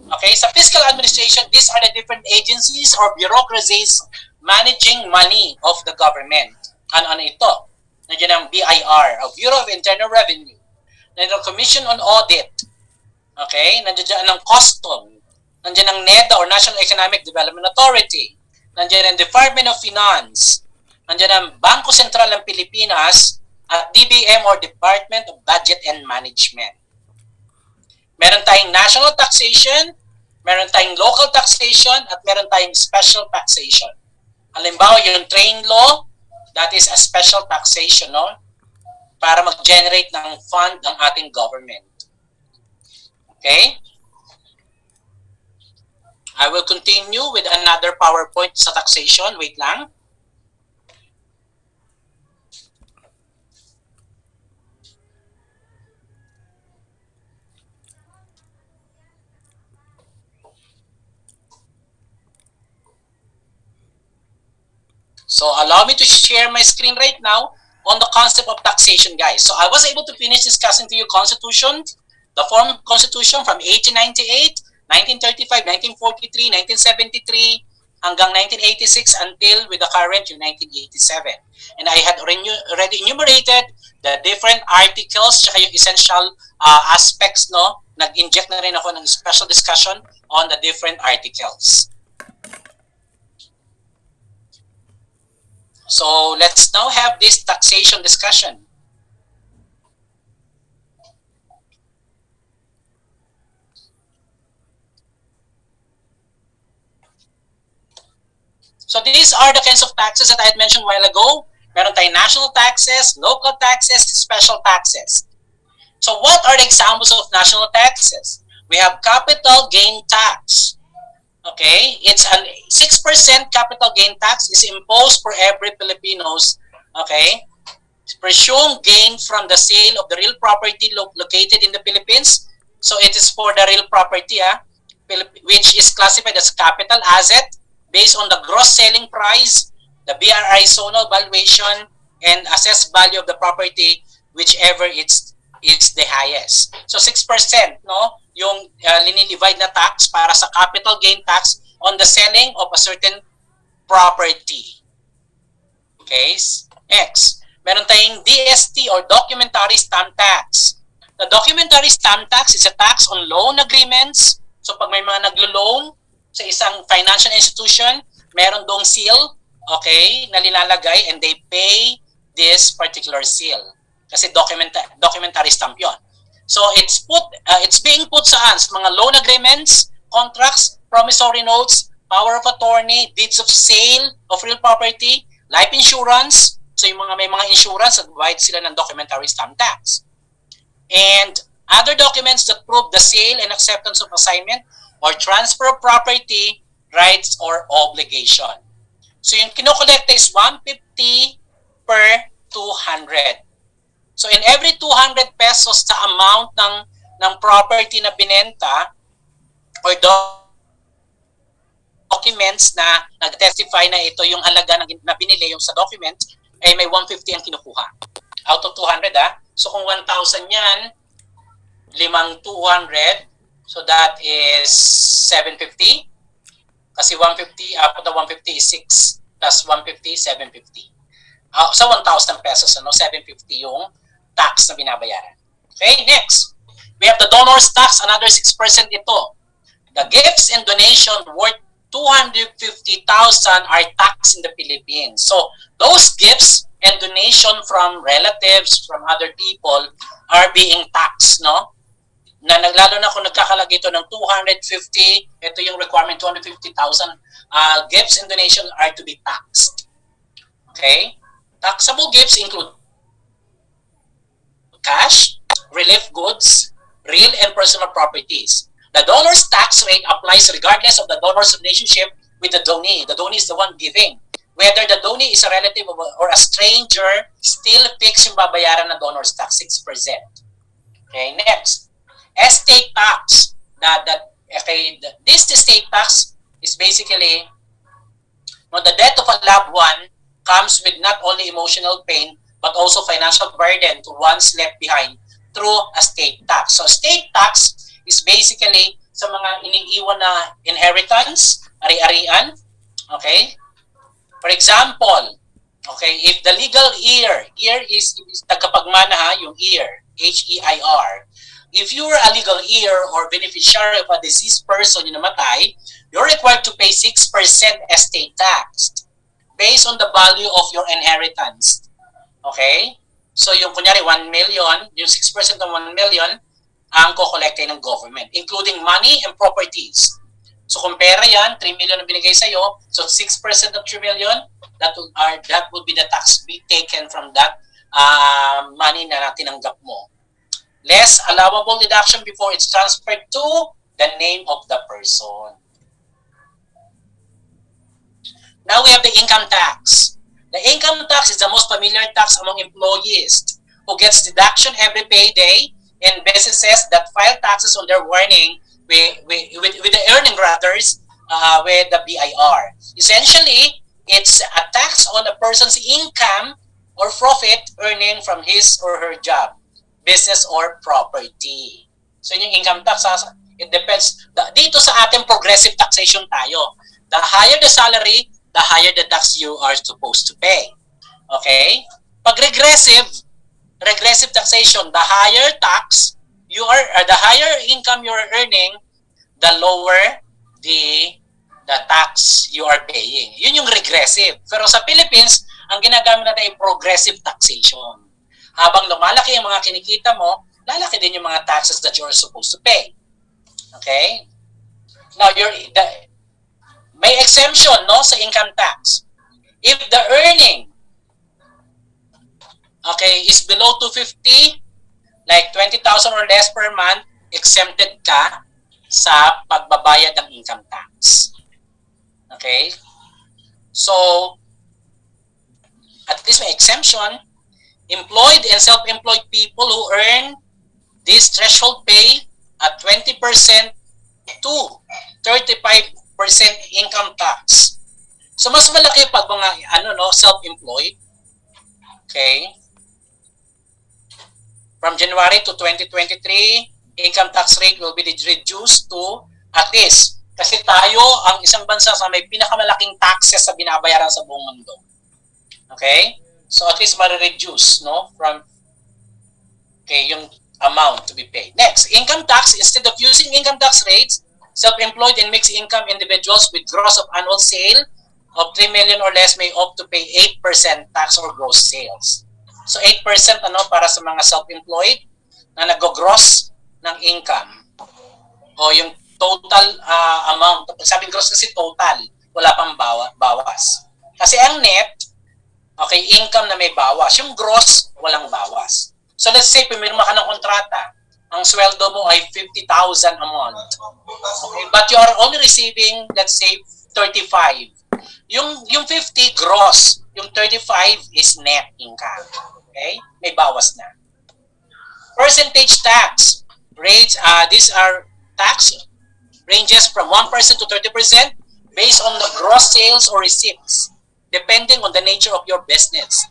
Okay, sa fiscal administration, these are the different agencies or bureaucracies managing money of the government. Ano ito? Nandiyan ang BIR, o Bureau of Internal Revenue. Nandiyan ang Commission on Audit. Okay, nandiyan ang Custom. Nandiyan ang NEDA or National Economic Development Authority. Nandiyan ang Department of Finance. Nandiyan ang Bangko Sentral ng Pilipinas at DBM or Department of Budget and Management. Meron tayong national taxation, meron tayong local taxation, at meron tayong special taxation. Halimbawa, yung train law, that is a special taxation, no? Para mag-generate ng fund ng ating government. Okay? I will continue with another PowerPoint sa taxation. Wait lang. So allow me to share my screen right now on the concept of taxation, guys. So I was able to finish discussing to you Constitution, the form of Constitution from 1898, 1935, 1943, 1973, hanggang 1986 until with the current yung 1987. And I had already enumerated the different articles tsaka yung essential aspects, no? Nag-inject na rin ako ng special discussion on the different articles. So let's now have this taxation discussion. So these are the kinds of taxes that I had mentioned a while ago. Meron tayong national taxes, local taxes, special taxes. So what are the examples of national taxes? We have capital gain tax. Okay, it's an 6% capital gain tax is imposed for every Filipinos. Okay, presumed gain from the sale of the real property located in the Philippines. So it is for the real property, which is classified as capital asset based on the gross selling price, the BRI zonal valuation, and assessed value of the property, whichever it's the highest. So 6%, no? Yung linidivide na tax para sa capital gain tax on the selling of a certain property. Okay? Next, meron tayong DST or Documentary Stamp Tax. The Documentary Stamp Tax is a tax on loan agreements. So pag may mga naglo-loan sa isang financial institution, meron doong seal, okay, na nilalagay and they pay this particular seal. Kasi documentary stamp yon. So it's being put saan? Sa mga loan agreements, contracts, promissory notes, power of attorney, deeds of sale of real property, life insurance. So yung mga may mga insurance, nagbayad sila ng documentary stamp tax. And other documents that prove the sale and acceptance of assignment or transfer of property, rights, or obligation. So yung kinokolekta is 150 per 200. So in every 200 pesos sa amount ng property na binenta or documents na nag-testify na ito yung halaga na binili yung sa document, ay may 150 ang kinukuha. Out of 200 So kung 1,000 yan, 5,200, so that is 750. Kasi 150, after the 150 is 6 plus 150, 750. Sa 1,000 pesos, 750 yung tax na binabayaran. Okay, next. We have the donor's tax, another 6% ito. The gifts and donation worth 250,000 are taxed in the Philippines. So, those gifts and donation from relatives, from other people, are being taxed, no? Lalo na kung nagkakalagay ito ng 250, ito yung requirement, 250,000 gifts and donation are to be taxed. Okay? Taxable gifts include cash, relief goods, real and personal properties. The donor's tax rate applies regardless of the donor's relationship with the donee. The donee is the one giving. Whether the donee is a relative or a stranger, still fixed yung babayaran ng donor's tax, 6%. Okay, next. Estate tax. This estate tax is basically the death of a loved one comes with not only emotional pain but also financial burden to one's left behind through a state tax. So state tax is basically sa mga iniiwan na inheritance, ari-arian. Okay? For example, okay, if the legal heir is tagapagmana yung heir, H-E-I-R. If you are a legal heir or beneficiary of a deceased person yung namatay, you're required to pay 6% estate tax based on the value of your inheritance. Okay? So yung kunyari 1 million, yung 6% ng 1 million, ang kokolekta ng government, including money and properties. So kung pera yan, 3 million ang binigay sa'yo, so 6% of 3 million, that would be the tax be taken from that money na tinanggap mo. Less allowable deduction before it's transferred to the name of the person. Now we have the income tax. The income tax is the most familiar tax among employees who gets deduction every payday and businesses that file taxes on their earning with the earning with the BIR. Essentially, it's a tax on a person's income or profit earning from his or her job, business or property. So yung income tax, it depends. Dito sa ating progressive taxation tayo. The higher the salary, the higher the tax you are supposed to pay. Okay? Pag regressive taxation, the higher tax you are, the higher income you are earning, the lower the tax you are paying. Yun yung regressive. Pero sa Philippines, ang ginagamit natin ay progressive taxation. Habang lumalaki yung mga kinikita mo, lalaki din yung mga taxes that you are supposed to pay. Okay? Now, may exemption sa income tax. If the earning is below 250, like 20,000 or less per month, exempted ka sa pagbabayad ng income tax. Okay? So, at least may exemption. Employed and self-employed people who earn this threshold pay at 20% to 35% income tax. So, mas malaki pag mga self-employed. Okay? From January to 2023, income tax rate will be reduced to at least, kasi tayo ang isang bansa sa may pinakamalaking taxes sa binabayaran sa buong mundo. Okay? So at least ma-reduce, no? From, okay, yung amount to be paid. Next, income tax. Instead of using income tax rates, self-employed and mixed income individuals with gross of annual sale of 3 million or less may opt to pay 8% tax or gross sales. So 8% ano para sa mga self-employed na nag-gross ng income o yung total amount. Sabing gross kasi total, wala pang bawas. Kasi ang net, okay, income na may bawas. Yung gross, walang bawas. So let's say, pumirma ka ng kontrata, ang sweldo mo ay 50,000 a month. Okay, but you are only receiving, let's say, 35. Yung 50 gross, yung 35 is net income. Okay? May bawas na. Percentage tax rates, these are tax ranges from 1% to 30% based on the gross sales or receipts, depending on the nature of your business.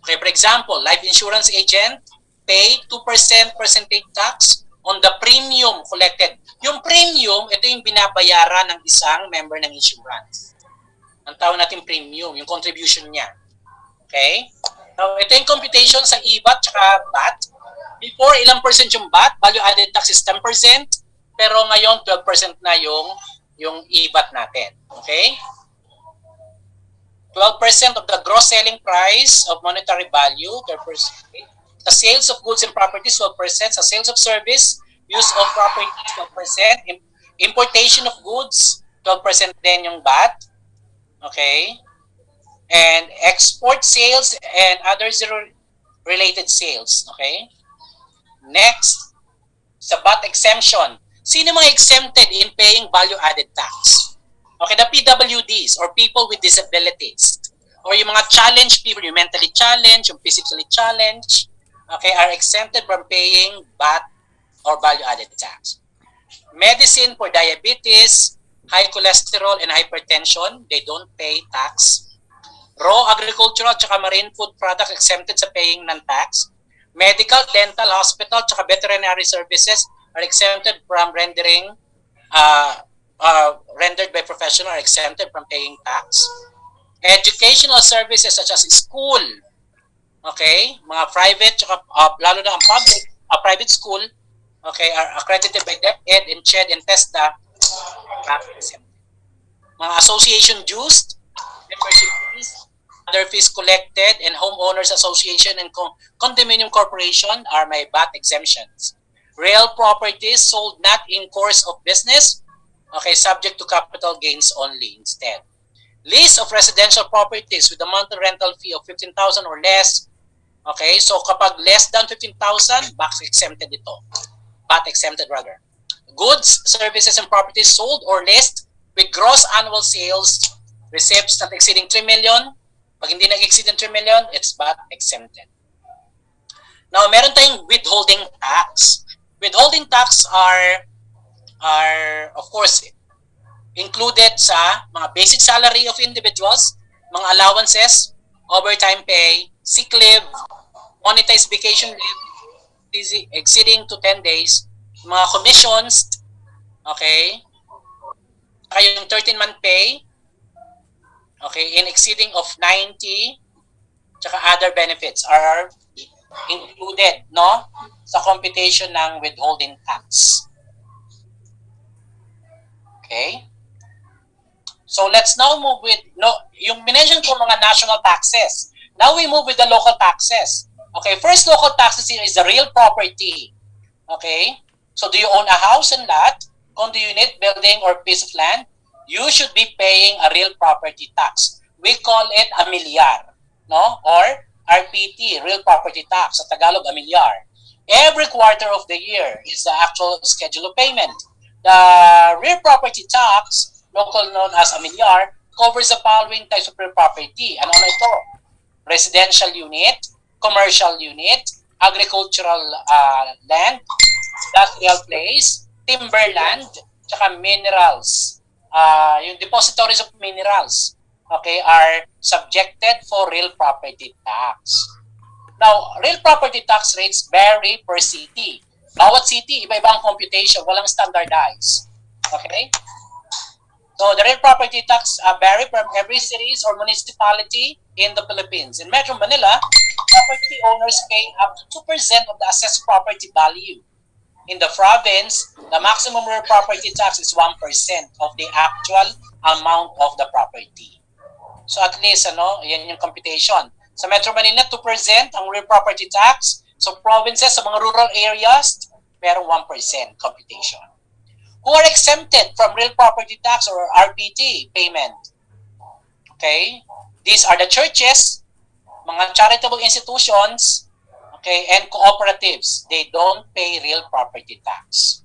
Okay, for example, life insurance agent pay 2% percentage tax on the premium collected. Yung premium, ito yung binabayaran ng isang member ng insurance. Ang tawag natin premium, yung contribution niya. Okay? So, ito yung computation sa EVAT tsaka VAT. Before, ilang percent yung VAT? Value added tax is 10%. Pero ngayon, 12% na yung EVAT natin. Okay? 12% of the gross selling price of monetary value, 12%. Sa sales of goods and properties, 12%. Sa sales of service, use of properties, 12%. Importation of goods, 12% din yung VAT. Okay? And export sales and other zero-related sales. Okay? Next, sa VAT exemption. Sino mga exempted in paying value-added tax? Okay, the PWDs or people with disabilities or yung mga challenged people, yung mentally challenged, yung physically challenged, okay, are exempted from paying VAT or value-added tax. Medicine for diabetes, high cholesterol, and hypertension, they don't pay tax. Raw agricultural tsaka marine food products exempted sa paying ng tax. Medical, dental, hospital, tsaka veterinary services are exempted from rendered by professional are exempted from paying tax. Educational services such as school, okay, mga private, tsaka, lalo na ang public, private school, okay, are accredited by DepEd and CHED and TESDA, mga association dues, membership fees, other fees collected, and homeowners association and condominium corporation are my VAT exemptions. Real properties sold not in course of business, okay, subject to capital gains only instead. List of residential properties with a monthly rental fee of 15,000 or less. Okay, so kapag less than 15,000, VAT exempted ito. VAT exempted rather. Goods, services, and properties sold or leased with gross annual sales receipts not exceeding 3 million. Pag hindi nag-exceed ng 3 million, it's VAT exempted. Now, meron tayong withholding tax. Withholding tax are of course included sa mga basic salary of individuals, mga allowances, overtime pay, sick leave, monetized vacation leave exceeding to 10 days, mga commissions, okay, kaya yung 13-month pay, okay, in exceeding of 90, tsaka other benefits are included, no, sa computation ng withholding tax. Okay? So let's now move with, yung minention ko mga national taxes. Now we move with the local taxes. Okay, first local taxes here is the real property. Okay? So do you own a house and lot, condo unit, building, or piece of land? You should be paying a real property tax. We call it amilyar, no? Or RPT, real property tax. Sa Tagalog, amilyar. Every quarter of the year is the actual schedule of payment. The real property tax, local known as amilyar, covers the following types of real property. Ano na ito? Residential unit, commercial unit, agricultural land, industrial place, timberland, tsaka minerals. Yung depositories of minerals, okay, are subjected for real property tax. Now, real property tax rates vary per city. Bawat city, iba-iba ang computation, walang standardized. Okay? So, the real property tax vary from every cities or municipality in the Philippines. In Metro Manila, property owners pay up to 2% of the assessed property value. In the province, the maximum real property tax is 1% of the actual amount of the property. So at least, yan yung computation. Sa Metro Manila, 2% ang real property tax. So provinces, sa mga rural areas, merong 1% computation. Who are exempted from real property tax or RPT payment? Okay? These are the churches, mga charitable institutions, okay, and cooperatives. They don't pay real property tax.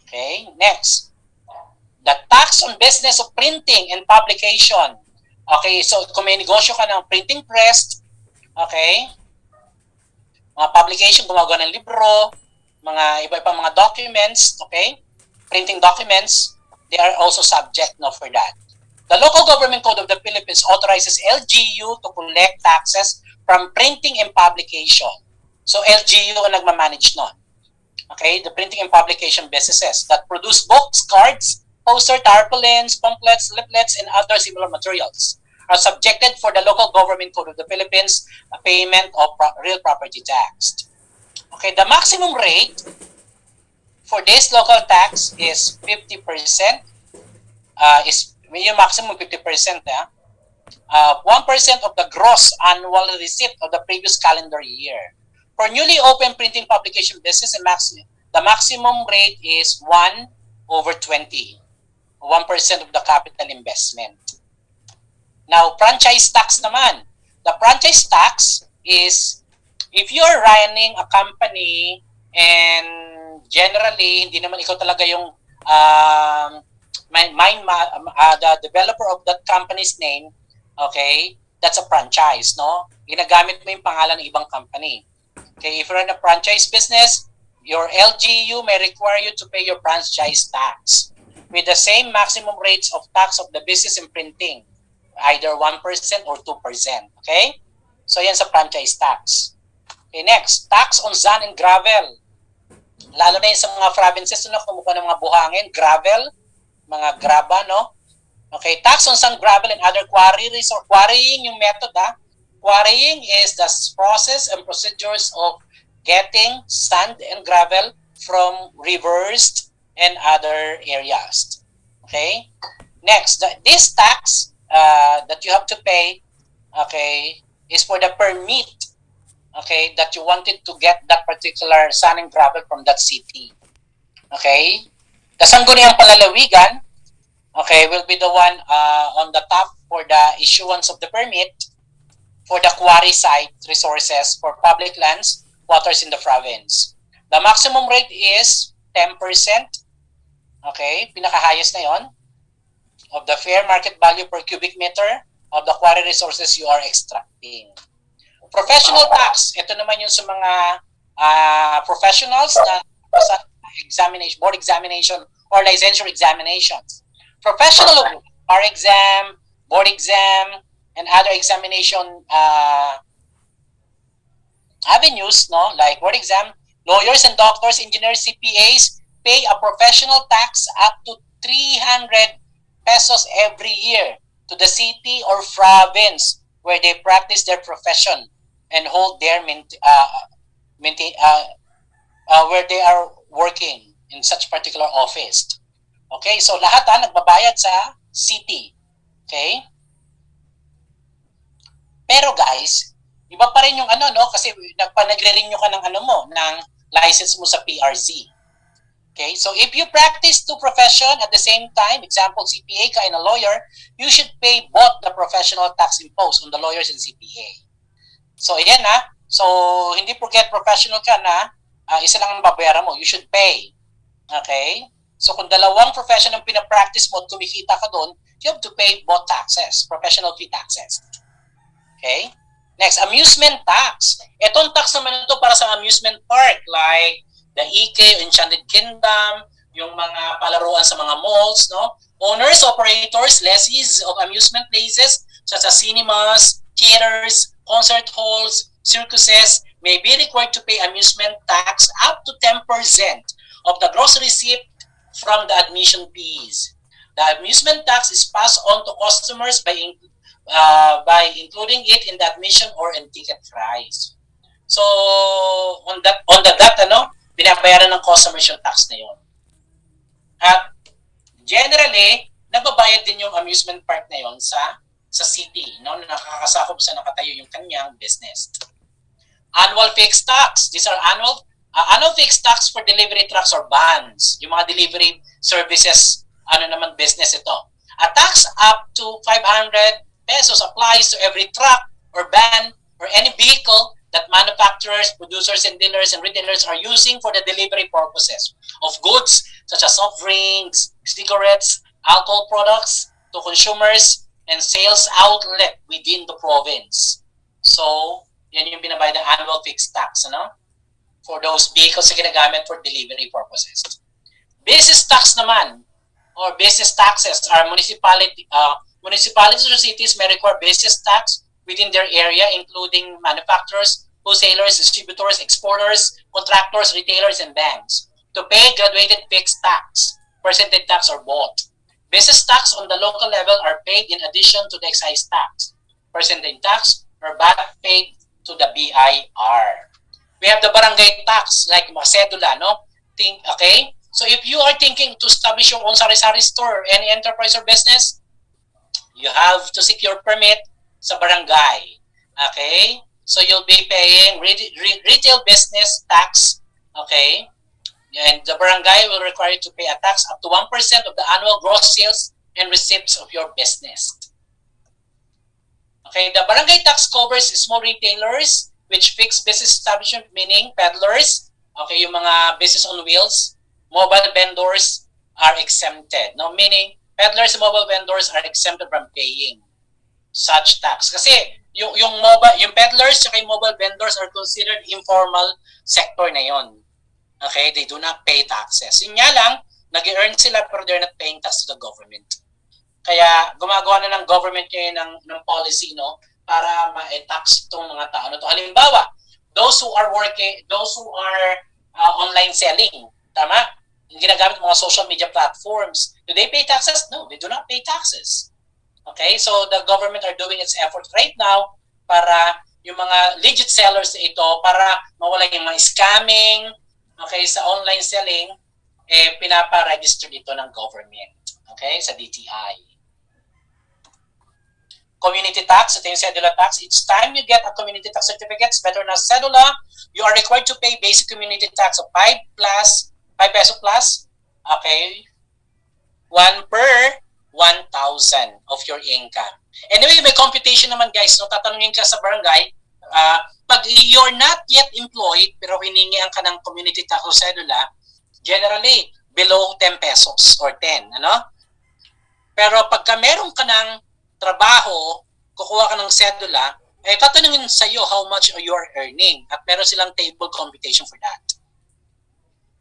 Okay? Next. The tax on business of printing and publication. Okay, so kung may negosyo ka ng printing press, okay, mga publication, gumagawa ng libro, mga iba-ibang mga documents, okay, printing documents, they are also subject for that. The Local Government Code of the Philippines authorizes LGU to collect taxes from printing and publication. So LGU ang nagmamanage nun. Okay, the printing and publication businesses that produce books, cards, poster, tarpaulins, pamphlets, leaflets, and other similar materials are subjected for the Local Government Code of the Philippines payment of real property tax. Okay, the maximum rate for this local tax is 50%. Is yung maximum 50%. 1% of the gross annual receipt of the previous calendar year. For newly opened printing publication business, the maximum rate is 1/20. 1% of the capital investment. Now, franchise tax naman. The franchise tax is if you're running a company and generally, hindi naman ikaw talaga yung the developer of that company's name, okay, that's a franchise, no? Ginagamit mo yung pangalan ng ibang company. Okay, if you're in a franchise business, your LGU may require you to pay your franchise tax with the same maximum rates of tax of the business and printing, either 1% or 2%. Okay? So, yan sa franchise tax. Okay, next, tax on sand and gravel. Lalo na yun sa mga provinces na kumukuha ng mga buhangin, gravel, mga graba, no? Okay, tax on sand, gravel, and other quarries or quarrying yung method, ha? Quarrying is the process and procedures of getting sand and gravel from rivers and other areas. Okay? Next, this tax that you have to pay, okay, is for the permit, okay, that you wanted to get that particular sand and gravel from that city. Okay? The sangguniang palalawigan, okay, will be the one on the top for the issuance of the permit for the quarry site resources for public lands, waters in the province. The maximum rate is 10%. Okay, pinaka-highest na yon of the fair market value per cubic meter of the quarry resources you are extracting. Professional tax, ito naman yung sa mga professionals na sa examination, board examination or licensure examinations. Professional bar exam, board exam, and other examination avenues, no, like board exam, lawyers and doctors, engineers, CPAs pay a professional tax up to 300 pesos every year to the city or province where they practice their profession and hold their where they are working in such particular office. Okay, so lahat nagbabayad sa city. Okay? Pero guys, iba pa rin yung no, kasi nagre-renew ka ng ng license mo sa PRZ. Okay, so if you practice two profession at the same time, example CPA ka and a lawyer, you should pay both the professional tax imposed on the lawyers and CPA. So ayan so hindi forget professional ka na, isa lang ang babayaran mo, you should pay. Okay? So kung dalawang profession ang pinapractice mo at kumikita ka doon, you have to pay both taxes, professional fee taxes. Okay? Next, amusement tax. Itong tax naman ito para sa amusement park like the EK, Enchanted Kingdom, yung mga palaruan sa mga malls, no? Owners, operators, lessees of amusement places such as cinemas, theaters, concert halls, circuses may be required to pay amusement tax up to 10% of the gross receipt from the admission fees. The amusement tax is passed on to customers by including it in the admission or in ticket price. So on the binabayaran ng customers yung tax na yon. At generally, nagbabayad din yung amusement park na yon sa city, no, na nakakasakop sa nakatayo yung kanyang business. Annual fixed tax. These are annual fixed tax for delivery trucks or vans. Yung mga delivery services, business ito. A tax up to 500 pesos applies to every truck or van or any vehicle that manufacturers, producers, and dealers and retailers are using for the delivery purposes of goods such as soft drinks, cigarettes, alcohol products to consumers and sales outlet within the province. So, yan yung binabayad ng annual fixed tax, for those vehicles na ginagamit for delivery purposes. Business tax naman, or business taxes, are municipalities or cities may require business tax within their area, including manufacturers, wholesalers, distributors, exporters, contractors, retailers, and banks, to pay graduated fixed tax, percentage tax, or both. Business tax on the local level are paid in addition to the excise tax, percentage tax, or VAT paid to the BIR. We have the barangay tax, like mga sedula, no? Okay? So if you are thinking to establish your own sari-sari store or any enterprise or business, you have to secure permit sa barangay. Okay? So you'll be paying retail business tax. Okay? And the barangay will require you to pay a tax up to 1% of the annual gross sales and receipts of your business. Okay, the barangay tax covers small retailers which fix business establishment, meaning peddlers, okay, yung mga business on wheels, mobile vendors are exempted. No, meaning peddlers and mobile vendors are exempted from paying such tax. Kasi yung peddlers at yung mobile vendors are considered informal sector na yon. Okay, they do not pay taxes. Yun nga lang, nag-earn sila pero they're not paying tax to the government. Kaya gumagawa na ng government ngayon ng policy, no, para ma-tax itong mga tao na to. Halimbawa, those who are online selling, tama? Yung ginagamit mga social media platforms, do they pay taxes? No, they do not pay taxes. Okay, so the government are doing its effort right now para yung mga legit sellers ito, para mawala yung mga scamming, okay, sa online selling, pinapa-register dito ng government, okay, sa DTI. Community tax, ito yung cedula tax. Each time you get a community tax certificate, better na cedula, you are required to pay basic community tax of 5 peso plus, okay, 1 per 1,000 of your income. Anyway, may computation naman guys, no, tatanungin ka sa barangay, pag you're not yet employed, pero hiningihan ka ng community tax o cedula, generally, below 10 pesos or 10, ano? Pero pagka meron ka ng trabaho, kukuha ka ng cedula, tatanungin sa iyo how much you are earning at meron silang table computation for that.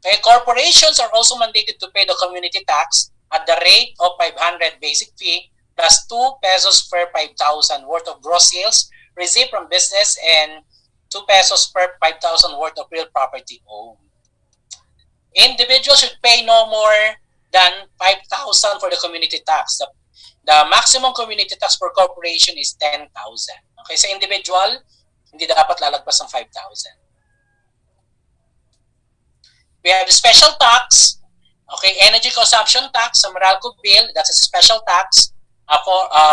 Okay, corporations are also mandated to pay the community tax at the rate of 500 basic fee plus 2 pesos per 5,000 worth of gross sales received from business and 2 pesos per 5,000 worth of real property owned. Individuals should pay no more than 5,000 for the community tax. The maximum community tax per corporation is 10,000. Okay, sa individual, hindi dapat lalagpas ng 5,000. We have the special tax, okay, energy consumption tax sa Meralco bill, that's a special tax.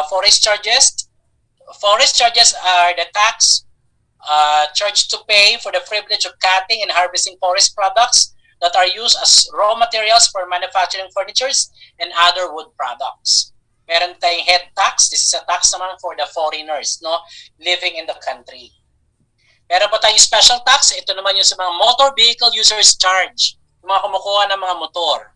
Forest charges. Forest charges are the tax charged to pay for the privilege of cutting and harvesting forest products that are used as raw materials for manufacturing furnitures and other wood products. Meron tayong head tax. This is a tax naman for the foreigners, no, living in the country. Meron pa tayong special tax. Ito naman yung sa mga motor vehicle users charge. Yung mga kumukuha ng mga motor.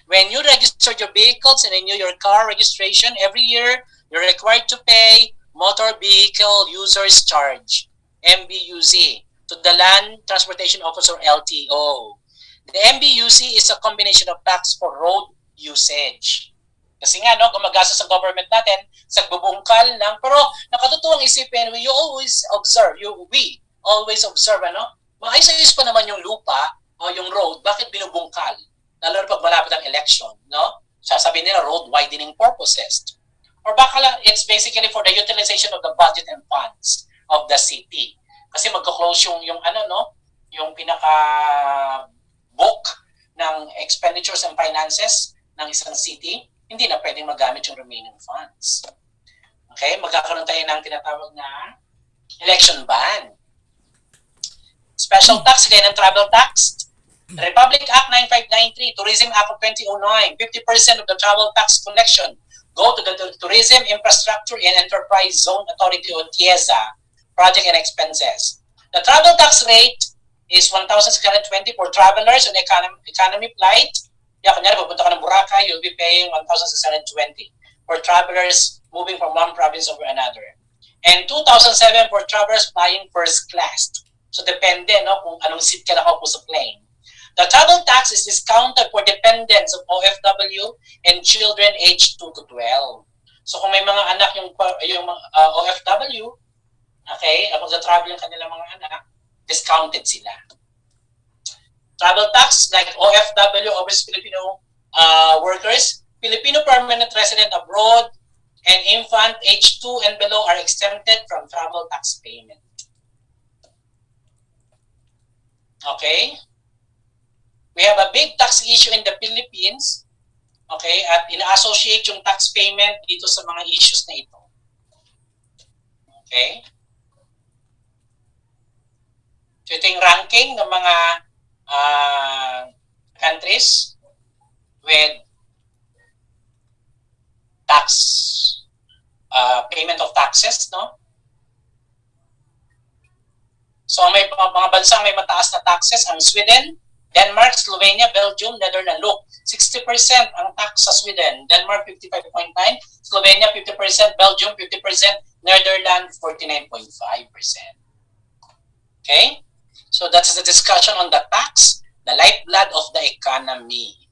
When you register your vehicles and renew your car registration every year, you're required to pay motor vehicle users charge, MBUC, to the Land Transportation Office or LTO. The MBUC is a combination of tax for road usage. Kasi nga, no, gumagastos ang government natin sa bubungkal lang. Pero nakatutuwang isipin, we always observe, ano, maayos-ayos pa naman yung lupa o yung road, bakit binubungkal? Lalo na pag malapit ang election, no? Sasabihin nila road widening purposes. Or baka it's basically for the utilization of the budget and funds of the city. Kasi magko-close yung ano no, yung pinaka book ng expenditures and finances ng isang city, hindi na pwedeng magamit yung remaining funds. Okay? Magkakaroon tayo ng tinatawag na election ban. Special tax, kaya ng travel tax. The Republic Act 9593, Tourism Act of 2009, 50% of the travel tax collection go to the Tourism Infrastructure and Enterprise Zone Authority o TIEZA project and expenses. The travel tax rate is 1,620 for travelers on economy flight. Yeah, kunyari, pupunta ka ng Boracay, you'll be paying 1,620 for travelers moving from one province over another. And 2,007 for travelers flying first class. So depende no kung anong seat ka nakaupo sa plane. The travel tax is discounted for dependents of OFW and children aged 2 to 12. So kung may mga anak yung OFW, okay, kapag travel yung kanilang mga anak, discounted sila. Travel tax like OFW, overseas Filipino workers, Filipino permanent resident abroad, and infant age 2 and below are exempted from travel tax payment. Okay? We have a big tax issue in the Philippines, okay, at ina-associate yung tax payment dito sa mga issues na ito. Okay? So ito yung ranking ng mga countries with tax, payment of taxes, no? So may mga bansang may mataas na taxes, ang Sweden, Denmark, Slovenia, Belgium, Netherlands. Look, 60% ang tax sa Sweden. Denmark, 55.9%. Slovenia, 50%. Belgium, 50%. Netherlands, 49.5%. Okay? So that's the discussion on the tax, the lifeblood of the economy.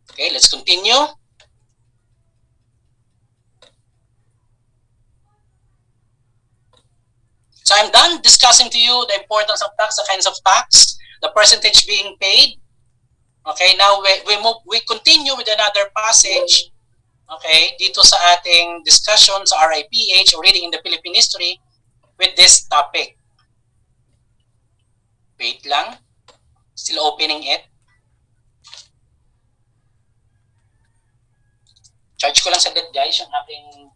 Okay, let's continue. So I'm done discussing to you the importance of tax, the kinds of tax, the percentage being paid. Okay, now we continue with another passage. Okay, dito sa ating discussion sa RIPH or Reading in the Philippine History with this topic. Wait lang. Still opening it. Charge ko lang saglit guys yung aking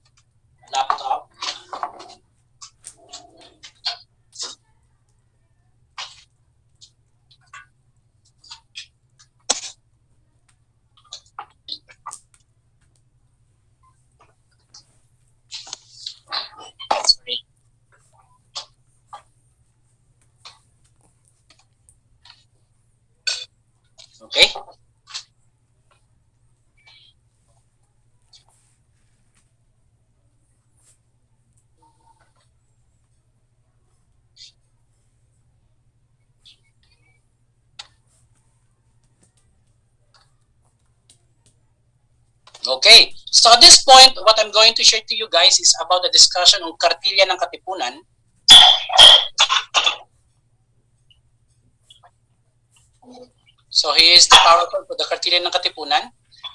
laptop. Sorry. Okay. Okay. So at this point, what I'm going to share to you guys is about the discussion on kartilya ng Katipunan. So here is the PowerPoint for the kartilya ng Katipunan.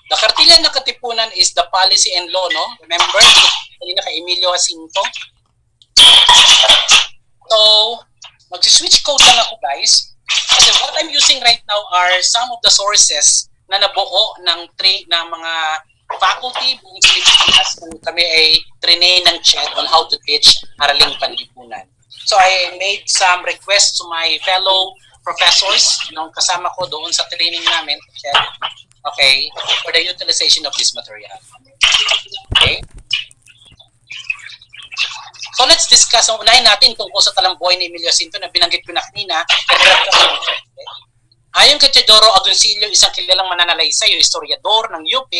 The kartilya ng Katipunan is the policy and law, no? Remember, kanina kay Emilio Jacinto. So, mag-switch code lang ako guys. Kasi what I'm using right now are some of the sources na nabuo ng mga faculty buong Pilipinas kung kami ay trainee ng CHED on how to teach Araling Panlipunan. So I made some requests to my fellow professors nung kasama ko doon sa training namin, CHED, okay, for the utilization of this material. Okay? So let's discuss, unahin natin tungkol sa talambuhay ni Emilio Jacinto na binanggit ko na kanina. Ayon kay Teodoro Agoncillo, isang kilalang mananalaysay o historiador ng UP,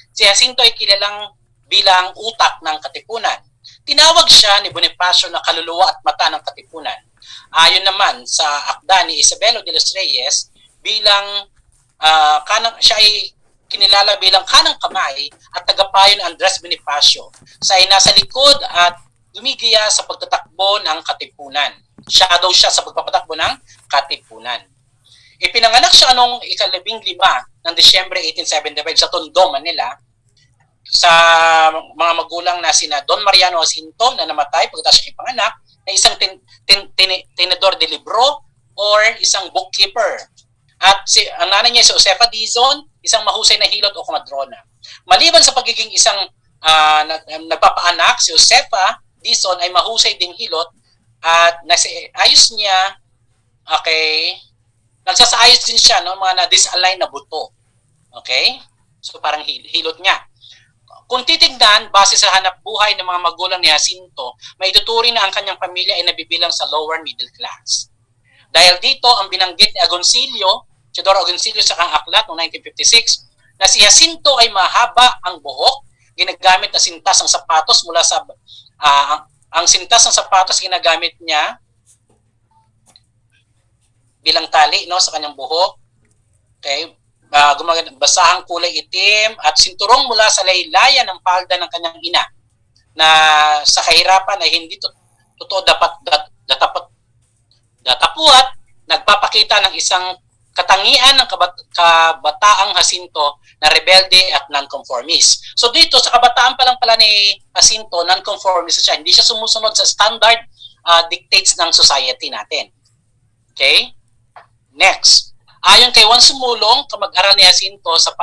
si Jacinto ay kilalang bilang utak ng Katipunan. Tinawag siya ni Bonifacio na kaluluwa at mata ng Katipunan. Ayon naman sa akda ni Isabelo de los Reyes, bilang siya ay kinilala bilang kanang kamay at tagapayo ng Andres Bonifacio. Siya ay nasa likod at gumigiya sa pagtatakbo ng Katipunan. Shadow siya sa pagpapatakbo ng Katipunan. Ipinanganak siya noong ika-15 ng Disyembre 1875 sa Tondo, Manila, sa mga magulang na sina Don Mariano Jacinto na namatay pagkatapos siya ipanganak, na isang tinedor de libro or isang bookkeeper. At ang nanay niya si Josefa Dizon, isang mahusay na hilot o kumadrona. Maliban sa pagiging isang nagpapaanak, si Josefa Dizon ay mahusay ding hilot at ayos niya, okay, nagsasaayos din siya ng mga na-disalign na buto. Okay? So parang hilot niya. Kung titignan, base sa hanap buhay ng mga magulang ni Jacinto, may tuturing na ang kanyang pamilya ay nabibilang sa lower middle class. Dahil dito, ang binanggit ni Agoncillo, Teodoro Agoncillo sa kang aklat noong 1956, na si Jacinto ay mahaba ang buhok, ginagamit na sintas ng sapatos mula sa ang sintas ng sapatos ginagamit niya bilang tali, no, sa kanyang buhok. Okay? Basahang kulay itim at sinturong mula sa laylayan ng palda ng kanyang ina na sa kahirapan ay hindi totoo datapuat nagpapakita ng isang katangian ng kabataang Jacinto na rebelde at nonconformist. So dito sa kabataan pa lang pala ni Jacinto, nonconformist siya. Hindi siya sumusunod sa standard dictates ng society natin. Okay? Next. Ayon kay Juan Sumulong, kamag-aral ni Jacinto, sa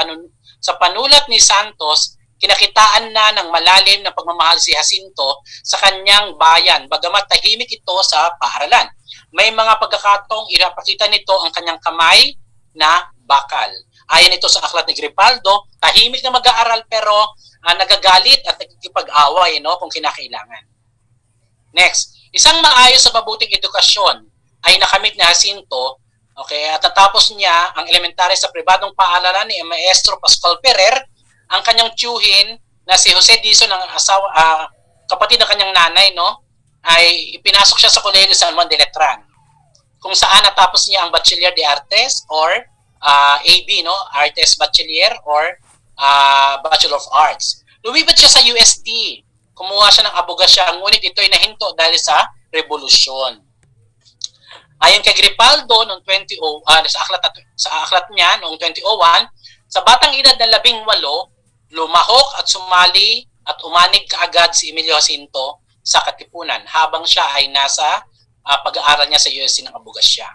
panulat ni Santos, kinakitaan na ng malalim na pagmamahal si Jacinto sa kanyang bayan, bagamat tahimik ito sa paaralan. May mga pagkakataong ipapakita nito ang kanyang kamay na bakal. Ayon ito sa aklat ni Gripaldo, tahimik na mag-aaral pero nagagalit at nagkikipag-away, no, kung kinakailangan. Next, isang maayos sa mabuting edukasyon ay nakamit ni Jacinto. Okay, at natapos niya ang elementary sa pribadong paaralan ni Maestro Pascual Ferrer. Ang kanyang tiyuhin na si Jose Dizon, ang asawa, kapatid ng kanyang nanay, no, ay ipinasok siya sa Kolehiyo San Juan de Letran, kung saan natapos niya ang Bachiller de Artes or AB, no, Artes Bachiller or Bachelor of Arts. Lumipat siya sa UST. Kumuha siya ng abogasya, ngunit ito ay nahinto dahil sa revolusyon. Ayon kay Gripaldo noong sa aklat niya noong 2001, sa batang edad na 18, lumahok at sumali at umanig kaagad si Emilio Jacinto sa Katipunan habang siya ay nasa pag-aaral niya sa USC ng abogasya.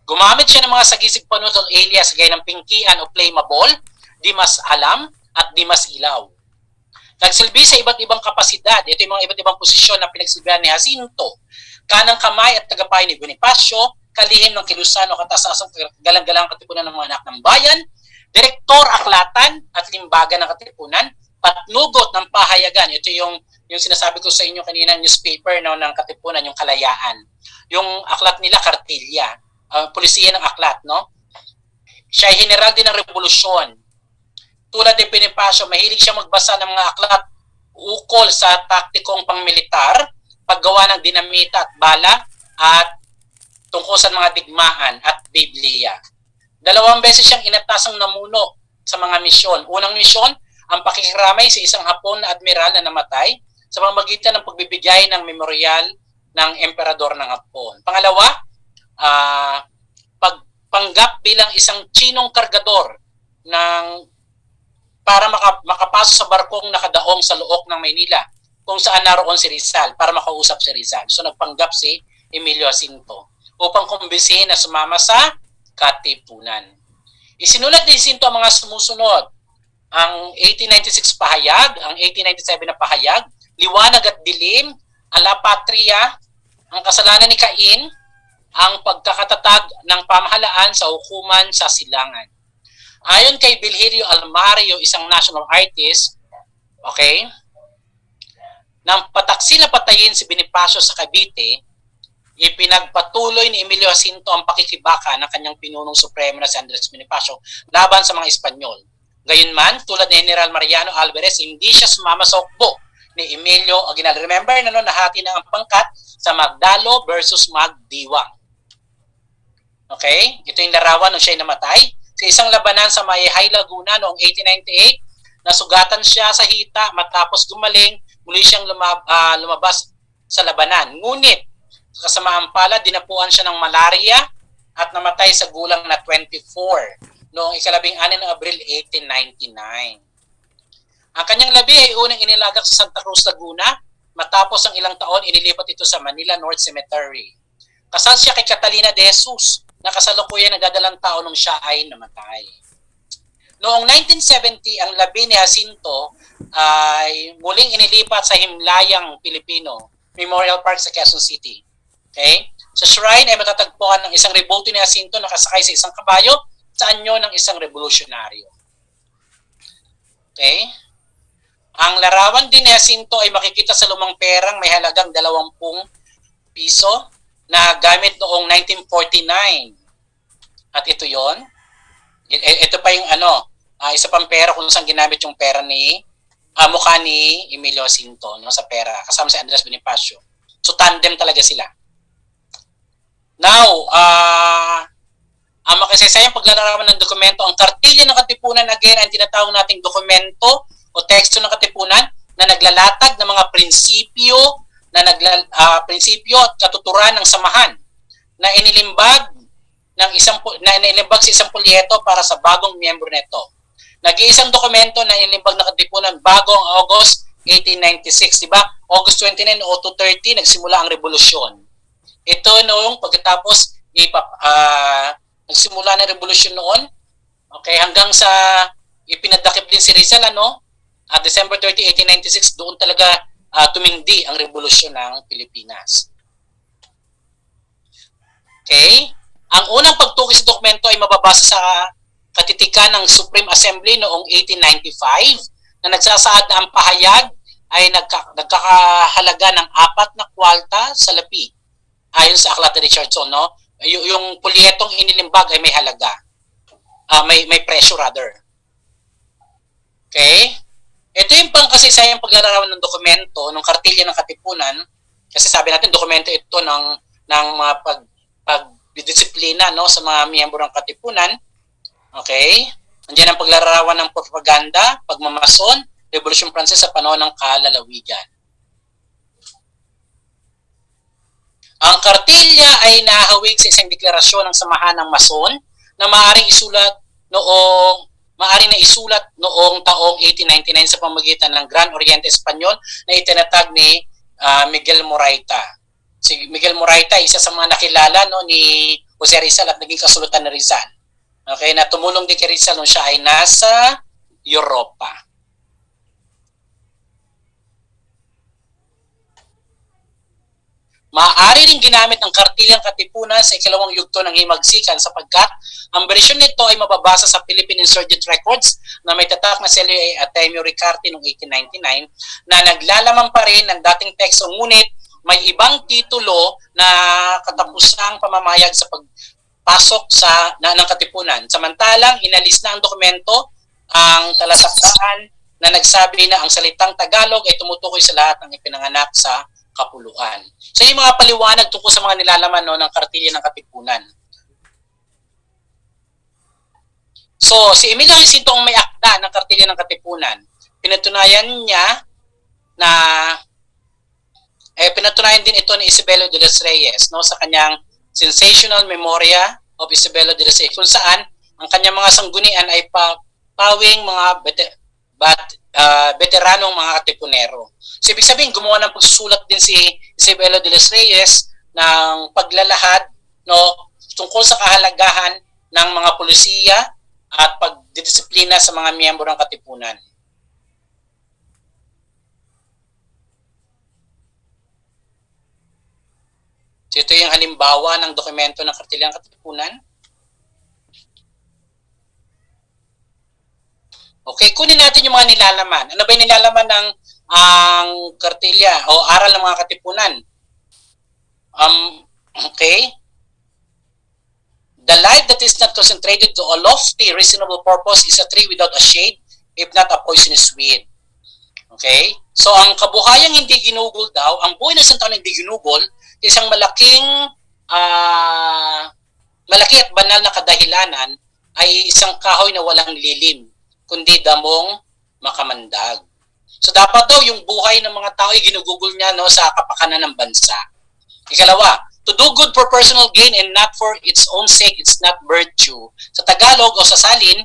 Gumamit siya ng mga sagisig panutol alias gaya ng Pinkian o Flammable, Dimas Alam at Dimas Ilaw. Nagsilbi sa iba't ibang kapasidad. Ito yung mga iba't ibang posisyon na pinagsilbihan ni Jacinto. Kanang kamay at tagapay ni Bonifacio, kalihim ng Kilusano, katasasang galang-galang katipunan ng mga anak ng bayan, direktor aklatan at limbaga ng katipunan, patnugot ng pahayagan. Ito yung sinasabi ko sa inyo kanina, newspaper, no, ng katipunan, yung Kalayaan. Yung aklat nila, Kartilya, pulisiya ng aklat, no? Siya ay general din ng revolusyon. Tulad ni Bonifacio, mahilig siya magbasa ng mga aklat ukol sa taktikong pangmilitar, paggawa ng dinamita at bala, at tungkol sa mga digmaan at Biblia. 2 beses siyang inatasang namuno sa mga misyon. Unang misyon, ang pakikiramay sa isang Hapon na admiral na namatay sa pamamagitan ng pagbibigay ng memorial ng emperador ng Hapon. Pangalawa, pagpanggap bilang isang Chinong kargador para makapasok sa barkong nakadaong sa Look ng Maynila, kung saan naroon si Rizal para makausap si Rizal. So nagpanggap si Emilio Jacinto upang kumbisihin na sumama sa Katipunan. Isinulat ni Jacinto ang mga sumusunod. Ang 1896 pahayag, ang 1897 na pahayag, Liwanag at Dilim, Ala Patria, Ang Kasalanan ni Cain, ang pagkakatatag ng pamahalaan sa hukuman sa silangan. Ayon kay Bilherio Almario, isang national artist, okay, nang pataksil na patayin si Bonifacio sa Cavite, ipinagpatuloy ni Emilio Jacinto ang pakikibaka ng kanyang pinunong supremo na si Andres Bonifacio laban sa mga Espanyol. Gayunman, tulad ni General Mariano Alvarez, hindi siya sumama sa hukbo ni Emilio Aguinaldo. Remember na nahati na ang pangkat sa Magdalo versus Magdiwang. Okay? Ito yung larawan nung siya namatay. Sa isang labanan sa Mayhay, Laguna noong 1898, nasugatan siya sa hita matapos gumaling, muli siyang lumabas sa labanan. Ngunit, kasamaang pala, dinapuan siya ng malaria at namatay sa gulang na 24 noong ika-16 ng Abril 1899. Ang kanyang labi ay unang inilagak sa Santa Cruz, Laguna. Matapos ang ilang taon, inilipat ito sa Manila North Cemetery. Kasal siya kay Catalina de Jesus, na kasalukuyan nagdadalang tao nung siya ay namatay. Noong 1970, ang labi ni Jacinto ay muling inilipat sa Himlayang Pilipino Memorial Park sa Quezon City. Okay? Sa shrine ay matatagpuan ng isang rebulto ni Jacinto na nakasakay sa isang kabayo sa anyo ng isang revolusyonaryo. Okay? Ang larawan din ni Jacinto ay makikita sa lumang perang may halagang 20 piso na gamit noong 1949. At ito yon. Ito pa yung isa pang pera kung saan ginamit yung pera ni mukha ni Emilio Jacinto, no, sa pera. Kasama si Andres Bonifacio. So tandem talaga sila. Now, ang makasaysayang paglalarawan ng dokumento, ang kartilya ng Katipunan, again, ang tinatawag nating dokumento o teksto ng Katipunan na naglalatag ng mga prinsipyo at katuturan ng samahan na inilimbag sa isang polyeto para sa bagong miyembro nito. Nag-iisang dokumento na inilimbag ng Katipunan bago ang August 1896, di ba? August 29 o 230 nagsimula ang revolusyon. Ito noong pagkatapos nagsimula ng revolusyon noon, okay, hanggang sa ipinadakip din si Rizal, at December 30, 1896, doon talaga tumindi ang revolusyon ng Pilipinas. Okay? Ang unang pagtukis sa dokumento ay mababasa sa katitikan ng Supreme Assembly noong 1895 na nagsasaad na ang pahayag ay nagkakahalaga ng 4 na kwalta sa lapi. Ayon sa aklat ni Richardson, no? Yung pulyetong inilimbag ay may halaga. May presyo rather. Okay? Ito yung pangkasaysayang paglalarawan ng dokumento ng kartilya ng Katipunan, kasi sabi natin dokumento ito ng mga pagdidisiplina, no, sa mga miyembro ng Katipunan. Okay? Andiyan ang paglalarawan ng propaganda, pagmamason, Revolution Francesa sa panahon ng kalalawigan. Ang kartilya ay nahawig sa isang deklarasyon ng samahan ng Mason na maaaring na isulat noong taong 1899 sa pamamagitan ng Grand Oriente Espanyol na itinatag ni Miguel Moraita. Si Miguel Moraita isa sa mga nakilala, no, ni Jose Rizal at naging kasulatan ni Rizal. Okay, na tumulong din kay Rizal nung siya ay nasa Europa. Maaari ring ginamit ang kartilyang Katipunan sa ikalawang yugto ng himagsikan sapagkat ang bersyon nito ay mababasa sa Philippine Insurgent Records na may tatak na Celio A. Atemio Ricarte noong 1899 na naglalaman pa rin ng dating teksto, ngunit may ibang titulo na katapusang pamamayag sa pagpasok ng Katipunan. Samantalang inalis na ang dokumento ang talatakdaan na nagsabi na ang salitang Tagalog ay tumutukoy sa lahat ng ipinanganak sa kapuluan. So yung mga paliwanag tungkol sa mga nilalaman, no, ng kartilya ng Katipunan. So si Emilio Jacinto ang may akda ng kartilya ng Katipunan. Pinatunayan niya na pinatunayan din ito ni Isabelo de los Reyes, no, sa kanyang Sensational Memoria of Isabelo de los Reyes, kung saan ang kanyang mga sanggunian ay pawing mga veteranong mga Katipunero. So, ibig sabihin, gumawa ng pagsusulat din si Isabelo de los Reyes ng paglalahad, no, tungkol sa kahalagahan ng mga pulisiya at pagdidisiplina sa mga miyembro ng Katipunan. So, ito yung halimbawa ng dokumento ng kartilyang Katipunan. Okay, kunin natin yung mga nilalaman. Ano ba yung nilalaman ng ang kartilya o aral ng mga Katipunan? Okay. The light that is not concentrated to a lofty, reasonable purpose is a tree without a shade, if not a poisonous weed. Okay? So, ang kabuhayang hindi ginugol daw, ang buhay ng isang tao na hindi ginugol, isang malaki at banal na kadahilanan ay isang kahoy na walang lilim, kundi damong makamandag. So dapat daw yung buhay ng mga tao ay ginugugol niya, no, sa kapakanan ng bansa. Ikalawa, To do good for personal gain and not for its own sake, it's not virtue. Sa Tagalog o sa salin,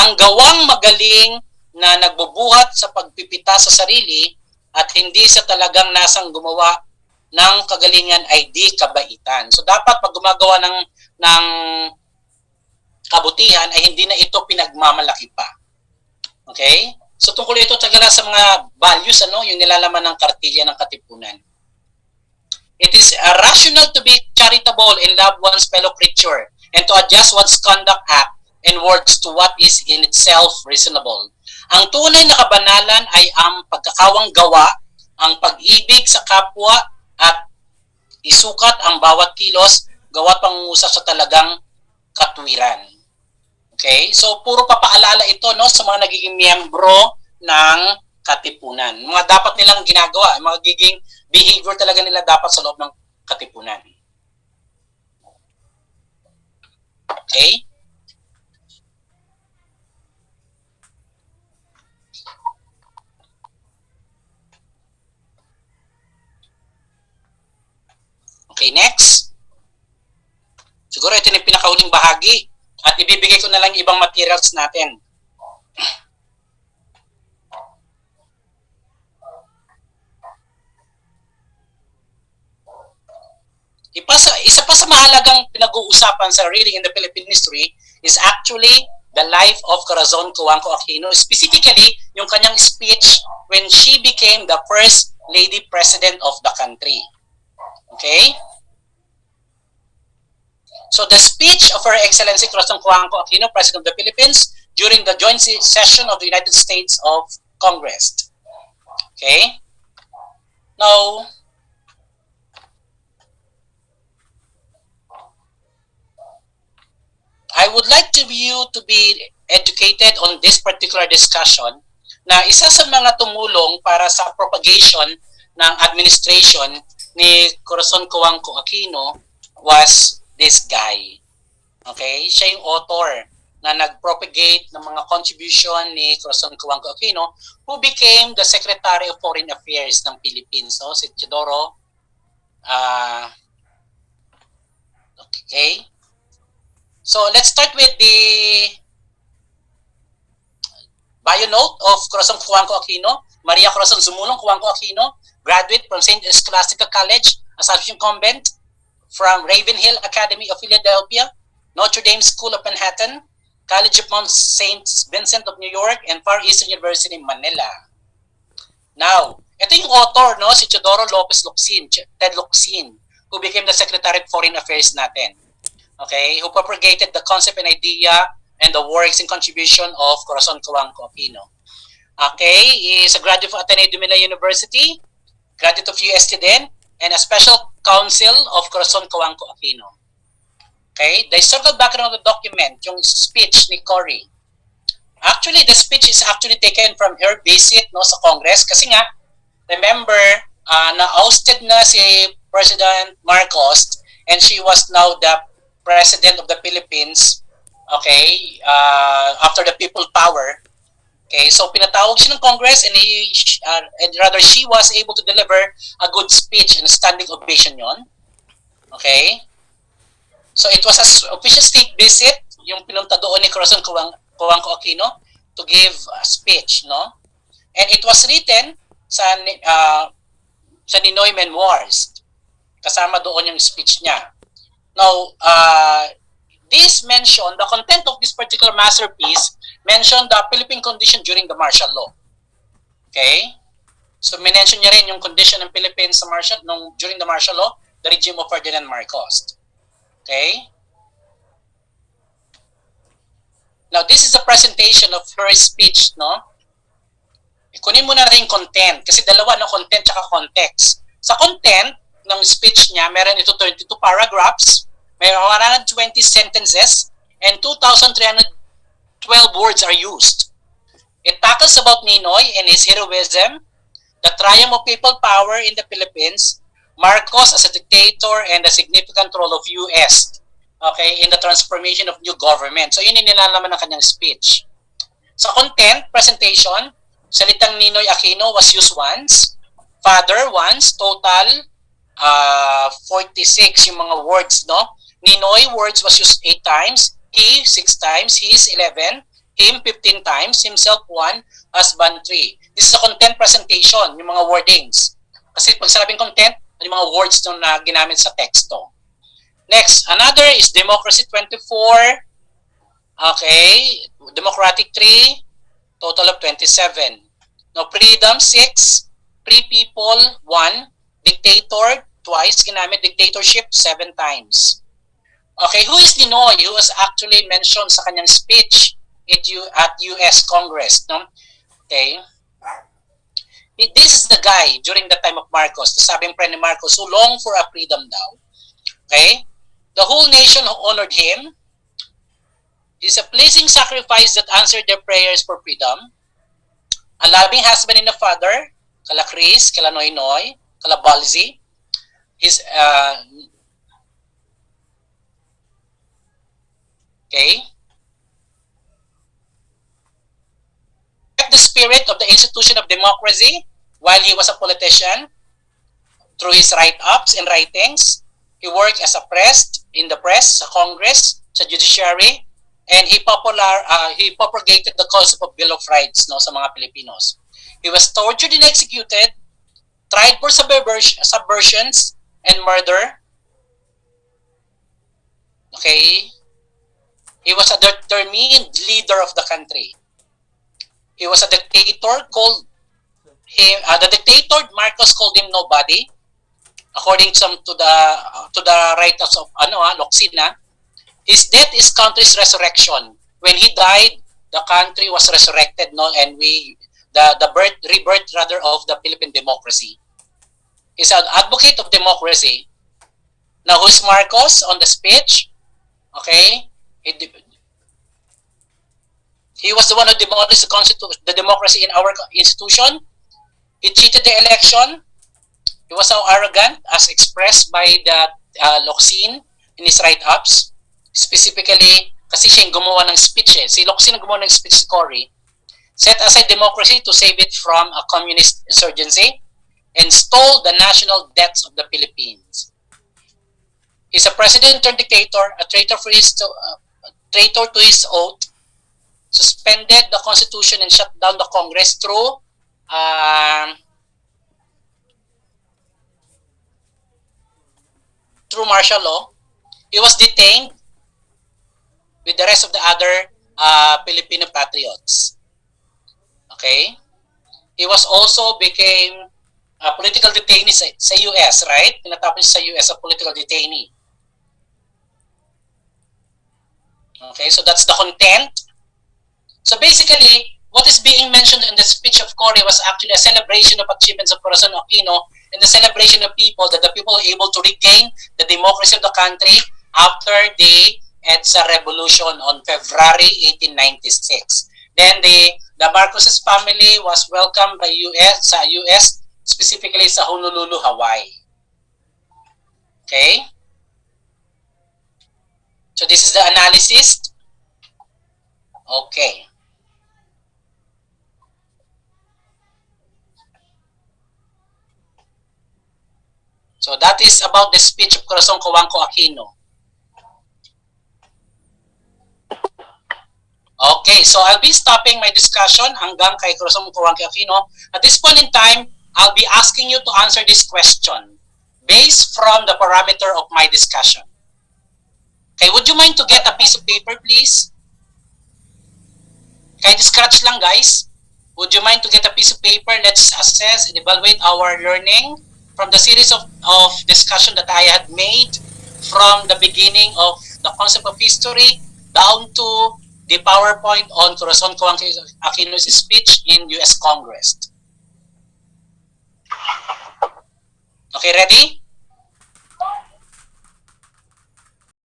ang gawang magaling na nagbubuhat sa pagpipita sa sarili at hindi sa talagang nasang gumawa ng kagalingan ay di kabaitan. So dapat pag gumagawa ng kabutihan ay hindi na ito pinagmamalaki pa. Okay? So tungkol ito talaga sa mga values, yung nilalaman ng kartilya ng katipunan. It is rational to be charitable and love one's fellow creature and to adjust one's conduct, act, and words to what is in itself reasonable. Ang tunay na kabanalan ay ang pagkakawang gawa, ang pag-ibig sa kapwa, at isukat ang bawat kilos, gawa't pangungusap sa talagang katwiran. Okay? So, puro papaalala ito sa mga nagiging miyembro ng katipunan. Mga dapat nilang ginagawa, mga giging behavior talaga nila dapat sa loob ng katipunan. Okay? Okay, next. Siguro ito yung pinakauling bahagi at ibibigay ko na lang ibang materials natin. Isa pa sa mahalagang pinag-uusapan sa reading in the Philippine history is actually the life of Corazon Cojuangco Aquino, specifically yung kanyang speech when she became the first lady president of the country. Okay? So the speech of Her Excellency Corazon Cojuangco Aquino, President of the Philippines, during the joint session of the United States of Congress. Okay? Now, I would like you to be educated on this particular discussion na isa sa mga tumulong para sa propagation ng administration ni Corazon Cojuangco Aquino was this guy. Okay? Siya yung author na nag-propagate ng mga contribution ni Corazon Cojuangco Aquino, who became the Secretary of Foreign Affairs ng Philippines. So, si Teodoro. Okay? So, let's start with the bio note of Corazon Cojuangco Aquino. Maria Corazon Zumulong Cojuangco Aquino, graduate from St. Scholastica College, Assumption Convent, from Ravenhill Academy of Philadelphia, Notre Dame School of Manhattan, College of Mount St. Vincent of New York, and Far Eastern University in Manila. Now, ito yung author, si Teodoro Lopez Locsin, Ted Locsin, who became the Secretary of Foreign Affairs natin. Okay, who propagated the concept and idea and the works and contribution of Corazon Cojuangco Aquino. Okay, he is a graduate of Ateneo de Manila University, graduate of UST din, and a special counsel of Corazon Cojuangco Aquino. Okay, the historical background of the document, yung speech ni Cory. Actually, the speech is actually taken from her visit sa Congress kasi nga, remember, na-ousted na si President Marcos and she was now the President of the Philippines, okay, after the people power. Okay, so pinatawag siya ng Congress and she was able to deliver a good speech and a standing ovation yon. Okay? So it was an official state visit, yung pinunta doon ni Corazon Cojuangco Aquino to give a speech, no? And it was written sa Ninoy Memoirs. Kasama doon yung speech niya. Now, this mentioned, the content of this particular masterpiece mentioned the Philippine condition during the martial law. Okay? So, mention niya rin yung condition ng Philippines during the martial law, the regime of Ferdinand Marcos. Okay? Now, this is the presentation of her speech, no? Kunin mo na rin content, kasi dalawa, content tsaka context. Sa content ng speech niya, meron ito 32 paragraphs, may 120 sentences, and 2,312 words are used. It tackles about Ninoy and his heroism, the triumph of people power in the Philippines, Marcos as a dictator, and the significant role of US, okay, in the transformation of new government. So yun yung nilalaman ng kanyang speech. Sa content, presentation, salitang Ninoy Aquino was used once, father once, total, 46 yung mga words, no? Ninoy words was used 8 times, he 6 times, his 11, him 15 times, himself 1, husband 3. This is a content presentation, yung mga wordings. Kasi pag sinabing content, yung mga words na ginamit sa teksto. Next, another is democracy 24. Okay, democratic 3, total of 27. Now, freedom 6, free people 1, dictator twice, ginamit dictatorship 7 times. Okay, who is Ninoy? Who was actually mentioned sa kanyang speech at US Congress, no? Okay. This is the guy during the time of Marcos. Sabing pre ni Marcos, who longed for a freedom daw. Okay? The whole nation honored him. He's a pleasing sacrifice that answered their prayers for freedom. A loving husband and a father, kala Chris, kala Noynoy, kala Balzi. His, okay? Kept the spirit of the institution of democracy while he was a politician through his write-ups and writings. He worked as a press, in the press, sa Congress, sa judiciary, and he propagated the concept of Bill of Rights, no, sa mga Pilipinos. He was tortured and executed, tried for subversions and murder. Okay? He was a determined leader of the country. He was a dictator called him. The dictator Marcos called him nobody, according to the writers of Loxina. His death is country's resurrection. When he died, the country was resurrected, no, and the rebirth rather of the Philippine democracy. He's an advocate of democracy. Now, who's Marcos on the speech? Okay, he was the one who demolished the democracy in our institution. He cheated the election. He was so arrogant, as expressed by the Locsin in his write-ups. Specifically, kasi siya yung gumawa ng speech eh. Si Locsin ang gumawa ng speech si Cory. Set aside democracy to save it from a communist insurgency and stole the national debts of the Philippines. He's a president turned dictator, a traitor to his oath, suspended the Constitution and shut down the Congress through martial law. He was detained with the rest of the other Filipino patriots. Okay? He was also became a political detainee sa US, right? Tinatapos sa US a political detainee. Okay, so that's the content. So basically, what is being mentioned in the speech of Cory was actually a celebration of achievements of Corazon Aquino and the celebration of people, that the people were able to regain the democracy of the country after the EDSA revolution on February 1896. Then the Marcoses family was welcomed by US, specifically sa Honolulu, Hawaii. Okay? So this is the analysis. Okay. So that is about the speech of Corazon Cojuangco Aquino. Okay, so I'll be stopping my discussion hanggang kay Corazon Cojuangco Aquino. At this point in time, I'll be asking you to answer this question based from the parameter of my discussion. Okay, would you mind to get a piece of paper, please? Kahit scratch lang, guys. Would you mind to get a piece of paper? Let's assess and evaluate our learning from the series of discussion that I had made from the beginning of the concept of history down to the PowerPoint on Corazon Cojuangco Aquino's speech in US Congress. Okay, ready?